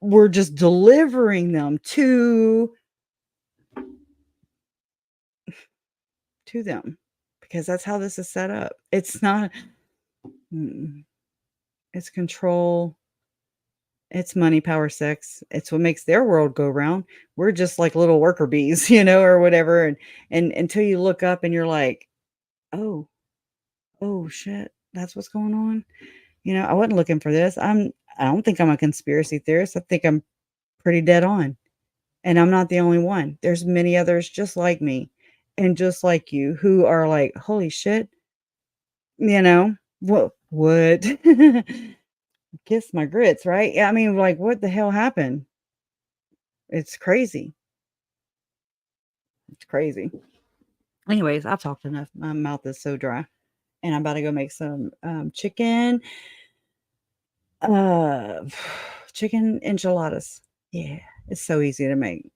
we're just delivering them to them because that's how this is set up. It's not, it's control. It's money, power, sex. It's what makes their world go round. We're just like little worker bees, or whatever. And until you look up and you're like, oh, oh shit, that's what's going on. I wasn't looking for this. I don't think I'm a conspiracy theorist. I think I'm pretty dead on. And I'm not the only one. There's many others just like me and just like you who are like, holy shit, what? Kiss my grits, right? Yeah, I mean, like, what the hell happened? It's crazy. It's crazy. Anyways, I've talked enough. My mouth is so dry. And I'm about to go make some chicken uh chicken enchiladas. Yeah, it's so easy to make.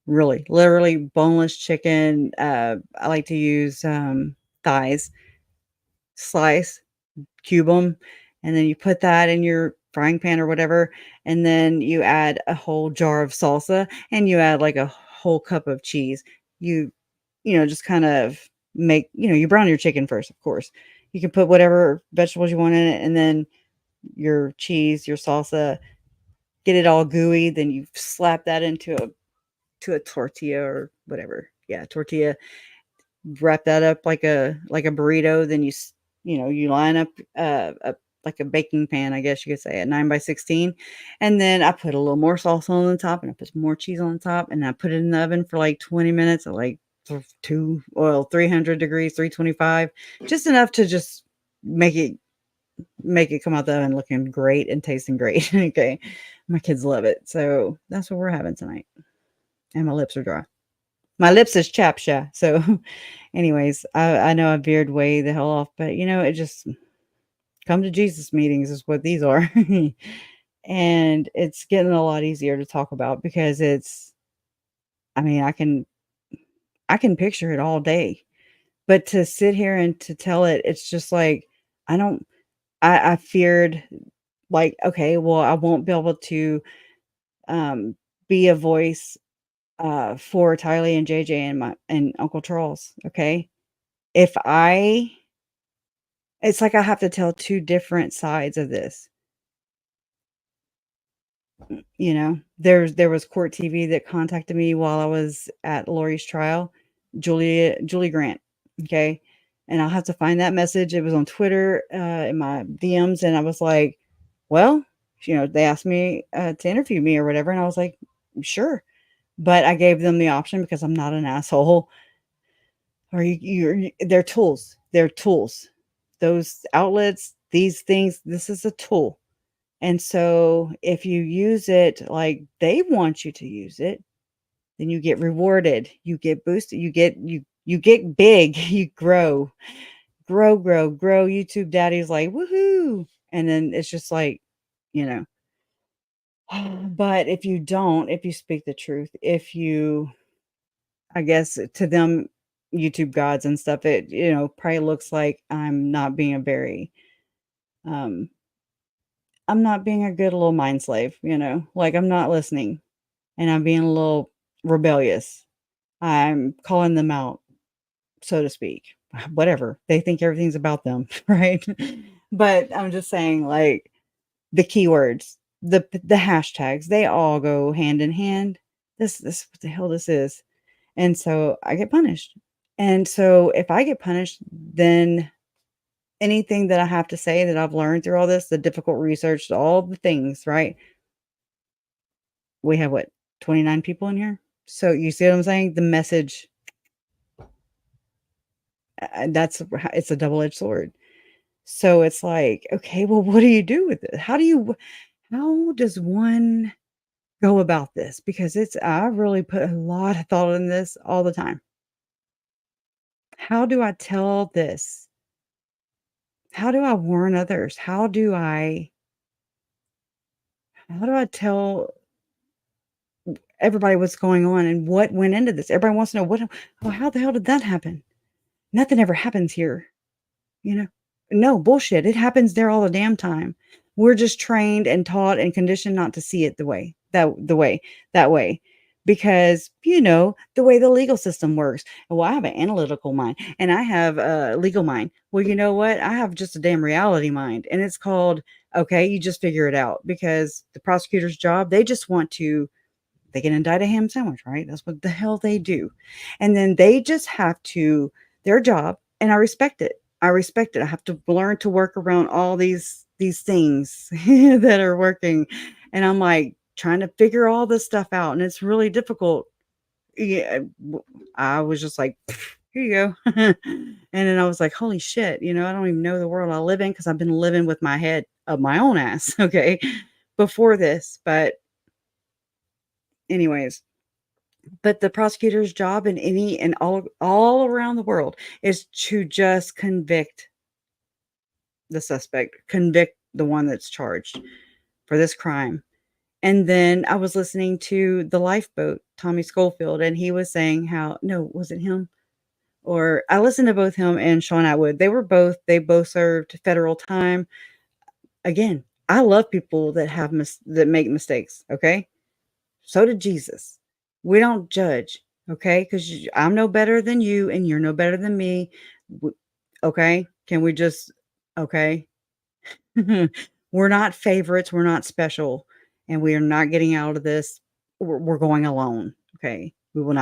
Really, literally boneless chicken. I like to use thighs, slice, cube them, and then you put that in your frying pan or whatever, and then you add a whole jar of salsa and you add like a whole cup of cheese. Just kind of make, you brown your chicken first, of course. You can put whatever vegetables you want in it, and then your cheese, your salsa, get it all gooey. Then you slap that into a tortilla or whatever. Yeah, tortilla. Wrap that up like a burrito. Then you line up like a baking pan, I guess you could say, at 9 by 16, and then I put a little more salsa on the top, and I put some more cheese on the top, and I put it in the oven for like 20 minutes at like 300 degrees, 325, just enough to just make it come out the oven looking great and tasting great. Okay. My kids love it. So that's what we're having tonight. And my lips are dry. My lips is chapped. So anyways, I know I veered way the hell off, but it just come to Jesus meetings is what these are. And it's getting a lot easier to talk about because I mean, I can picture it all day, but to sit here and to tell it, it's just like, I don't, I feared like, okay, well, I won't be able to, um, be a voice, for Tylee and JJ and Uncle Charles. Okay. If I, it's like I have to tell two different sides of this. There was Court TV that contacted me while I was at Lori's trial, Julie Grant, okay? And I'll have to find that message. It was on Twitter, in my DMs, and I was like, "Well," they asked me, to interview me or whatever, and I was like, "Sure." But I gave them the option because I'm not an asshole. Or they're tools. They're tools. Those outlets, these things, this is a tool. And so if you use it like they want you to use it, then you get rewarded, you get boosted, you get big, you grow. YouTube daddy's like, woohoo. And then it's just like, you know. But if you don't, if you speak the truth, if you, I guess to them, YouTube gods and stuff, it, probably looks like um I'm not being a good little mind slave, like I'm not listening and I'm being a little rebellious. I'm calling them out, so to speak. Whatever. They think everything's about them, right? But I'm just saying, like, the keywords, the hashtags, they all go hand in hand. This what the hell this is. And so I get punished. And so if I get punished, then anything that I have to say that I've learned through all this, the difficult research, all the things, right? We have what, 29 people in here? So you see what I'm saying? The message, it's a double-edged sword. So it's like, okay, well, what do you do with it? How does one go about this? Because I really put a lot of thought in this all the time. How do I tell this? How do I warn others? How do I tell everybody what's going on and what went into this? Everybody wants to know how the hell did that happen? Nothing ever happens here. You know? No, bullshit. It happens there all the damn time. We're just trained and taught and conditioned not to see it that way. Because, the way the legal system works. Well, I have an analytical mind and I have a legal mind. Well, you know what? I have just a damn reality mind. And it's called, okay, you just figure it out. Because the prosecutor's job, they can indict a ham sandwich, right? That's what the hell they do. And then they just have to, their job, and I respect it. I respect it. I have to learn to work around all these things that are working. And I'm like trying to figure all this stuff out. And it's really difficult. Yeah. I was just like, here you go. And then I was like, holy shit, I don't even know the world I live in because I've been living with my head up my own ass. Okay. Before this. But anyways, but the prosecutor's job in any and all around the world is to just convict the suspect, convict the one that's charged for this crime. And then I was listening to the Lifeboat, Tommy Schofield, and he was saying how, no, was it him? Or I listened to both him and Sean Atwood. They both served federal time. Again, I love people that that make mistakes. Okay. So did Jesus. We don't judge, okay? Because I'm no better than you and you're no better than me. Okay? Can we just, okay? We're not favorites. We're not special. And we are not getting out of this. We're going alone, okay? We will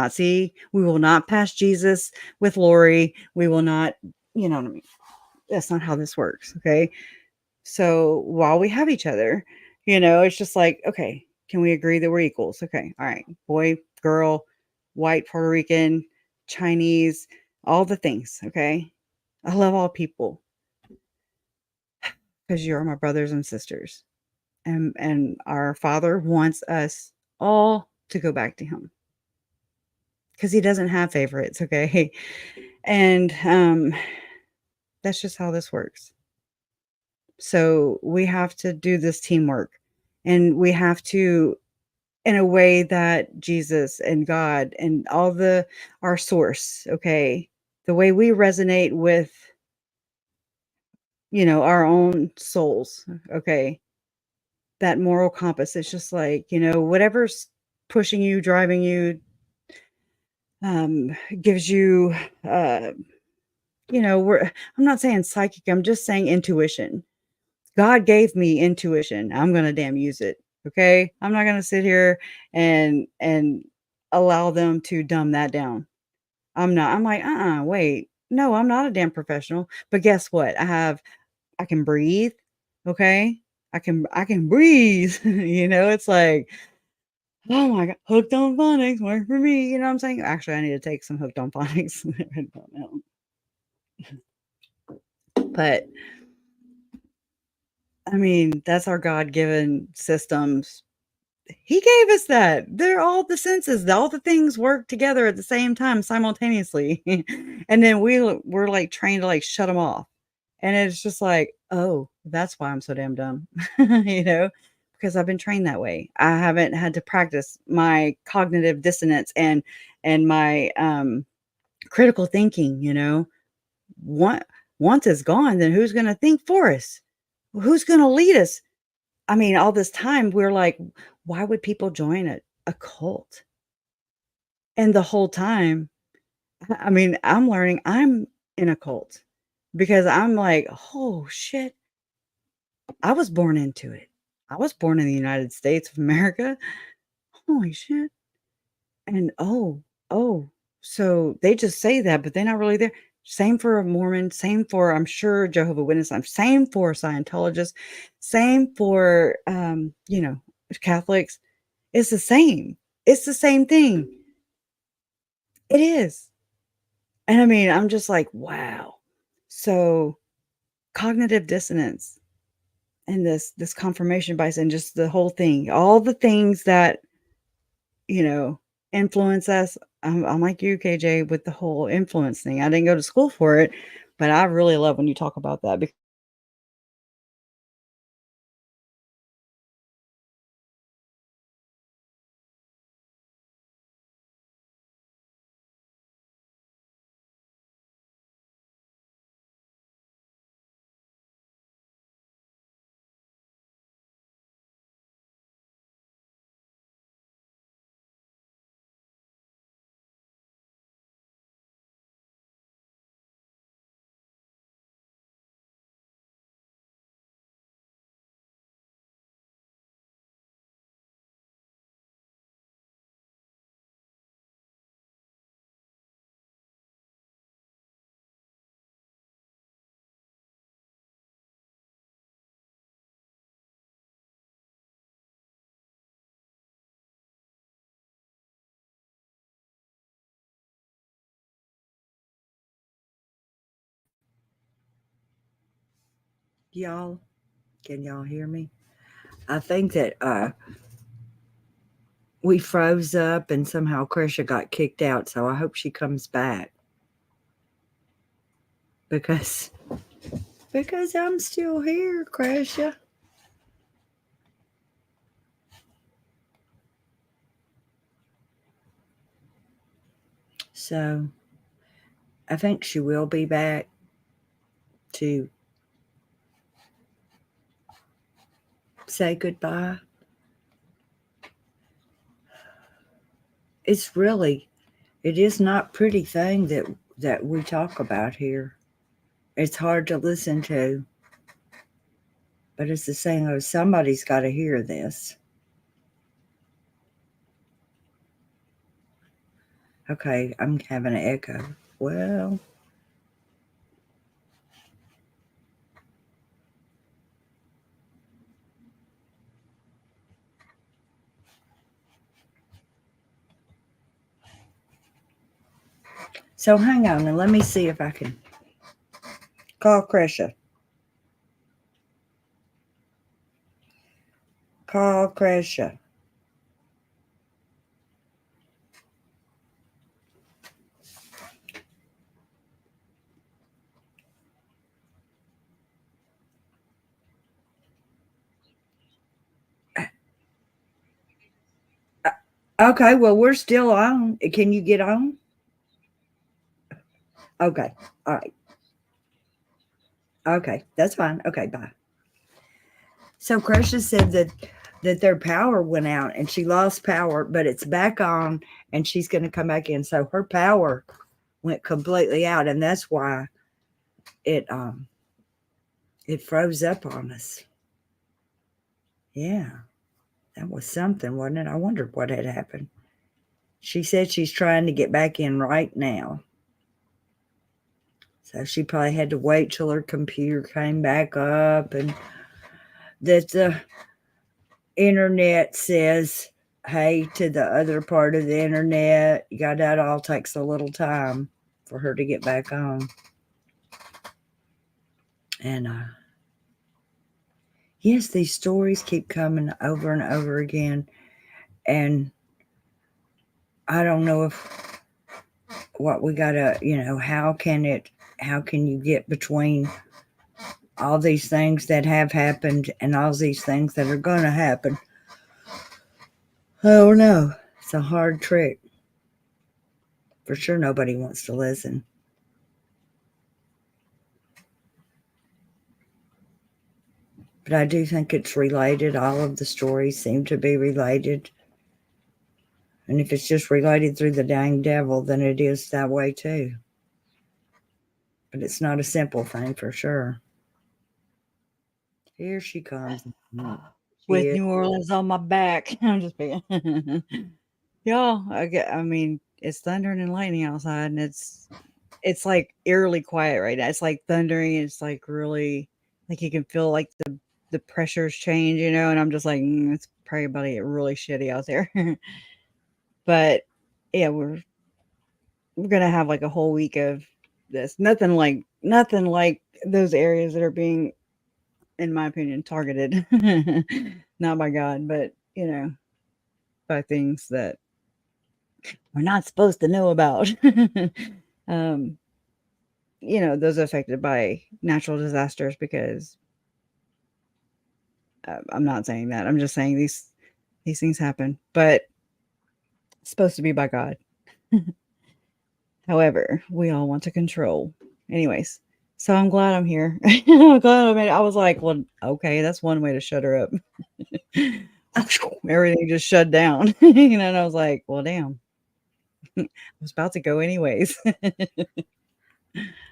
not pass Jesus with Lori. We will not, you know what I mean? That's not how this works, okay? So while we have each other, it's just like, okay, can we agree that we're equals? Okay. All right. Boy, girl, white, Puerto Rican, Chinese, all the things, okay? I love all people because you're my brothers and sisters. And our Father wants us all to go back to him because he doesn't have favorites, okay? And that's just how this works. So we have to do this teamwork, and we have to, in a way that Jesus and God and all the our source, okay, the way we resonate with, our own souls, okay, that moral compass. It's just like, whatever's pushing you, driving you, gives you, uh, I'm not saying psychic, I'm just saying intuition. God gave me intuition. I'm gonna damn use it. Okay. I'm not gonna sit here and allow them to dumb that down. I'm not. I'm like, wait. No, I'm not a damn professional. But guess what? I can breathe. Okay. I can breathe. It's like, oh my god, hooked on phonics work for me. You know what I'm saying? Actually, I need to take some hooked on phonics. I don't know. But I mean, that's our God given systems. He gave us that. They're all the senses, all the things work together at the same time simultaneously. And then we're like trained to like shut them off. And it's just like, oh, that's why I'm so damn dumb. Because I've been trained that way. I haven't had to practice my cognitive dissonance and my critical thinking. What Once it's gone, then who's gonna think for us? Who's gonna lead us? I mean, all this time we're like, why would people join a cult? And the whole time, I mean, I'm learning I'm in a cult because I'm like, oh shit, I was born into it. I was born in the United States of America. Holy shit. And oh, so they just say that, but they're not really there. Same for a Mormon, same for, I'm sure, Jehovah Witness, same for Scientologists, same for Catholics. It's the same. It's the same thing. It is. And I mean, I'm just like, wow. So cognitive dissonance and this confirmation bias and just the whole thing, all the things that, you know, influence us. I'm like you, KJ, with the whole influence thing. I didn't go to school for it, but I really love when you talk about that because y'all, can y'all hear me? I think that we froze up and somehow Krisha got kicked out, so I hope she comes back. Because I'm still here, Krisha. So I think she will be back to say goodbye. It is not pretty thing that we talk about here. It's hard to listen to, but it's the saying, oh, somebody's got to hear this. Okay, I'm having an echo. Well, So hang on and let me see if I can call Krisha. Call Krisha. Okay, well, we're still on. Can you get on? Okay. All right. Okay. That's fine. Okay. Bye. So Krisha said that their power went out and she lost power, but it's back on and she's going to come back in. So her power went completely out, and that's why it it froze up on us. Yeah, that was something, wasn't it? I wondered what had happened. She said she's trying to get back in right now. So she probably had to wait till her computer came back up, and that the internet says hey to the other part of the internet. Yeah, that all takes a little time for her to get back on. And yes, these stories keep coming over and over again. And I don't know if what we gotta, how can you get between all these things that have happened and all these things that are gonna happen? I don't know. It's a hard trick. For sure nobody wants to listen. But I do think it's related. All of the stories seem to be related. And if it's just related through the dang devil, then it is that way too. But it's not a simple thing for sure. Here she comes. With New Orleans on my back. I'm just being. Y'all, I mean, it's thundering and lightning outside, and it's like eerily quiet right now. It's like thundering. It's like really, like you can feel like the pressures change, and I'm just like, it's probably about to get really shitty out there. But yeah, we're gonna have like a whole week of this. Nothing like those areas that are being, in my opinion, targeted. Not by God, but by things that we're not supposed to know about. um, those affected by natural disasters, because I'm not saying that. I'm just saying these things happen, but it's supposed to be by God. However, we all want to control. Anyways, so I'm glad I'm here. I'm glad I was like, well, okay, that's one way to shut her up. Everything just shut down, and I was like, well, damn. I was about to go anyways.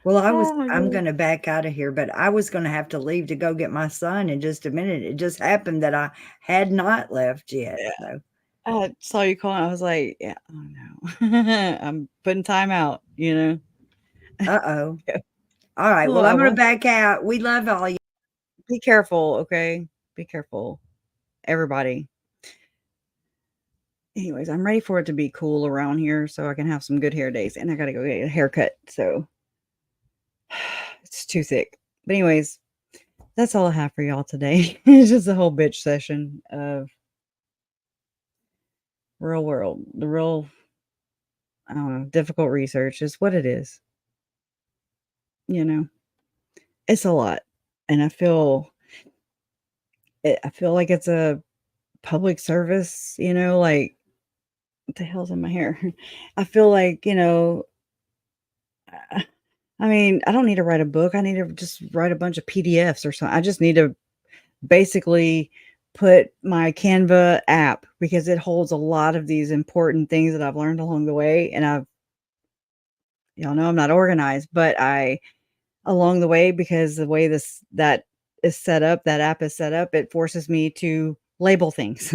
Well, I'm going to back out of here, but I was going to have to leave to go get my son in just a minute. It just happened that I had not left yet. Yeah. So I saw you calling. I was like, yeah, oh no. I'm putting time out, Uh-oh. All right. Well, I'm going to back out. We love all you. Be careful, okay? Be careful, everybody. Anyways, I'm ready for it to be cool around here so I can have some good hair days, and I got to go get a haircut. So it's too thick. But anyways, that's all I have for y'all today. It's just a whole bitch session of real world. The real, I don't know, difficult research is what it is. It's a lot. And I feel like it's a public service, like, what the hell's in my hair? I feel like, I mean, I don't need to write a book. I need to just write a bunch of PDFs or something. I just need to basically put my Canva app, because it holds a lot of these important things that I've learned along the way. And y'all know I'm not organized, but along the way, because the way that app is set up, it forces me to label things.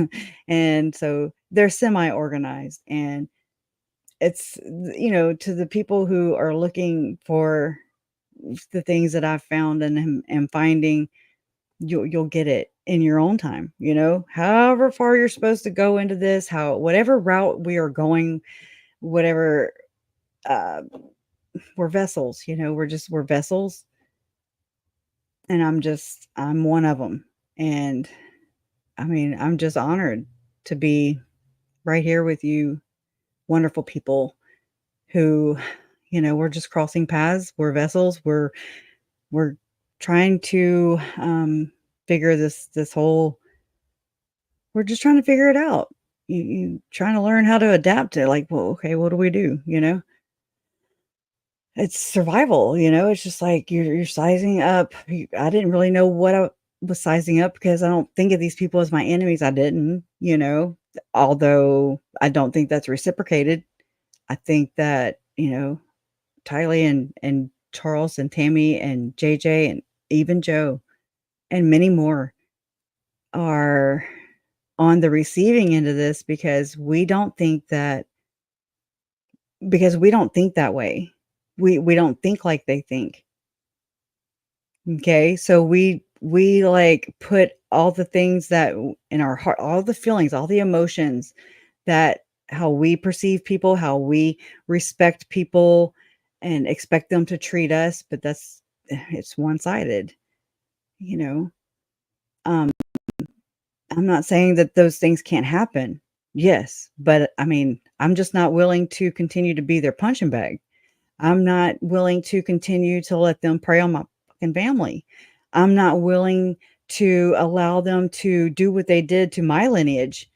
And so they're semi-organized, and it's, to the people who are looking for the things that I've found and am finding, you'll get it in your own time, however far you're supposed to go into this, whatever route we are going, whatever we're vessels, we're vessels. And I'm one of them. And I mean, I'm just honored to be right here with you, wonderful people who, we're just crossing paths. We're vessels. We're trying to figure this whole. We're just trying to figure it out. You trying to learn how to adapt to, like, well, okay, what do we do? It's survival. It's just like you're sizing up. I didn't really know what I was sizing up because I don't think of these people as my enemies. I didn't, although I don't think that's reciprocated. I think that, Tylee and Charles and Tammy and JJ and even Joe and many more are on the receiving end of this because we don't think that way. We don't think like they think. Okay? So we like put all the things that in our heart, all the feelings, all the emotions, that how we perceive people, how we respect people and expect them to treat us, but it's one-sided, you know. Um I'm not saying that those things can't happen. Yes, but I mean, I'm just not willing to continue to be their punching bag. I'm not willing to continue to let them prey on my fucking family. I'm not willing to allow them to do what they did to my lineage,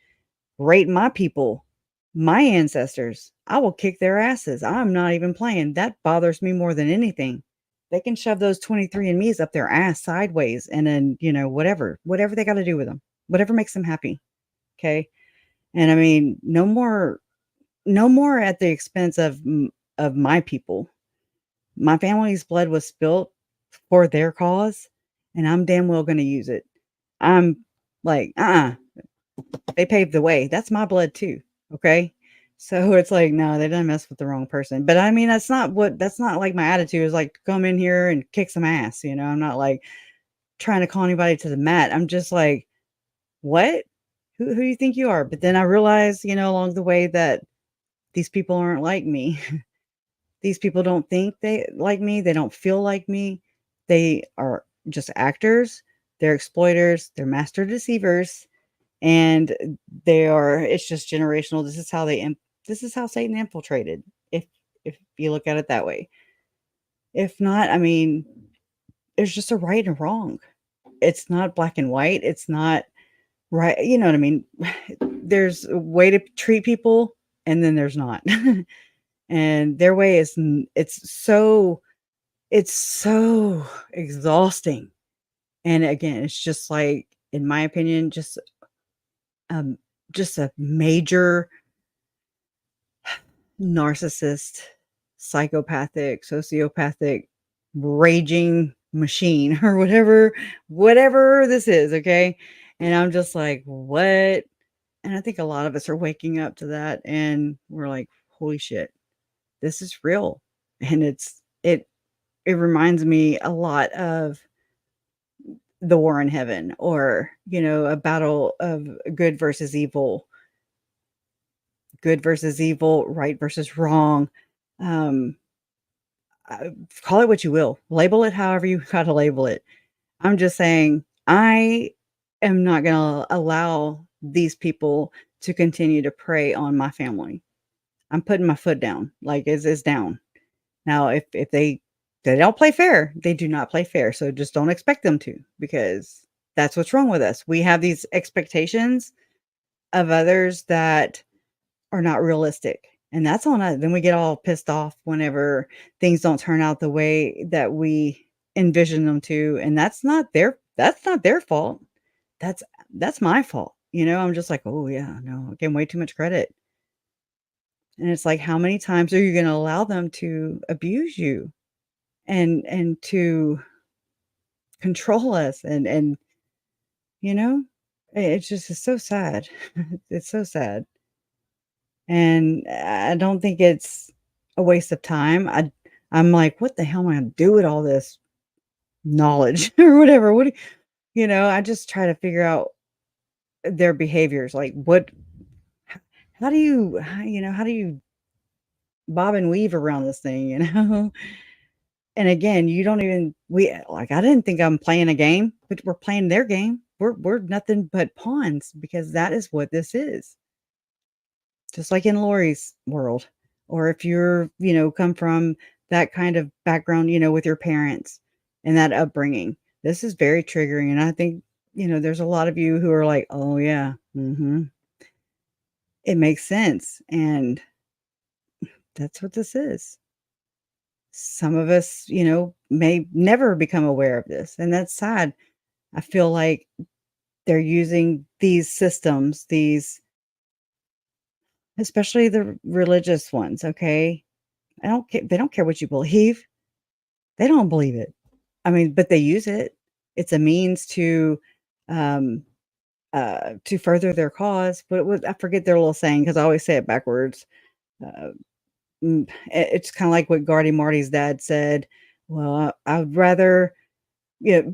rape my people, my ancestors. I will kick their asses. I'm not even playing. That bothers me more than anything. They can shove those 23andMe's up their ass sideways and then, whatever they got to do with them, whatever makes them happy. Okay. And I mean, no more at the expense of my people. My family's blood was spilt for their cause, and I'm damn well going to use it. I'm like, they paved the way. That's my blood too. Okay. So it's like, no, they didn't mess with the wrong person. But I mean, that's not like my attitude is like to come in here and kick some ass. I'm not like trying to call anybody to the mat. I'm just like, what? Who do you think you are? But then I realized, along the way that these people aren't like me. These people don't think they like me. They don't feel like me. They are just actors. They're exploiters. They're master deceivers. And it's just generational. This is how Satan infiltrated. If you look at it that way. If not, I mean, there's just a right and wrong. It's not black and white. It's not right. You know what I mean? There's a way to treat people and then there's not. And their way it's so exhausting. And again, it's just like, in my opinion, um just a major narcissist, psychopathic, sociopathic, raging machine or whatever this is, okay? And I'm just like, what? And I think a lot of us are waking up to that and we're like, holy shit, this is real. And it reminds me a lot of the war in heaven, or a battle of good versus evil, right versus wrong. um Call it what you will, label it however you gotta label it. I'm just saying, I am not gonna allow these people to continue to prey on my family. I'm putting my foot down, like, it's down. Now, if they don't play fair, they do not play fair, so just don't expect them to, because that's what's wrong with us. We have these expectations of others that are not realistic, and that's on us. Then we get all pissed off whenever things don't turn out the way that we envision them to, and that's not their fault. That's that's my fault. I'm just like, "Oh, yeah, no, I gave way too much credit." And it's like, how many times are you gonna allow them to abuse you and to control us and you know it's so sad. It's so sad. And I don't think it's a waste of time. I'm like, what the hell am I gonna do with all this knowledge or whatever? I just try to figure out their behaviors. Like, how do you bob and weave around this thing, you know? And again, you don't even I didn't think I'm playing a game, but we're playing their game. We're nothing but pawns because that is what this is. Just like in Lori's world. Or if you're, come from that kind of background, with your parents and that upbringing. This is very triggering. And I think, there's a lot of you who are like, "Oh yeah, it makes sense." And that's what this is. Some of us, may never become aware of this, and that's sad. I feel like they're using these systems, especially the religious ones, okay? I don't care. They don't care what you believe. They don't believe it. I mean, but they use it. It's a means um, to further their cause. But I forget their little saying because I always say it backwards. Uh, it's kind of like what Gardy Marty's dad said. Well, I would rather,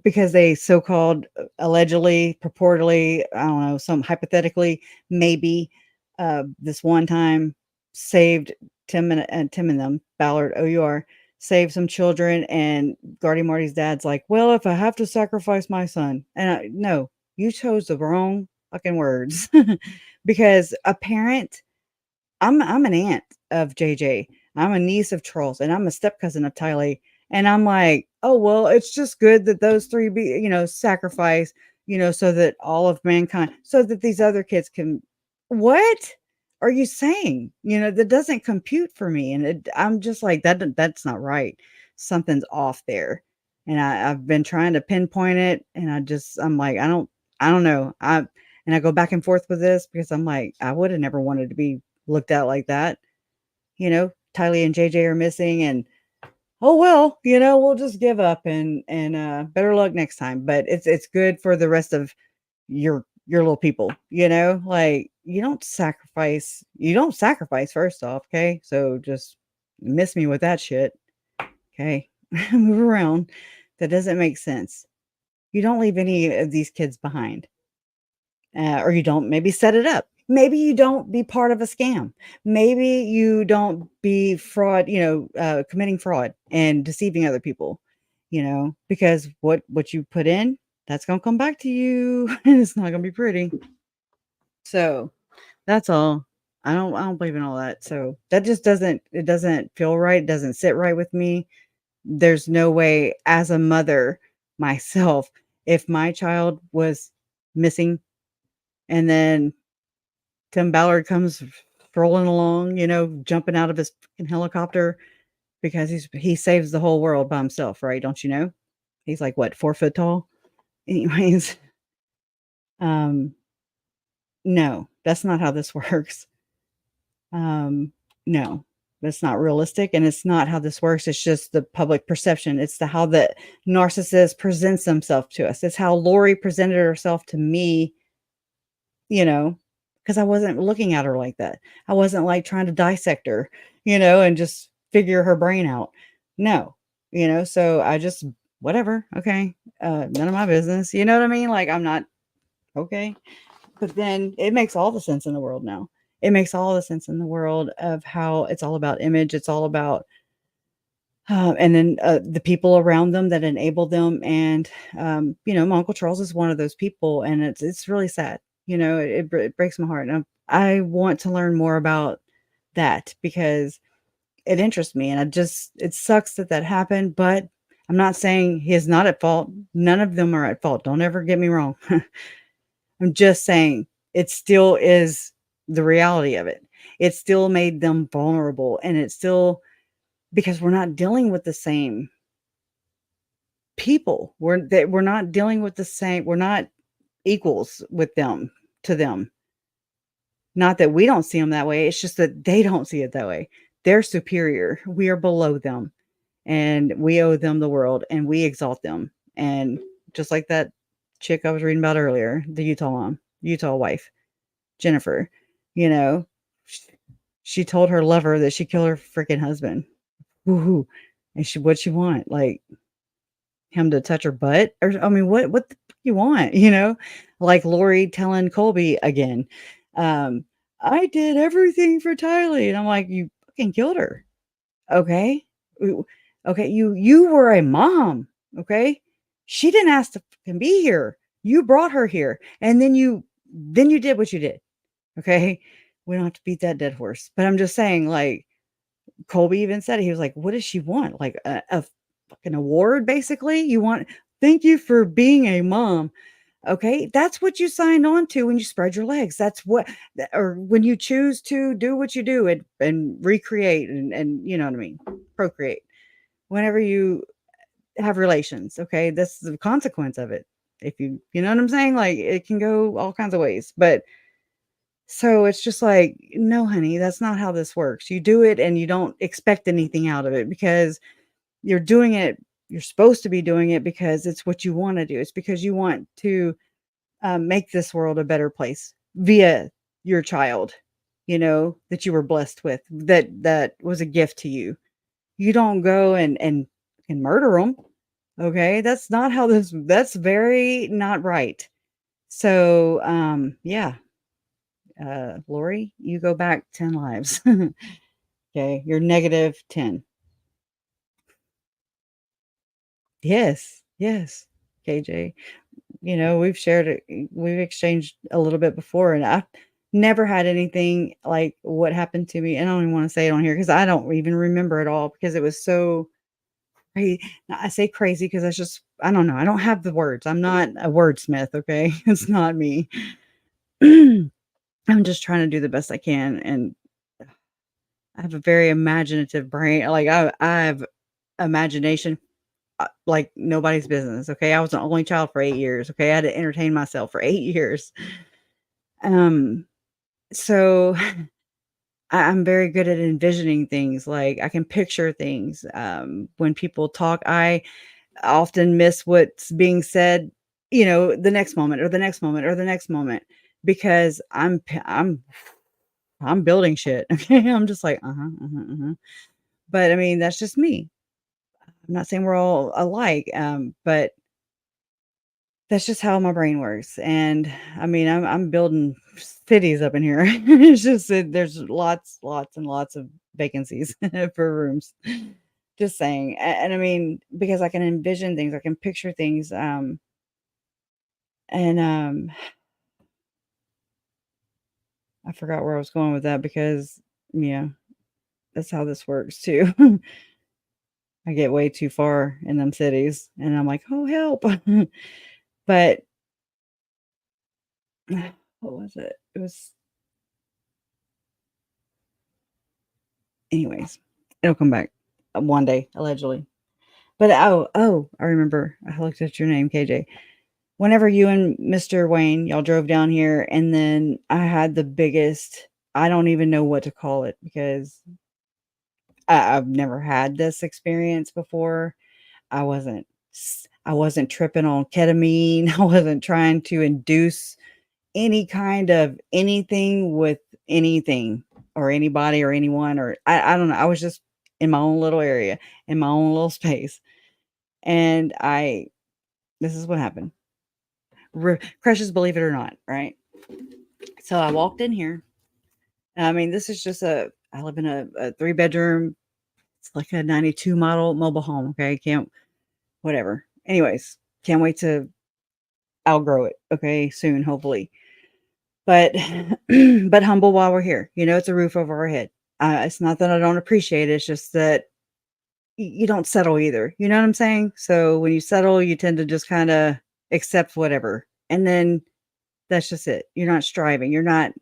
because they so-called allegedly, purportedly, I don't know, some hypothetically, maybe this one time saved Tim and them, Ballard, OUR, saved some children, and Gardy Marty's dad's like, well, if I have to sacrifice my son, and no, you chose the wrong fucking words, because a parent, I'm an aunt of JJ. I'm a niece of Charles, and I'm a step cousin of Tylee. And I'm like, oh well, it's just good that those three be, sacrifice, so that all of mankind, so that these other kids can. What are you saying? That doesn't compute for me, and I'm just like that. That's not right. Something's off there, and I've been trying to pinpoint it, and I'm like, I don't know. And I go back and forth with this because I'm like, I would have never wanted to be looked at like that. Tylee and JJ are missing, and oh well, we'll just give up and better luck next time. But it's good for the rest of your little people, like you don't sacrifice first off, okay? So just miss me with that shit. Okay. Move around. That doesn't make sense. You don't leave any of these kids behind. Or you don't maybe set it up. Maybe you don't be part of a scam. Maybe you don't be fraud, committing fraud and deceiving other people, because what you put in, that's going to come back to you and it's not going to be pretty. So that's all. I don't believe in all that. So that just doesn't feel right. It doesn't sit right with me. There's no way as a mother myself, if my child was missing and then Tim Ballard comes strolling along, jumping out of his fucking helicopter because he saves the whole world by himself, right? Don't you know? He's like what, 4 foot tall? Anyways, um, no, that's not how this works. No, that's not realistic, and it's not how this works. It's just the public perception. It's how the narcissist presents themselves to us. It's how Lori presented herself to me, because I wasn't looking at her like that. I wasn't like trying to dissect her, and just figure her brain out. No, so I just, whatever. Okay. None of my business. You know what I mean? Like, I'm not okay. But then it makes all the sense in the world now. It makes all the sense in the world of how it's all about image. It's all about, and then the people around them that enable them. And, my Uncle Charles is one of those people, and it's really sad. It breaks my heart. And I want to learn more about that because it interests me. And it sucks that happened, but I'm not saying he is not at fault. None of them are at fault. Don't ever get me wrong. I'm just saying it still is the reality of it. It still made them vulnerable, and it's still because we're not dealing with the same people. We're not dealing with the same. We're not equals with them to them. Not that we don't see them that way. It's just that they don't see it that way. They're superior. We are below them, and we owe them the world, and we exalt them. And just like that chick I was reading about earlier, the Utah wife, Jennifer, you know, she told her lover that she killed her freaking husband. Woohoo. And what'd she want? Like him to touch her butt? Or, I mean, what the fuck you want? Like Lori telling Colby again, I did everything for Tylee. And I'm like, you fucking killed her. Okay? Okay, you were a mom, okay? She didn't ask to fucking be here. You brought her here, and then you did what you did, okay? We don't have to beat that dead horse, but I'm just saying, like, Colby even said it. He was like, "What does she want? Like a fucking award, basically? You want thank you for being a mom." Okay, that's what you signed on to when you spread your legs. That's what, or when you choose to do what you do and recreate and you know what I mean, procreate. Whenever you have relations, okay, that's the consequence of it. If you know what I'm saying, like it can go all kinds of ways. But so it's just like, no, honey, that's not how this works. You do it and you don't expect anything out of it because you're doing it. You're supposed to be doing it because it's what you want to do. It's because you want to make this world a better place via your child, that you were blessed with, that was a gift to you. You don't go and murder them. Okay, that's not how this. That's very not right. So, yeah, Lori, you go back 10 lives. Okay, you're negative 10. Yes, yes, KJ. We've exchanged a little bit before, and I've never had anything like what happened to me. And I don't even want to say it on here because I don't even remember it all because it was so crazy. I say crazy because I don't know. I don't have the words. I'm not a wordsmith. Okay. It's not me. I'm just trying to do the best I can. And I have a very imaginative brain. Like I have imagination like nobody's business. Okay. I was an only child for 8 years. Okay. I had to entertain myself for 8 years. Um, so I'm very good at envisioning things. Like I can picture things. When people talk, I often miss what's being said, the next moment or the next moment or the next moment because I'm building shit. Okay. I'm just like, uh-huh, uh-huh, uh-huh. But I mean, that's just me. I'm not saying we're all alike. But that's just how my brain works, and, I mean, I'm building cities up in here. It's just that there's lots, lots, and lots of vacancies for rooms. Just saying, and I mean, because I can envision things, I can picture things, and, I forgot where I was going with that because, yeah, that's how this works too. I get way too far in them cities, and I'm like, "Oh, help." But what was it? It was anyways, it'll come back, one day, allegedly. But, oh, I remember. I looked at your name, KJ. Whenever you and Mr. Wayne, y'all drove down here, and then I had the biggest I don't even know what to call it because I've never had this experience before. I wasn't tripping on ketamine. I wasn't trying to induce any kind of anything with anything or anybody or anyone or I don't know. I was just in my own little area, in my own little space. And this is what happened. Crushes, believe it or not, right? So I walked in here. I mean, this is just I live in a 3-bedroom. It's like a 92 model mobile home. Okay. Can't, whatever. Anyways, can't wait to outgrow it. Okay. Soon, hopefully. But, but humble while we're here. It's a roof over our head. It's not that I don't appreciate it. It's just that you don't settle either. You know what I'm saying? So when you settle, you tend to just kind of accept whatever. And then that's just it. You're not striving. You're not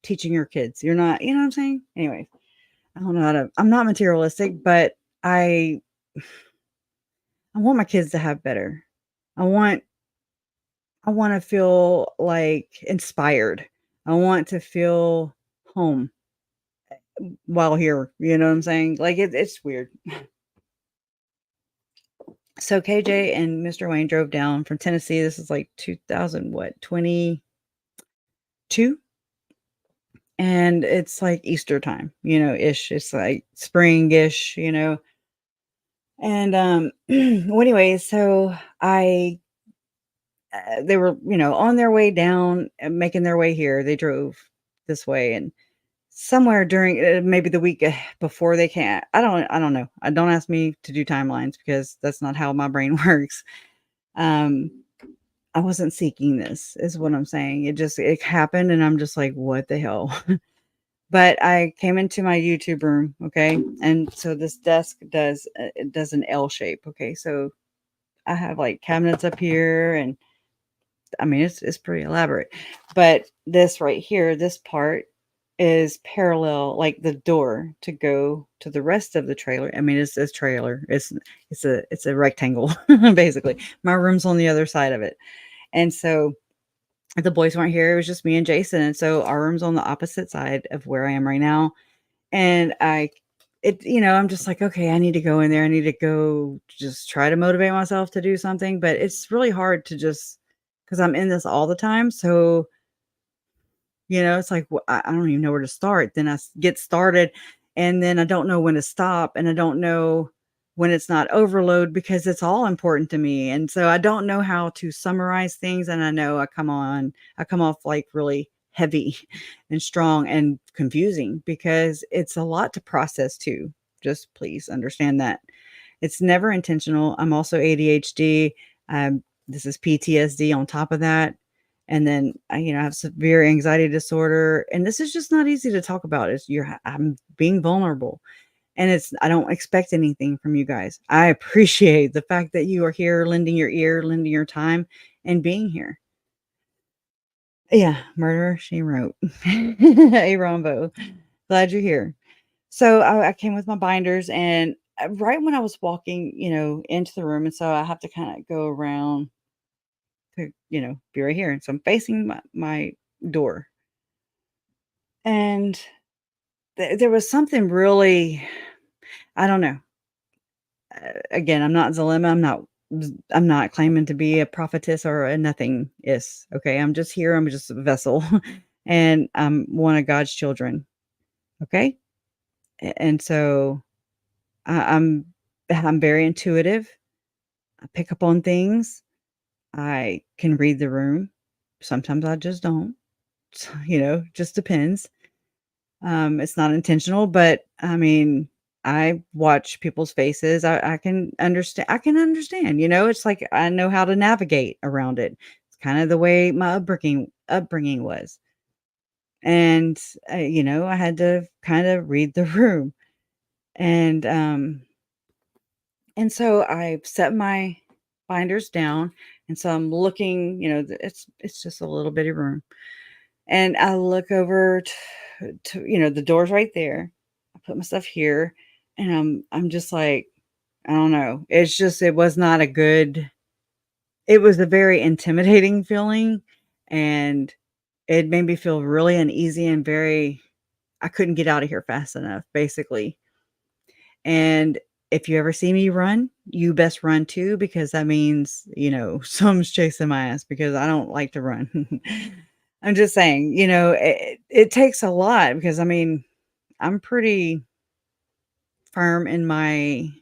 teaching your kids. You're not, you know what I'm saying? Anyway, I don't know I'm not materialistic, but I want my kids to have better. I want I want to feel like inspired. I want to feel home while here. You know what I'm saying? Like it's weird. So KJ and Mr. Wayne drove down from Tennessee. This is like 2000, what, 22? And it's like Easter time, ish. It's like spring-ish. And well, anyway, so they were, on their way down and making their way here. They drove this way, and somewhere during maybe the week before they came. I don't know. Don't ask me to do timelines because that's not how my brain works. Um, I wasn't seeking this, is what I'm saying. It happened, and I'm just like, what the hell? But I came into my YouTube room, okay, and so this desk it does an L shape, okay. So I have like cabinets up here, and I mean it's pretty elaborate. But this right here, this part is parallel, like the door to go to the rest of the trailer. I mean it's trailer. It's a rectangle basically. My room's on the other side of it, and so the boys weren't here. It was just me and Jason, and so our room's on the opposite side of where I am right now. And I'm just like, okay, I need to go in there. I need to go just try to motivate myself to do something. But it's really hard to just because I'm in this all the time. So, it's like I don't even know where to start. Then get started, and then I don't know when to stop, and I don't know when it's not overload because it's all important to me. And so I don't know how to summarize things. And I know I come off like really heavy and strong and confusing because it's a lot to process too. Just please understand that it's never intentional. I'm also ADHD. This is PTSD on top of that. And then I have severe anxiety disorder, and this is just not easy to talk about. I'm being vulnerable, and I don't expect anything from you guys. I appreciate the fact that you are here, lending your ear, lending your time, and being here. Yeah, murderer, she wrote. A Rombo. Glad you're here. So I came with my binders, and right when I was walking, into the room, and so I have to kind of go around to, be right here. And so I'm facing my door, and there was something really, I don't know. Again, I'm not Zalema. I'm not claiming to be a prophetess or a nothing is. Okay, I'm just here. I'm just a vessel, and I'm one of God's children. Okay, and so I'm very intuitive. I pick up on things. I can read the room. Sometimes I just don't. Just depends. It's not intentional, but I mean, I watch people's faces. I can understand. I can understand. It's like I know how to navigate around it. It's kind of the way my upbringing was, and I had to kind of read the room, and so I set my binders down, and so I'm looking. It's just a little bitty room, and I look over to the door's right there. I put my stuff here, and I'm just like, I don't know. It was not a good. It was a very intimidating feeling, and it made me feel really uneasy and very. I couldn't get out of here fast enough, basically. And if you ever see me run, you best run too, because that means, someone's chasing my ass because I don't like to run. I'm just saying, it takes a lot because I mean, I'm pretty firm in my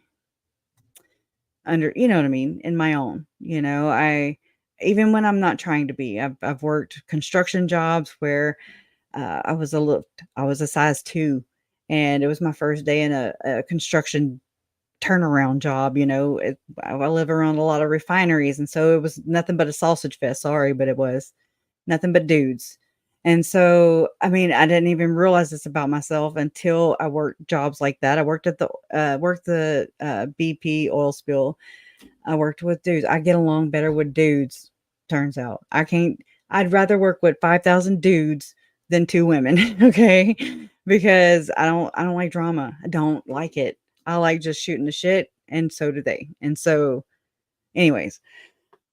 you know what I mean, in my own, even when I'm not trying to be, I've worked construction jobs where I was a size 2, and it was my first day in a construction turnaround job. I live around a lot of refineries, and so it was nothing but a sausage fest. Sorry, but it was nothing but dudes. And so, I mean, I didn't even realize this about myself until I worked jobs like that. I worked at the BP oil spill. I worked with dudes. I get along better with dudes. Turns out I can't. I'd rather work with 5,000 dudes than 2 women. Okay, because I don't like drama. I don't like it. I like just shooting the shit, and so do they. And so, anyways,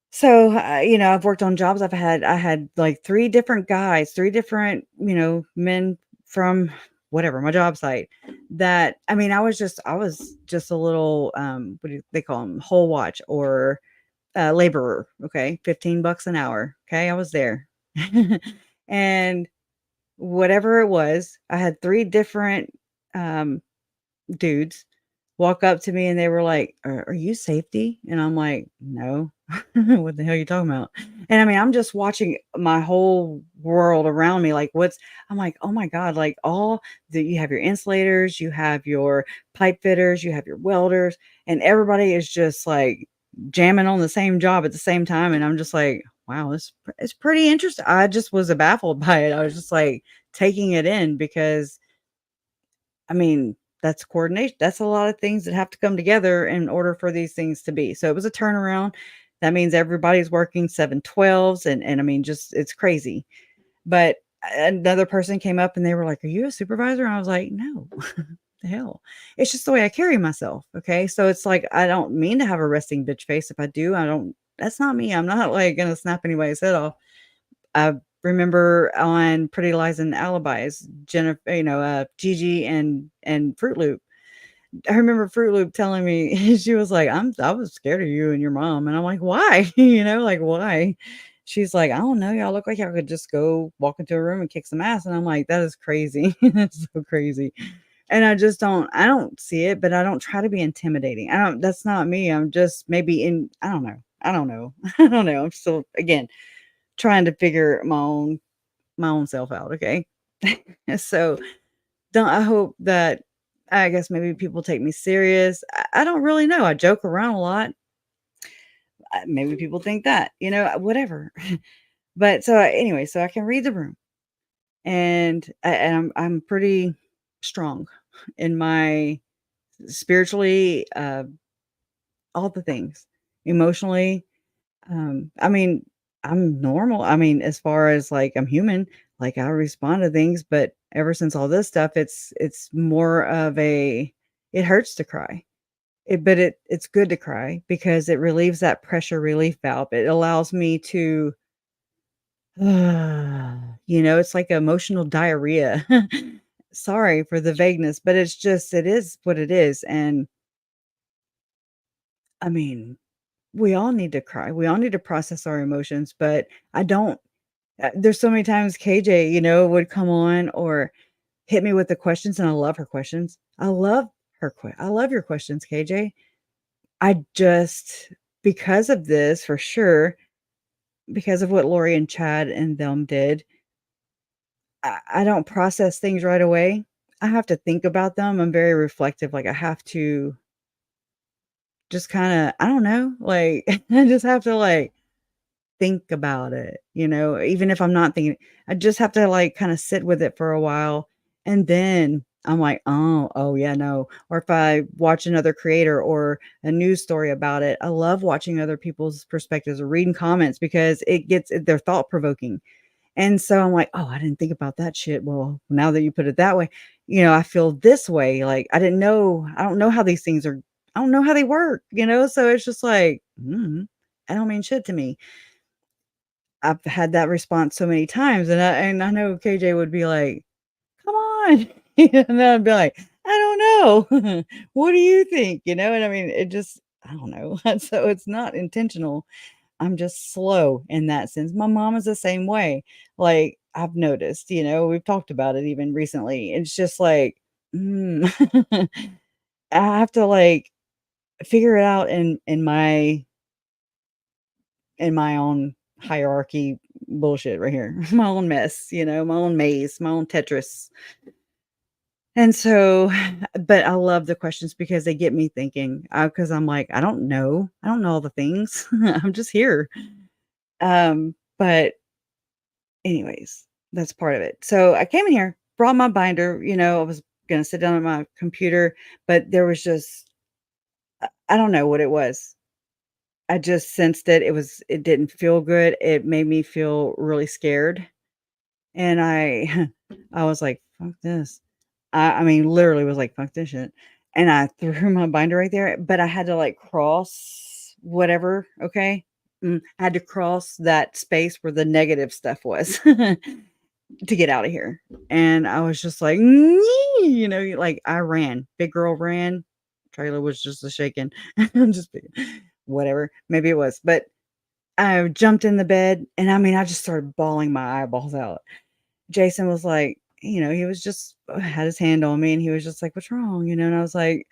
so I've worked on jobs. I had like 3 different guys, 3 different men from whatever my job site. That I mean, I was just a little what do they call them, whole watch or laborer. Okay, $15 an hour. Okay, I was there, and whatever it was, I had 3 different um dudes walk up to me, and they were like, are you safety? And I'm like, no. What the hell are you talking about? And I mean, I'm just watching my whole world around me. Like, I'm like, oh my God, like you have your insulators, you have your pipe fitters, you have your welders, and everybody is just like jamming on the same job at the same time. And I'm just like, wow, it's pretty interesting. I just was baffled by it. I was just like taking it in because I mean, that's coordination. That's a lot of things that have to come together in order for these things to be. So it was a turnaround. That means everybody's working 7/12s and I mean, just it's crazy. But another person came up and they were like, "Are you a supervisor?" And I was like, "No." The hell. It's just the way I carry myself. Okay. So it's like I don't mean to have a resting bitch face. If I do, I don't that's not me. I'm not like gonna snap anybody's head off. I remember on Pretty Lies and Alibis, Jennifer, Gigi and Fruit Loop. I remember Fruit Loop telling me she was like, I was scared of you and your mom." And I'm like, "Why?" Like, "Why?" She's like, "I don't know. Y'all look like y'all could just go walk into a room and kick some ass." And I'm like, "That is crazy." That's so crazy. And I don't see it, but I don't try to be intimidating. That's not me. I'm just maybe I don't know. I don't know. I don't know. I'm still, again, trying to figure my own self out. Okay. So don't I hope that I guess maybe people take me serious. I don't really know. I joke around a lot. Maybe people think that, whatever. But so anyway, so I can read the room, and I'm pretty strong in my spiritually, all the things, emotionally. I mean, I'm normal. I mean, as far as like I'm human, like I respond to things, but ever since all this stuff, it's more of it hurts to cry. It's good to cry because it relieves that pressure relief valve. It allows me to it's like emotional diarrhea. Sorry for the vagueness, but it is what it is. And I mean, we all need to cry. We all need to process our emotions, but I don't there's so many times KJ, would come on or hit me with the questions, and I love her questions. I love your questions, KJ. I just because of this, for sure, because of what Lori and Chad and them did, I don't process things right away. I have to think about them. I'm very reflective. Like I have to just kinda I don't know, like, I just have to, like, think about it, even if I'm not thinking I just have to, like, kinda sit with it for a while, and then I'm like, "Oh, oh, yeah, no." Or if I watch another creator or a news story about it, I love watching other people's perspectives or reading comments because they're thought provoking, and so I'm like, "Oh, I didn't think about that shit. Well, now that you put it that way, I feel this way, like, I don't know how these things are I don't know how they work," So it's just like, I don't mean shit to me. I've had that response so many times, and I know KJ would be like, "Come on." And then I'd be like, "I don't know. What do you think?" And I mean, it just I don't know. So it's not intentional. I'm just slow in that sense. My mom is the same way. Like, I've noticed, we've talked about it even recently. It's just like, mm. I have to, like, figure it out in my own hierarchy bullshit right here. My own mess, my own maze, my own Tetris. And so, but I love the questions because they get me thinking. Because I'm like, I don't know. I don't know all the things. I'm just here. But anyways, that's part of it. So I came in here, brought my binder. I was gonna sit down at my computer, but there was just I don't know what it was. I just sensed it. It didn't feel good. It made me feel really scared. And I I was like, "Fuck this." I mean, literally was like, "Fuck this shit." And I threw my binder right there, but I had to, like, cross whatever, okay? I had to cross that space where the negative stuff was to get out of here. And I was just like, like, I ran. Big girl ran. Trailer was just a shaking. Just whatever. Maybe it was, but I jumped in the bed, and I mean, I just started bawling my eyeballs out. Jason was like, he was just had his hand on me, and he was just like, "What's wrong?" And I was like,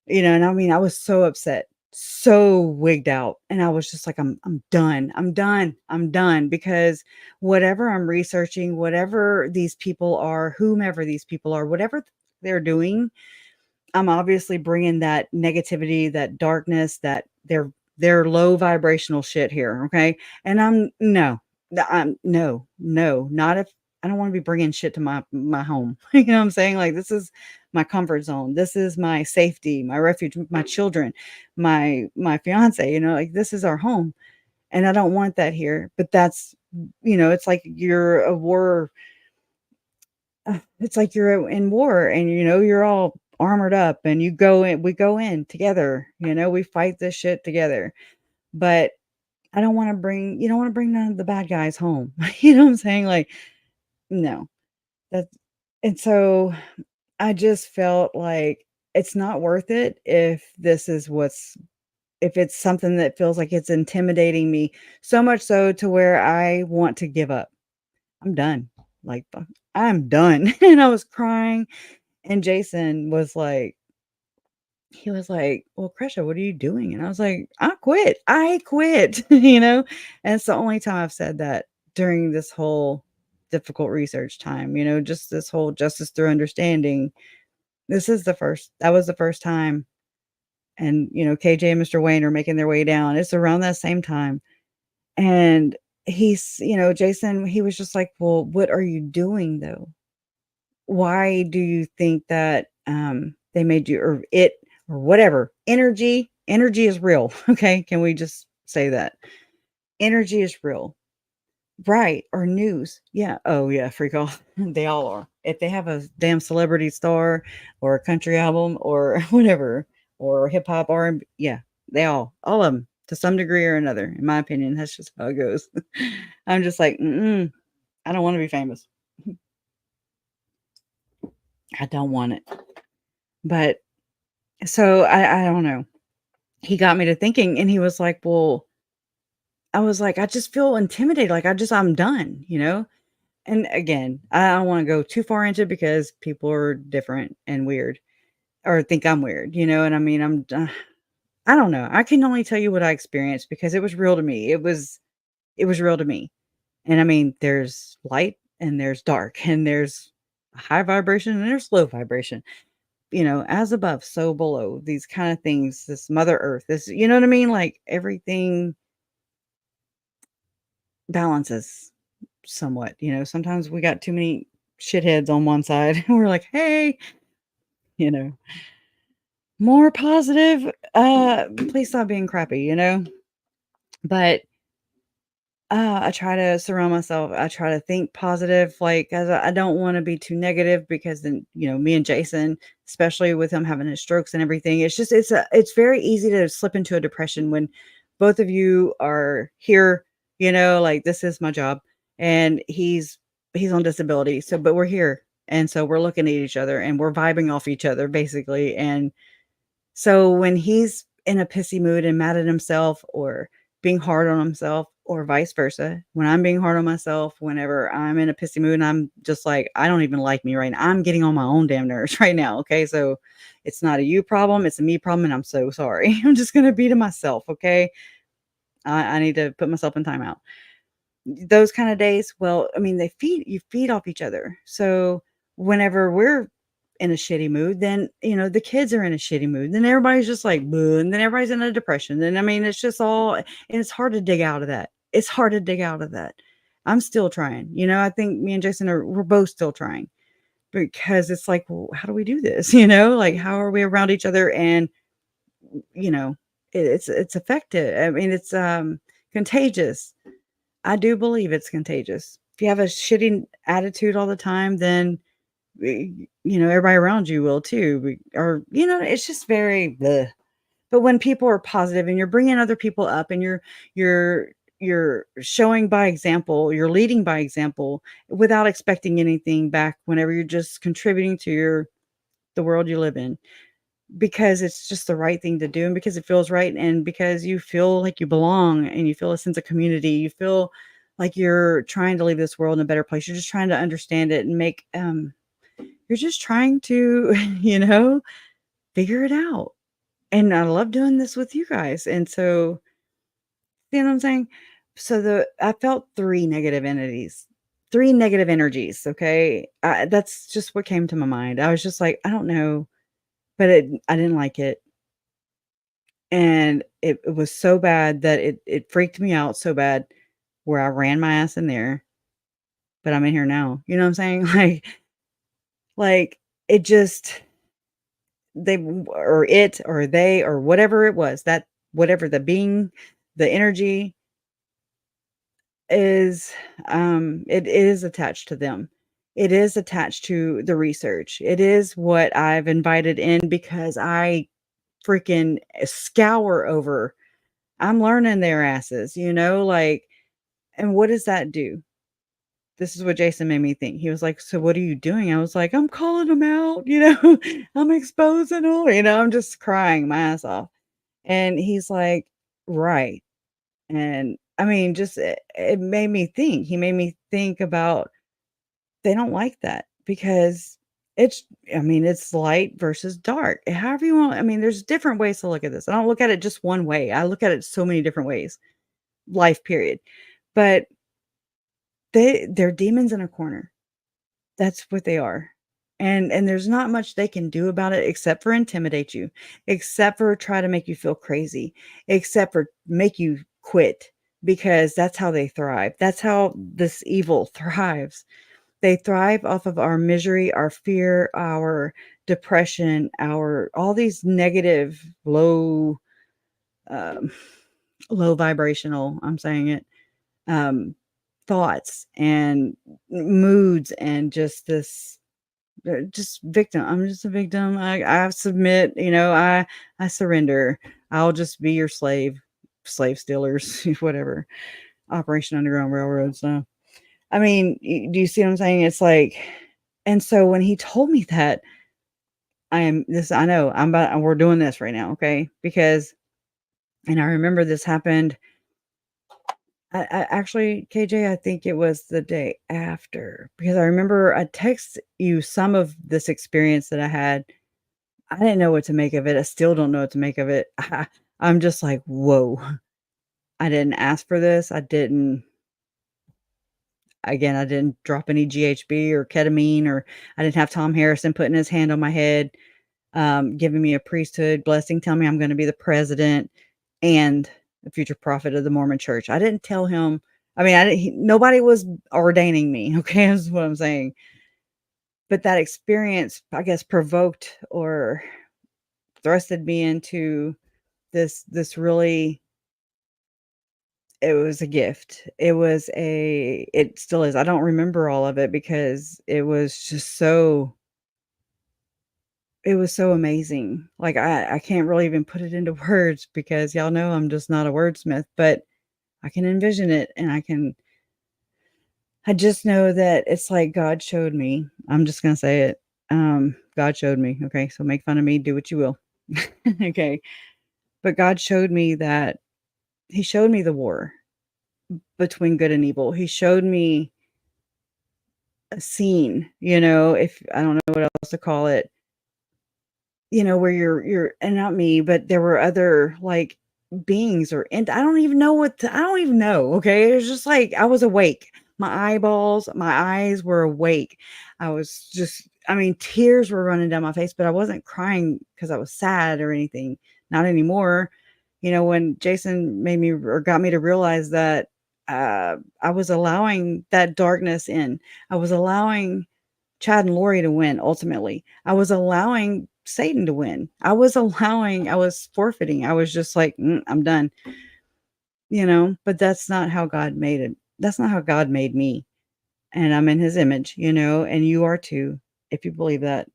and I mean, I was so upset. so wigged out, and I was just like, I'm done. I'm done. I'm done because whatever I'm researching, whatever these people are, whomever these people are, whatever they're doing, I'm obviously bringing that negativity, that darkness, that their low vibrational shit here, okay? And I'm no, not if I don't want to be bringing shit to my home. You know what I'm saying? Like this is my comfort zone. This is my safety, my refuge, my children, my fiance. You know, like this is our home, and I don't want that here. But that's it's like you're a war it's like you're in war and you're all armored up and we go in together, we fight this shit together. But I don't want to bring you don't want to bring none of the bad guys home. You know what I'm saying? Like, no. That's and so I just felt like it's not worth it if it's something that feels like it's intimidating me so much so to where I want to give up. I'm done. Like, I'm done. And I was crying. And Jason was like, he was like, "Well, Kresha, what are you doing?" And I was like, "I quit. I quit." And it's the only time I've said that during this whole difficult research time, just this whole justice through understanding. That was the first time. And, KJ and Mr. Wayne are making their way down. It's around that same time. And Jason, he was just like, "Well, what are you doing though? Why do you think that they made you or it or whatever energy is real?" Okay, can we just say that energy is real, right? Or news, yeah. Oh yeah, freak off. They all are. If they have a damn celebrity star or a country album or whatever or hip hop R&B, yeah, all of them to some degree or another. In my opinion, that's just how it goes. I'm just like, I don't want to be famous. I don't want it. But so I don't know. He got me to thinking and he was like, "Well," I was like, "I just feel intimidated. Like I'm done." And again, I don't want to go too far into it because people are different and weird or think I'm weird, and I mean, I don't know. I can only tell you what I experienced because it was real to me. It was real to me. And I mean, there's light and there's dark and there's high vibration and there's low vibration. As above, so below, these kind of things, this Mother Earth, this, you know what I mean? Like everything balances somewhat. Sometimes we got too many shitheads on one side. And we're like, hey, you know, more positive. Please stop being crappy. But I try to surround myself. I try to think positive, like, as I don't want to be too negative because then, me and Jason, especially with him having his strokes and everything, it's very easy to slip into a depression when both of you are here, like this is my job and he's on disability. So, but we're here. And so we're looking at each other and we're vibing off each other basically. And so when he's in a pissy mood and mad at himself or being hard on himself or vice versa, when I'm being hard on myself, whenever I'm in a pissy mood and I'm just like, I don't even like me right now. I'm getting on my own damn nerves right now. Okay. So it's not a you problem. It's a me problem. And I'm so sorry. I'm just going to be to myself. Okay. I need to put myself in timeout. Those kind of days, well, I mean, you feed off each other. So whenever we're in a shitty mood, then, the kids are in a shitty mood. Then everybody's just like, boo, and then everybody's in a depression. Then, I mean, it's just all, and it's hard to dig out of that. It's hard to dig out of that. I'm still trying. I think me and Jason we're both still trying because it's like, well, how do we do this? Like, how are we around each other? And, it's effective. I mean, it's contagious. I do believe it's contagious. If you have a shitty attitude all the time, then everybody around you will too. Or it's just very bleh. But when people are positive and you're bringing other people up and you're showing by example, you're leading by example without expecting anything back. Whenever you're just contributing to the world you live in, because it's just the right thing to do and because it feels right and because you feel like you belong and you feel a sense of community. You feel like you're trying to leave this world in a better place. You're just trying to understand it and make you're just trying to, figure it out. And I love doing this with you guys. And so, you know what I'm saying? So I felt 3 negative entities, 3 negative energies, okay? That's just what came to my mind. I was just like, I don't know, but I didn't like it. And it was so bad that it freaked me out so bad where I ran my ass in there, but I'm in here now. You know what I'm saying? Like it just they or it or they or whatever it was, that whatever the being, the energy is, it is attached to them. It is attached to the research. It is what I've invited in because I freaking scour over. I'm learning their asses, you know, like, and what does that do? This is what Jason made me think. He was like, "So what are you doing?" I was like, "I'm calling them out, you know, I'm exposing them, you know, I'm just crying my ass off." And he's like, "Right." And I mean, just it made me think. He made me think about they don't like that because it's I mean, it's light versus dark. However you want, I mean, there's different ways to look at this. I don't look at it just one way. I look at it so many different ways. Life period. But they're demons in a corner. That's what they are. And there's not much they can do about it except for intimidate you, except for try to make you feel crazy, except for make you quit because that's how they thrive. That's how this evil thrives. They thrive off of our misery, our fear, our depression, our all these negative, um, low vibrational, I'm saying it, um, thoughts and moods and just this just victim. I'm just a victim. I submit, you know, I surrender. I'll just be your slave, slave stealers, whatever. Operation Underground Railroad. So, I mean, do you see what I'm saying? It's like, and so when he told me that, I know we're doing this right now, okay? Because, and I remember this happened. I actually, KJ, I think it was the day after because I remember I text you some of this experience that I had. I didn't know what to make of it. I still don't know what to make of it. I'm just like, whoa. I didn't ask for this. I didn't drop any GHB or ketamine, or I didn't have Tom Harrison putting his hand on my head, giving me a priesthood blessing, telling me I'm going to be the president and the future prophet of the Mormon church. I didn't tell him. I mean, nobody was ordaining me. Okay. That's what I'm saying. But that experience, I guess, provoked or thrusted me into this really, it was a gift. It still is. I don't remember all of it because it was so amazing. Like I can't really even put it into words because y'all know I'm just not a wordsmith, but I can envision it and I just know that it's like God showed me. I'm just gonna say it. God showed me. Okay, so make fun of me, do what you will. Okay. But God showed me that He showed me the war between good and evil. He showed me a scene, you know, if I don't know what else to call it, you know, where you're and not me, but there were other like beings or and I don't even know. Okay. It was just like I was awake. My eyes were awake. I was just, I mean, tears were running down my face, but I wasn't crying because I was sad or anything. Not anymore. You know, when Jason made me or got me to realize that I was allowing that darkness in. I was allowing Chad and Lori to win ultimately. I was allowing Satan to win. I was forfeiting. I was just like, I'm done, you know, but that's not how God made it. That's not how God made me. And I'm in his image, you know, and you are too, if you believe that.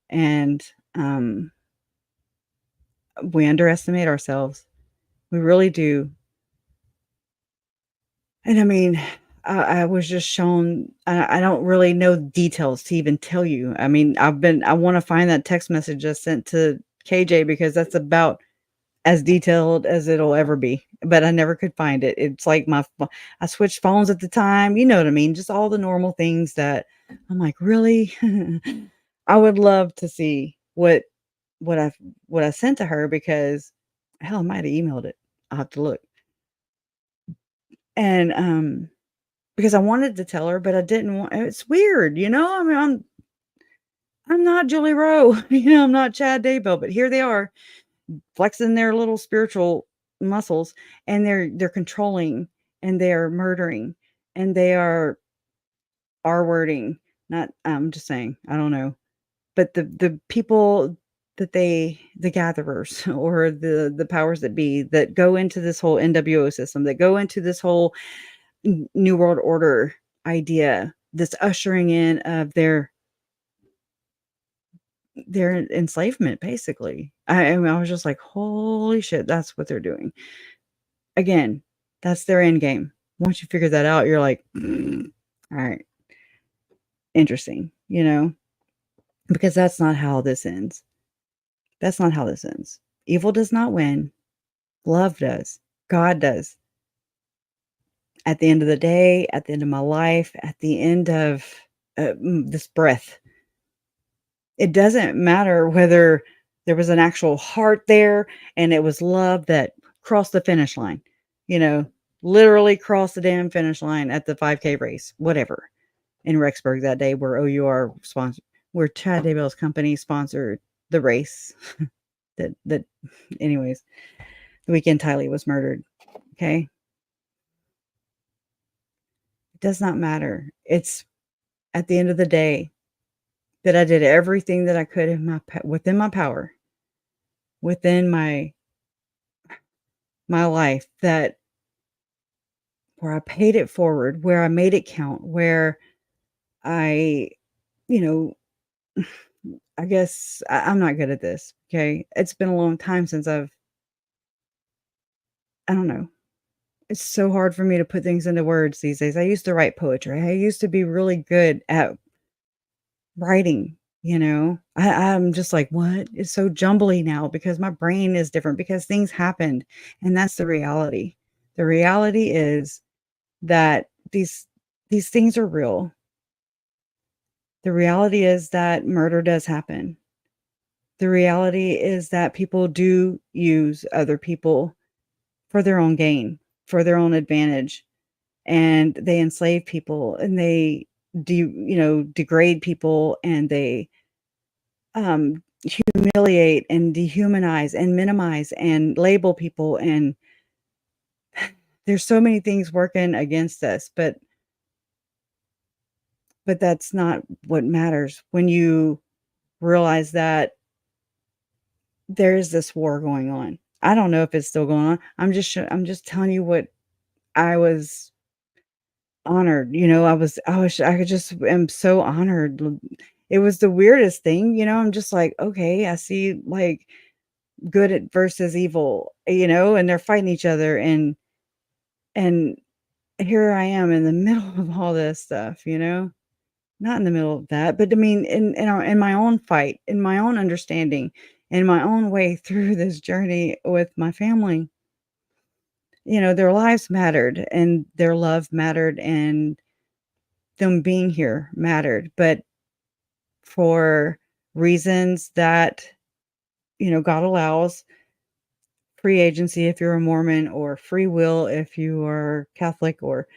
And um, we underestimate ourselves. We really do. And I mean, I was just shown, I don't really know details to even tell you. I mean, I want to find that text message I sent to KJ because that's about as detailed as it'll ever be. But I never could find it. It's like I switched phones at the time. You know what I mean? Just all the normal things that I'm like, really? I would love to see what what I sent to her because hell, I might have emailed it. I'll have to look. And because I wanted to tell her, but I didn't want. It's weird, you know. I mean, I'm not Julie Rowe, you know. I'm not Chad Daybell, but here they are flexing their little spiritual muscles, and they're controlling, and they are murdering, and they are R-wording. Not. I'm just saying. I don't know, but the people that the gatherers or the powers that be that go into this whole NWO system, that go into this whole new world order idea, this ushering in of their enslavement, basically. I mean, I was just like, holy shit, that's what they're doing. Again, that's their end game. Once you figure that out, you're like, all right, interesting, you know, because that's not how this ends. That's not how this ends. Evil does not win. Love does. God does. At the end of the day, at the end of my life, at the end of this breath, it doesn't matter whether there was an actual heart there and it was love that crossed the finish line, you know, literally crossed the damn finish line at the 5K race, whatever, in Rexburg that day where OUR sponsored, where Chad Daybell's company sponsored the race. that anyways, the weekend Tylee was murdered. Okay. It does not matter. It's at the end of the day that I did everything that I could within my power, within my life, that where I paid it forward, where I made it count, where I, you know, I guess I'm not good at this. Okay. It's been a long time since I don't know. It's so hard for me to put things into words these days. I used to write poetry. I used to be really good at writing, you know. I'm just like, what? It's so jumbly now because my brain is different because things happened. And that's the reality. The reality is that these things are real. The reality is that murder does happen. The reality is that people do use other people for their own gain, for their own advantage, and they enslave people, and they degrade people, and they humiliate and dehumanize and minimize and label people, and there's so many things working against us, but that's not what matters when you realize that there's this war going on. I don't know if it's still going on. I'm just telling you what I was honored, you know. I just am so honored. It was the weirdest thing, you know. I'm just like, okay, I see like versus evil, you know, and they're fighting each other, and here I am in the middle of all this stuff, you know. Not in the middle of that, but I mean, in my own fight, in my own understanding, in my own way through this journey with my family. You know, their lives mattered and their love mattered and them being here mattered, but for reasons that, you know, God allows, free agency if you're a Mormon, or free will if you are Catholic, or,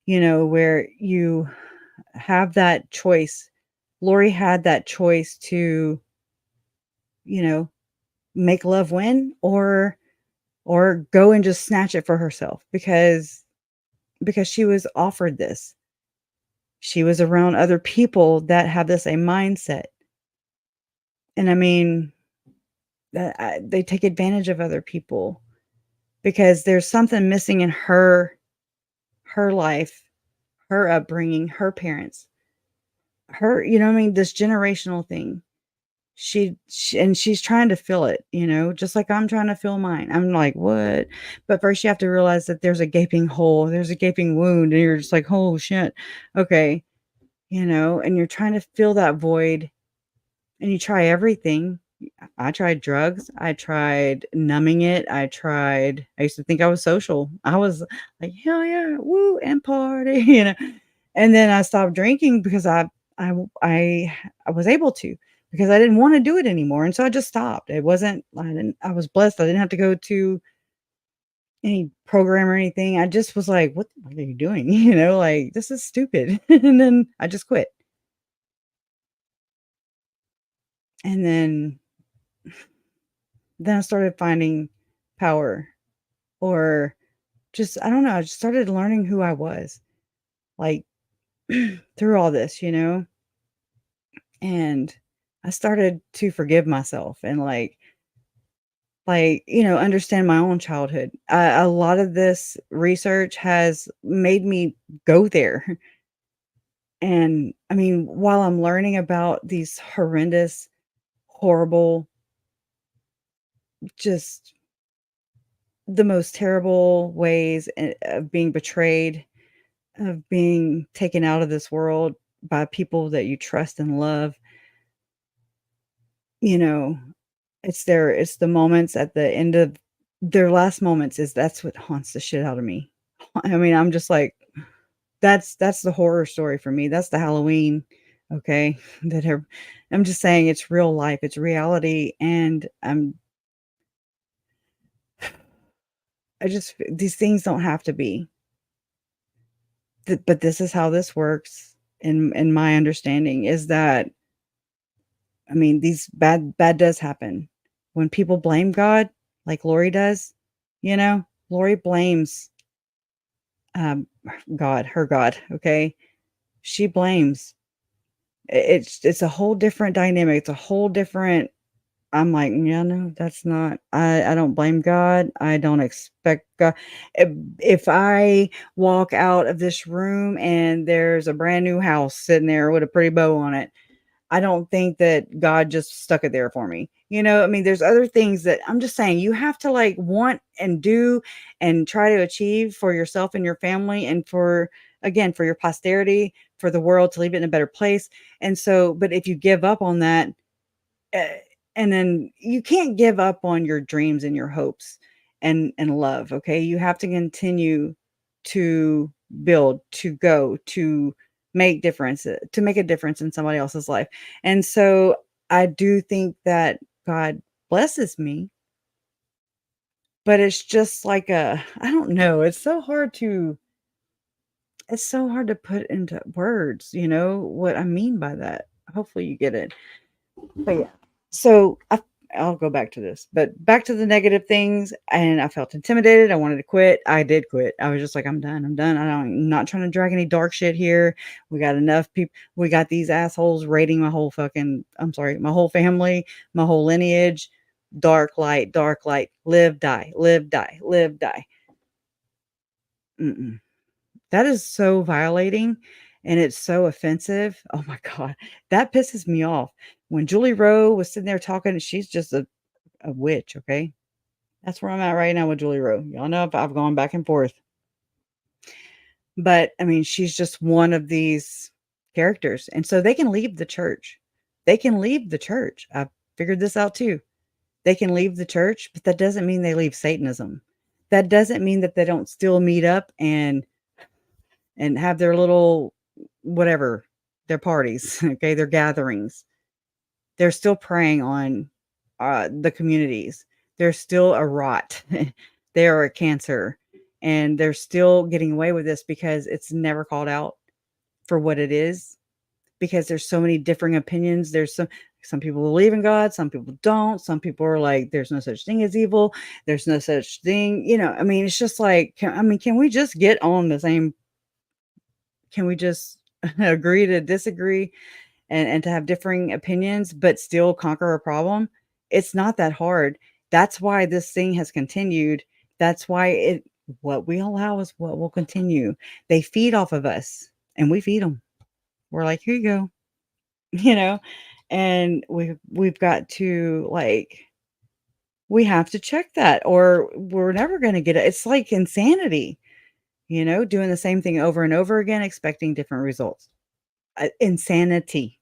you know, where you have that choice. Lori had that choice to, you know, make love win, or go and just snatch it for herself because she was offered this. She was around other people that have the same mindset. And I mean, they take advantage of other people because there's something missing in her life, her upbringing, her parents, her, you know what I mean? This generational thing. And she's trying to fill it, you know, just like I'm trying to fill mine. I'm like, what? But first you have to realize that there's a gaping hole, there's a gaping wound, and you're just like, oh shit. Okay. You know, and you're trying to fill that void, and you try everything. I tried drugs. I tried numbing it. I used to think I was social. I was like, hell yeah, woo, and party, you know. And then I stopped drinking because I was able to. because I didn't want to do it anymore. And so I just stopped. I was blessed. I didn't have to go to any program or anything. I just was like, what the fuck are you doing? Like, this is stupid. And then I just quit. And then I started finding power, or just, I don't know, I just started learning who I was, like, through all this, and I started to forgive myself and understand my own childhood. A lot of this research has made me go there. And I mean, while I'm learning about these horrendous, horrible, just the most terrible ways of being betrayed, of being taken out of this world by people that you trust and love, you know, it's the moments at the end of their last moments, that's what haunts the shit out of me. I mean, I'm just like, that's the horror story for me. That's the Halloween, okay? I'm just saying it's real life, it's reality, and these things don't have to be. But this is how this works in my understanding, is that, I mean, these bad does happen. When people blame God, like Lori does, Lori blames, um, God, her God, okay? She blames. It's a whole different dynamic. It's a whole different. I'm like, yeah, no, that's not. I don't blame God. I don't expect God. If I walk out of this room and there's a brand new house sitting there with a pretty bow on it, I don't think that God just stuck it there for me. I mean, there's other things that I'm just saying you have to like want and do and try to achieve for yourself and your family, and again, for your posterity, for the world to leave it in a better place. And so, but if you give up on that, uh, and then you can't give up on your dreams and your hopes and love. Okay. You have to continue to build, to go, to make a difference in somebody else's life. And so I do think that God blesses me, but it's just like I don't know, it's so hard to put into words, what I mean by that. Hopefully you get it. But yeah. So I'll go back to this, but back to the negative things. And I felt intimidated. I wanted to quit. I did quit. I was just like, I'm done. I'm done. I'm not trying to drag any dark shit here. We got enough people. We got these assholes raiding my whole family, my whole lineage. Dark light, live, die, live, die, live, die. Mm-mm. That is so violating, and it's so offensive. Oh my God. That pisses me off. When Julie Rowe was sitting there talking, she's just a witch, okay? That's where I'm at right now with Julie Rowe. Y'all know I've gone back and forth. But I mean, she's just one of these characters. And so they can leave the church. They can leave the church. I've figured this out too. They can leave the church, but that doesn't mean they leave Satanism. That doesn't mean that they don't still meet up and have their little whatever, their parties, okay, their gatherings. They're still preying on the communities. They're still a rot. They are a cancer, and they're still getting away with this because it's never called out for what it is. Because there's so many differing opinions. There's some people believe in God, some people don't. Some people are like, there's no such thing as evil. There's no such thing. I mean, it's just like, can we just get on the same? Can we just agree to disagree? And to have differing opinions, but still conquer a problem. It's not that hard. That's why this thing has continued. That's why what we allow is what will continue. They feed off of us, and we feed them. We're like, here you go, you know, and we've got to we have to check that, or we're never going to get it. It's like insanity, doing the same thing over and over again, expecting different results. Insanity.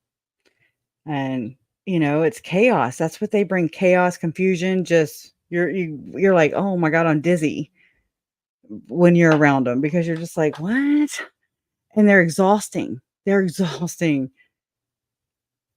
And it's chaos. That's what they bring: chaos, confusion. Just you're like, oh my God, I'm dizzy when you're around them, because you're just like, what? And they're exhausting. They're exhausting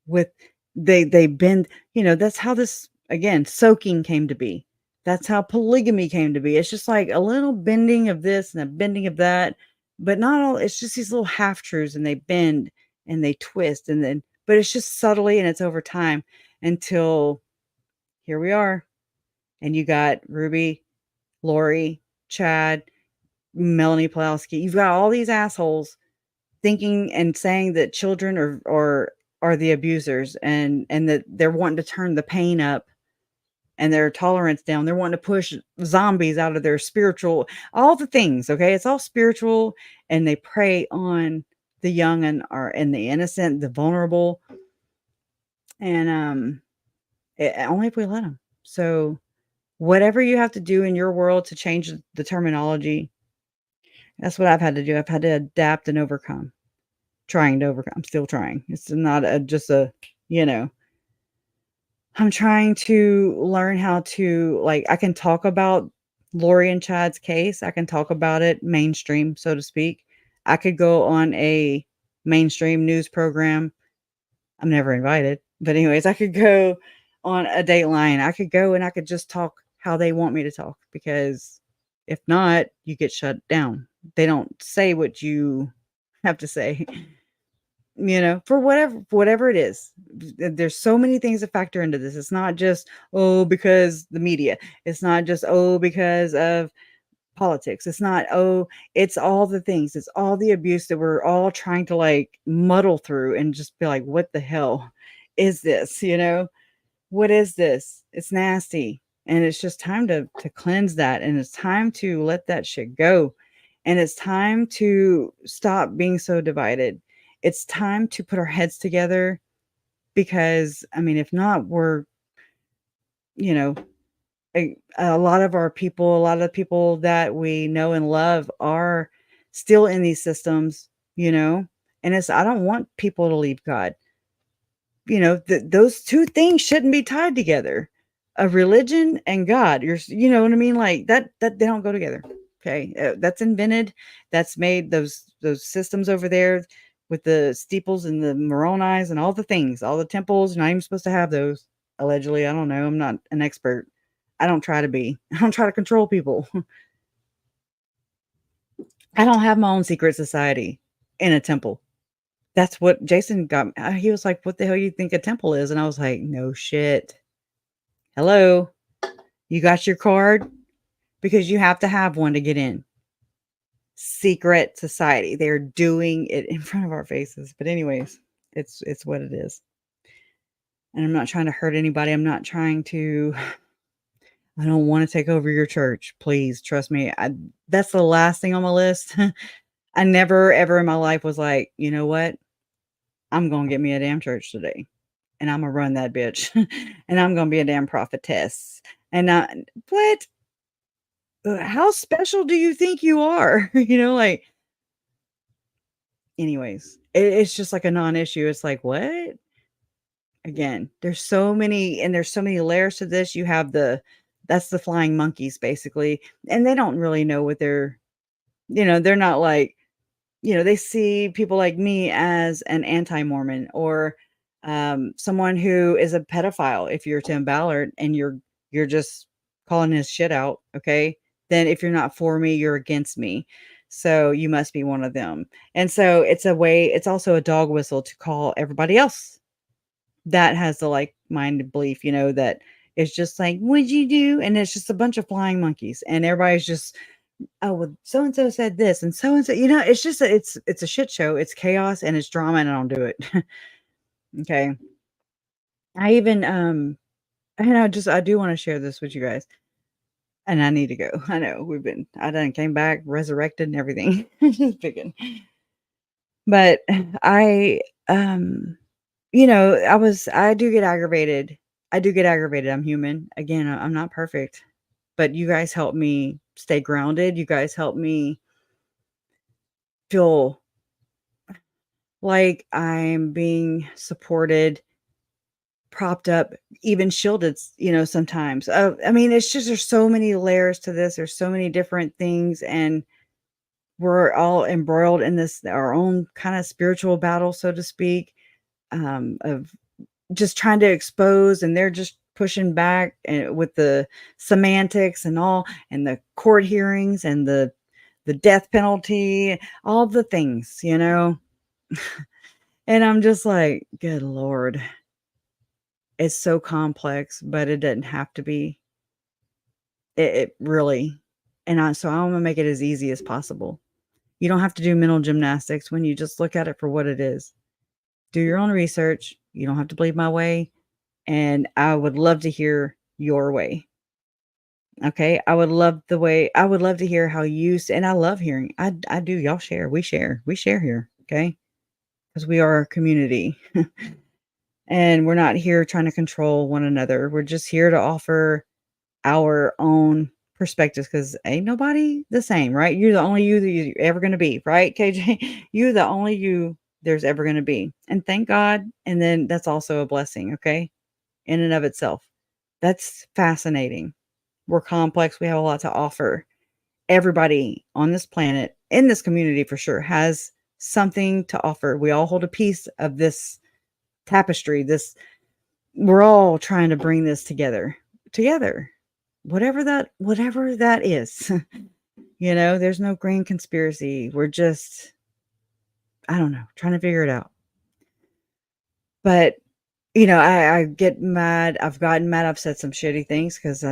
with they bend, that's how this, again, soaking came to be. That's how polygamy came to be. It's just like a little bending of this and a bending of that, but not all. It's just these little half truths, and they bend and they twist, and then, but it's just subtly, and it's over time until here we are. And you got Ruby, Lori, Chad, Melanie Pulowski. You've got all these assholes thinking and saying that children are the abusers, and that they're wanting to turn the pain up and their tolerance down. They're wanting to push zombies out of their spiritual, all the things. Okay, it's all spiritual, and they prey on the young and the innocent, the vulnerable, and only if we let them. So whatever you have to do in your world to change the terminology, that's what I've had to do. I've had to adapt and overcome. Trying to overcome. I'm still trying. It's not just a, I'm trying to learn how to, like, I can talk about Lori and Chad's case. I can talk about it mainstream, so to speak. I could go on a mainstream news program. I'm never invited. But anyways, I could go on a Dateline. I could go and I could just talk how they want me to talk, because if not, you get shut down. They don't say what you have to say. For whatever it is. There's so many things that factor into this. It's not just, oh, because the media. It's not just, oh, because of politics. It's not, oh, it's all the things. It's all the abuse that we're all trying to, like, muddle through and just be like, what the hell is this? What is this? It's nasty. And it's just time to cleanse that. And it's time to let that shit go. And it's time to stop being so divided. It's time to put our heads together, because, I mean, if not, we're, a lot of our people, a lot of the people that we know and love are still in these systems, and I don't want people to leave God. Those two things shouldn't be tied together. A religion and God, you know what I mean? Like that they don't go together. Okay. That's invented. That's made those systems over there with the steeples and the Moroni's and all the things, all the temples. You're not even supposed to have those, allegedly. I don't know. I'm not an expert. I don't try to be. I don't try to control people. I don't have my own secret society in a temple. That's what Jason got. He was like, "What the hell you think a temple is?" And I was like, "No shit. Hello, you got your card? Because you have to have one to get in. Secret society. They're doing it in front of our faces." But anyways, it's what it is. And I'm not trying to hurt anybody. I'm not trying to. I don't want to take over your church. Please trust me. That's the last thing on my list. I never ever in my life was like, you know what? I'm gonna get me a damn church today, and I'm gonna run that bitch, and I'm gonna be a damn prophetess. And what? How special do you think you are? Like, anyways, it's just like a non-issue. It's like, what? Again, there's so many layers to this. You have that's the flying monkeys, basically, and they don't really know what they're not like, they see people like me as an anti-Mormon, or someone who is a pedophile. If you're Tim Ballard and you're just calling his shit out, okay? Then if you're not for me, you're against me. So you must be one of them. And so it's also a dog whistle to call everybody else that has the like-minded belief, that it's just like, what'd you do? And it's just a bunch of flying monkeys, and everybody's just, oh, well, so and so said this, and so, it's just it's a shit show. It's chaos and it's drama, and I don't do it. Okay. I even and I do want to share this with you guys. And I need to go. I know I done came back resurrected and everything. Just picking. But I I do get aggravated. I do get aggravated. I'm human. Again, I'm not perfect. But you guys help me stay grounded. You guys help me feel like I'm being supported, propped up, even shielded, sometimes. I mean, it's just, there's so many layers to this. There's so many different things, and we're all embroiled in this, our own kind of spiritual battle, so to speak, of just trying to expose, and they're just pushing back with the semantics and all, and the court hearings and the death penalty, all the things, you know. And I'm just like, good Lord, it's so complex, but it doesn't have to be. It really, so I'm gonna make it as easy as possible. You don't have to do mental gymnastics when you just look at it for what it is. Do your own research. You don't have to believe my way, and I would love to hear your way. Okay, I would love to hear how and I love hearing. I do. Y'all share. We share here. Okay, because we are a community. And we're not here trying to control one another. We're just here to offer our own perspectives, because ain't nobody the same, right? You're the only you that you're ever going to be, right, KJ? You're the only you there's ever going to be. And thank God. And then that's also a blessing, okay? In and of itself. That's fascinating. We're complex. We have a lot to offer. Everybody on this planet, in this community for sure, has something to offer. We all hold a piece of this tapestry. We're all trying to bring this together, whatever that is. There's no grand conspiracy. We're just, I don't know, trying to figure it out. But I get mad. I've gotten mad. I've said some shitty things, because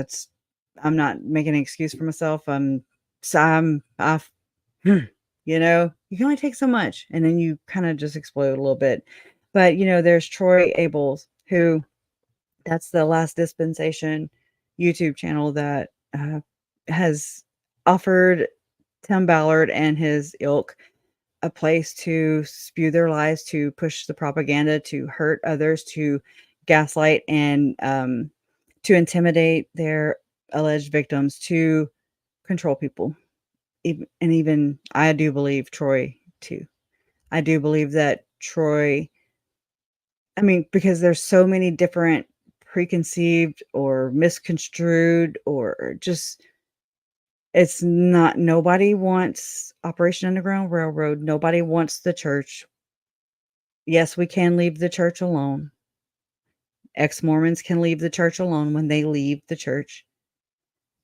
I'm not making an excuse for myself. You can only take so much, and then you kind of just explode a little bit. But there's Troy Abels, who, that's the Last Dispensation YouTube channel that has offered Tim Ballard and his ilk a place to spew their lies, to push the propaganda, to hurt others, to gaslight, and to intimidate their alleged victims, to control people. And even I do believe Troy too. I do believe that Troy, because there's so many different preconceived or misconstrued, or just, it's not, nobody wants Operation Underground Railroad. Nobody wants the church. Yes, we can leave the church alone. Ex-Mormons can leave the church alone when they leave the church.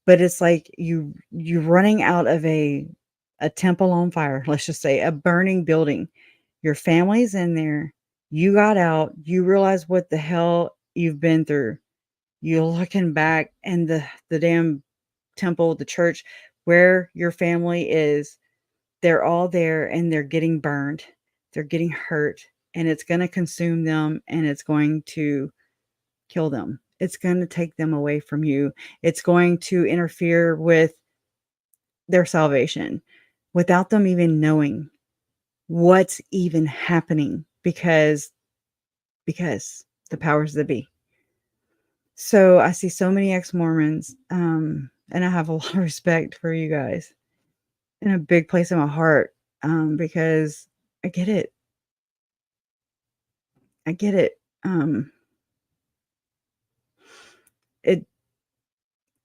But it's like you're running out of a temple on fire, let's just say, a burning building. Your family's in there. You got out. You realize what the hell you've been through. You're looking back, and the damn temple, the church where your family is, they're all there, and they're getting burned. They're getting hurt, and it's going to consume them, and it's going to kill them. It's going to take them away from you. It's going to interfere with their salvation without them even knowing what's even happening, because the powers that be. So I see so many ex-Mormons, and I have a lot of respect for you guys, in a big place in my heart, because I get it. I get it. It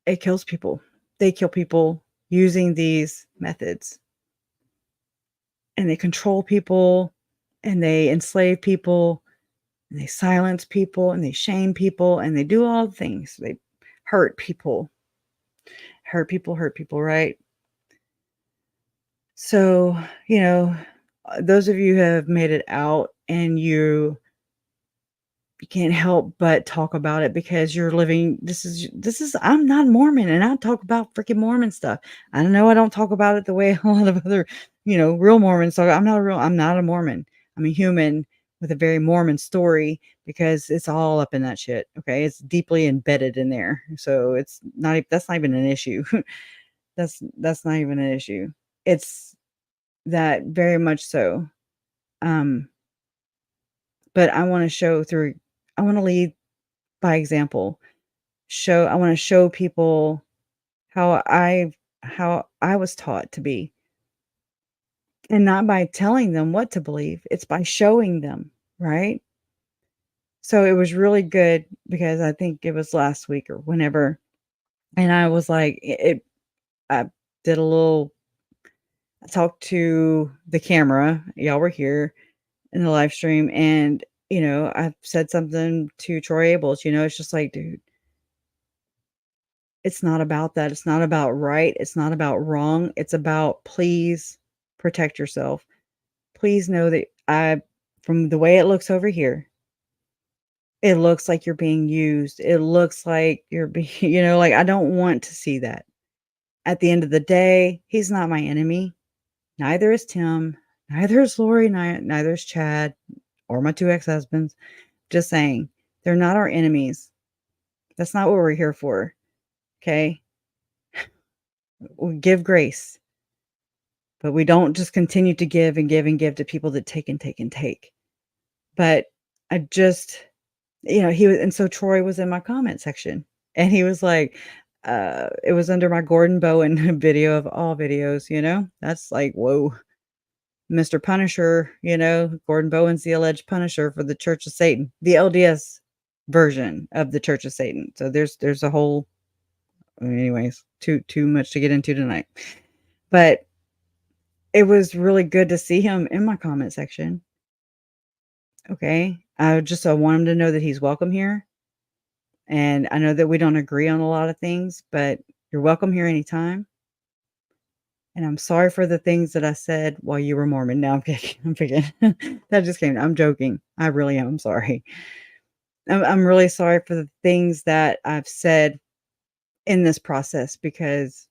it kills people. They kill people using these methods, and they control people, and they enslave people, and they silence people, and they shame people, and they do all the things. They hurt people, hurt people, right? So, those of you who have made it out, and you can't help but talk about it, because you're living, I'm not Mormon, and I talk about freaking Mormon stuff. I know I don't talk about it the way a lot of other, real Mormons talk. I'm not a Mormon. I'm a human with a very Mormon story, because it's all up in that shit. Okay. It's deeply embedded in there. So that's not even an issue. That's not even an issue. It's that, very much so. But I want to lead by example. I want to show people how I was taught to be, and not by telling them what to believe. It's by showing them, right? So it was really good, because I think it was last week or whenever, and I was like, I did a little, I talked to the camera. Y'all were here in the live stream, and I've said something to Troy Abels, it's just like, dude, it's not about that. It's not about right. It's not about wrong. It's about please protect yourself. Please know that from the way it looks over here, it looks like you're being used. It looks like you're being, like I don't want to see that. At the end of the day, he's not my enemy. Neither is Tim. Neither is Lori. Neither is Chad or my 2 ex-husbands. Just saying, they're not our enemies. That's not what we're here for. Okay? We give grace, but we don't just continue to give and give and give to people that take and take and take. But I just, he was, and so Troy was in my comment section and he was like, it was under my Gordon Bowen video of all videos, that's like, whoa, Mr. Punisher, Gordon Bowen's the alleged Punisher for the Church of Satan, the LDS version of the Church of Satan. So there's a whole, anyways, too much to get into tonight. But it was really good to see him in my comment section. Okay. I want him to know that he's welcome here. And I know that we don't agree on a lot of things, but you're welcome here anytime. And I'm sorry for the things that I said while you were Mormon. No, I'm kidding. I'm kidding. That just came. I'm joking. I really am. I'm sorry. I'm really sorry for the things that I've said in this process because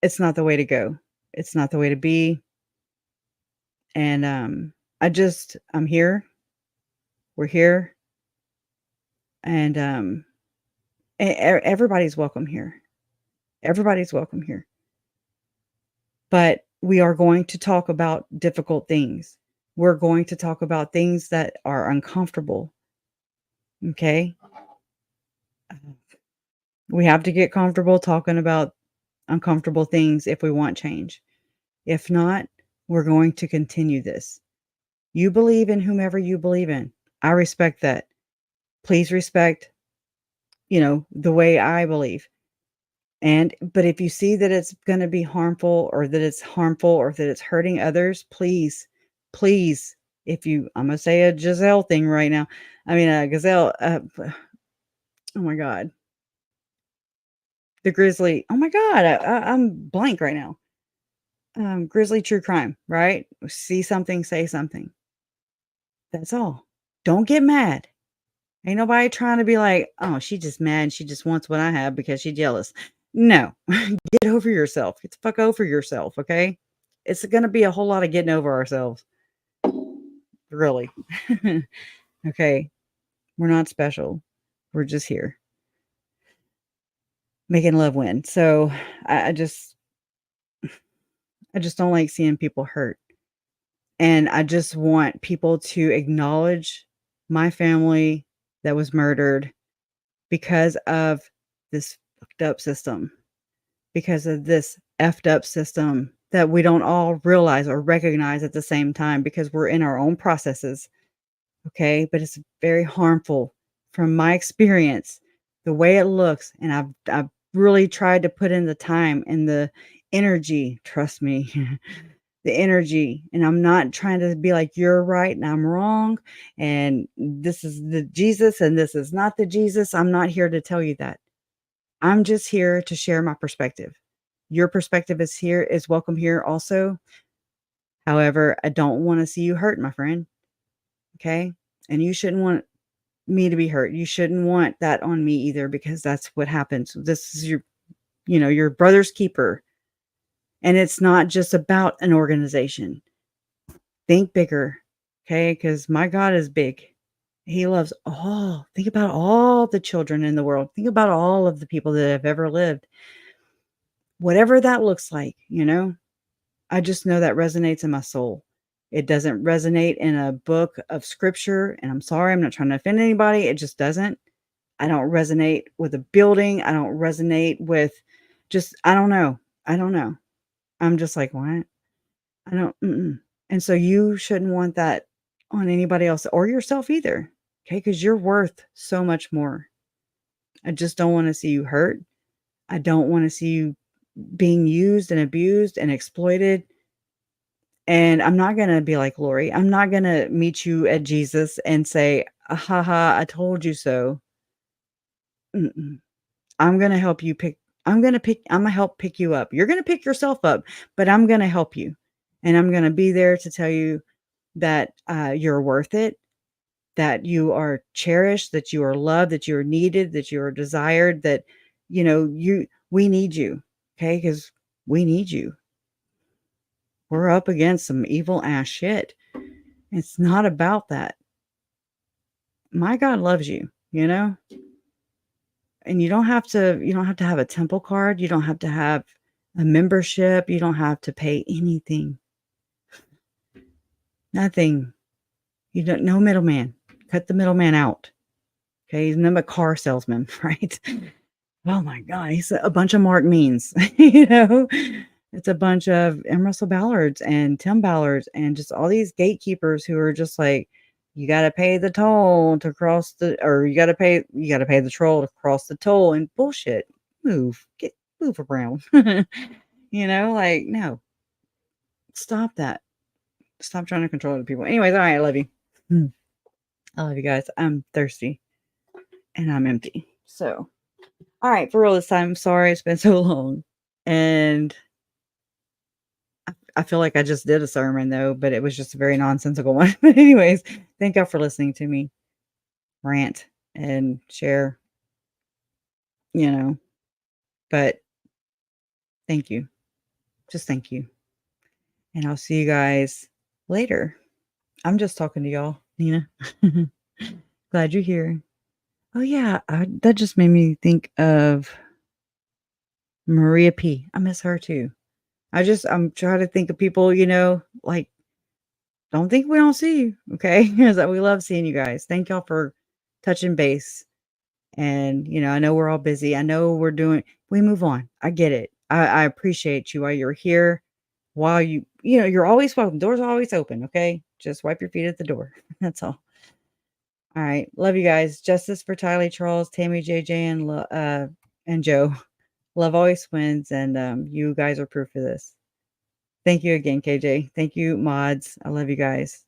it's not the way to go. It's not the way to be. And I'm here. We're here. And everybody's welcome here. Everybody's welcome here. But we are going to talk about difficult things. We're going to talk about things that are uncomfortable. Okay? We have to get comfortable talking about uncomfortable things if we want change. If not, we're going to continue this. You believe in whomever you believe in. I respect that. Please respect, the way I believe. But if you see that it's going to be harmful or that it's harmful or that it's hurting others, please, I'm going to say a Giselle thing right now. I mean, a Gazelle, oh my God. The Grizzly, oh my God, I'm blank right now. Grizzly true crime, right? See something, say something. That's all. Don't get mad. Ain't nobody trying to be like, oh, she just mad. She just wants what I have because she's jealous. No, get over yourself. Get the fuck over yourself, okay? It's going to be a whole lot of getting over ourselves. Really. Okay. We're not special. We're just here. Making love win. So I just don't like seeing people hurt. And I just want people to acknowledge my family that was murdered because of this fucked up system, because of this effed up system that we don't all realize or recognize at the same time because we're in our own processes. Okay. But it's very harmful from my experience, the way it looks. And I've really tried to put in the time and the energy, trust me, the energy. And I'm not trying to be like, you're right and I'm wrong. And this is the Jesus and this is not the Jesus. I'm not here to tell you that. I'm just here to share my perspective. Your perspective is welcome here also. However, I don't want to see you hurt, my friend. Okay? And you shouldn't want me to be hurt. You shouldn't want that on me either because that's what happens. This is your brother's keeper. And it's not just about an organization. Think bigger. Okay? Because my God is big. He loves all. Think about all the children in the world. Think about all of the people that have ever lived. Whatever that looks like, I just know that resonates in my soul. It doesn't resonate in a book of scripture. And I'm sorry, I'm not trying to offend anybody. It just doesn't. I don't resonate with a building. I don't resonate with I don't know. I'm just like, what? I don't. And so you shouldn't want that on anybody else or yourself either. Okay. Because you're worth so much more. I just don't want to see you hurt. I don't want to see you being used and abused and exploited. And I'm not going to be like Lori. I'm not going to meet you at Jesus and say, haha, I told you so. Mm-mm. I'm going to help you pick. I'm going to help pick you up. You're going to pick yourself up, but I'm going to help you. And I'm going to be there to tell you that you're worth it, that you are cherished, that you are loved, that you are needed, that you are desired, that, we need you. Okay. Because we need you. We're up against some evil ass shit. It's not about that. My God loves you, and you don't have to have a temple card. You don't have to have a membership. You don't have to pay anything. Nothing. You don't, no middleman. Cut the middleman out. Okay. He's not a car salesman, right? Oh my God. He's a bunch of Mark Means, it's a bunch of M. Russell Ballards and Tim Ballards and just all these gatekeepers who are just like, you got to pay the toll to cross or you got to pay the troll to cross the toll, and bullshit. Move around. Like, no, stop that. Stop trying to control other people. Anyways, all right. I love you. I love you guys. I'm thirsty and I'm empty. So, all right, for real this time. I'm sorry it's been so long. And I feel like I just did a sermon though, but it was just a very nonsensical one. But anyways, thank y'all for listening to me rant and share, but thank you. Just thank you. And I'll see you guys later. I'm just talking to y'all, Nina. Glad you're here. Oh yeah, that just made me think of Maria P. I miss her too. I'm trying to think of people, like, don't think we don't see you, okay? Because we love seeing you guys. Thank y'all for touching base. And, I know we're all busy. I know we move on. I get it. I appreciate you while you're here. While you're always welcome. Doors are always open, okay? Just wipe your feet at the door. That's all. All right. Love you guys. Justice for Tylee, Charles, Tammy, JJ, and Joe. Love always wins, and you guys are proof of this. Thank you again, KJ. Thank you, mods. I love you guys.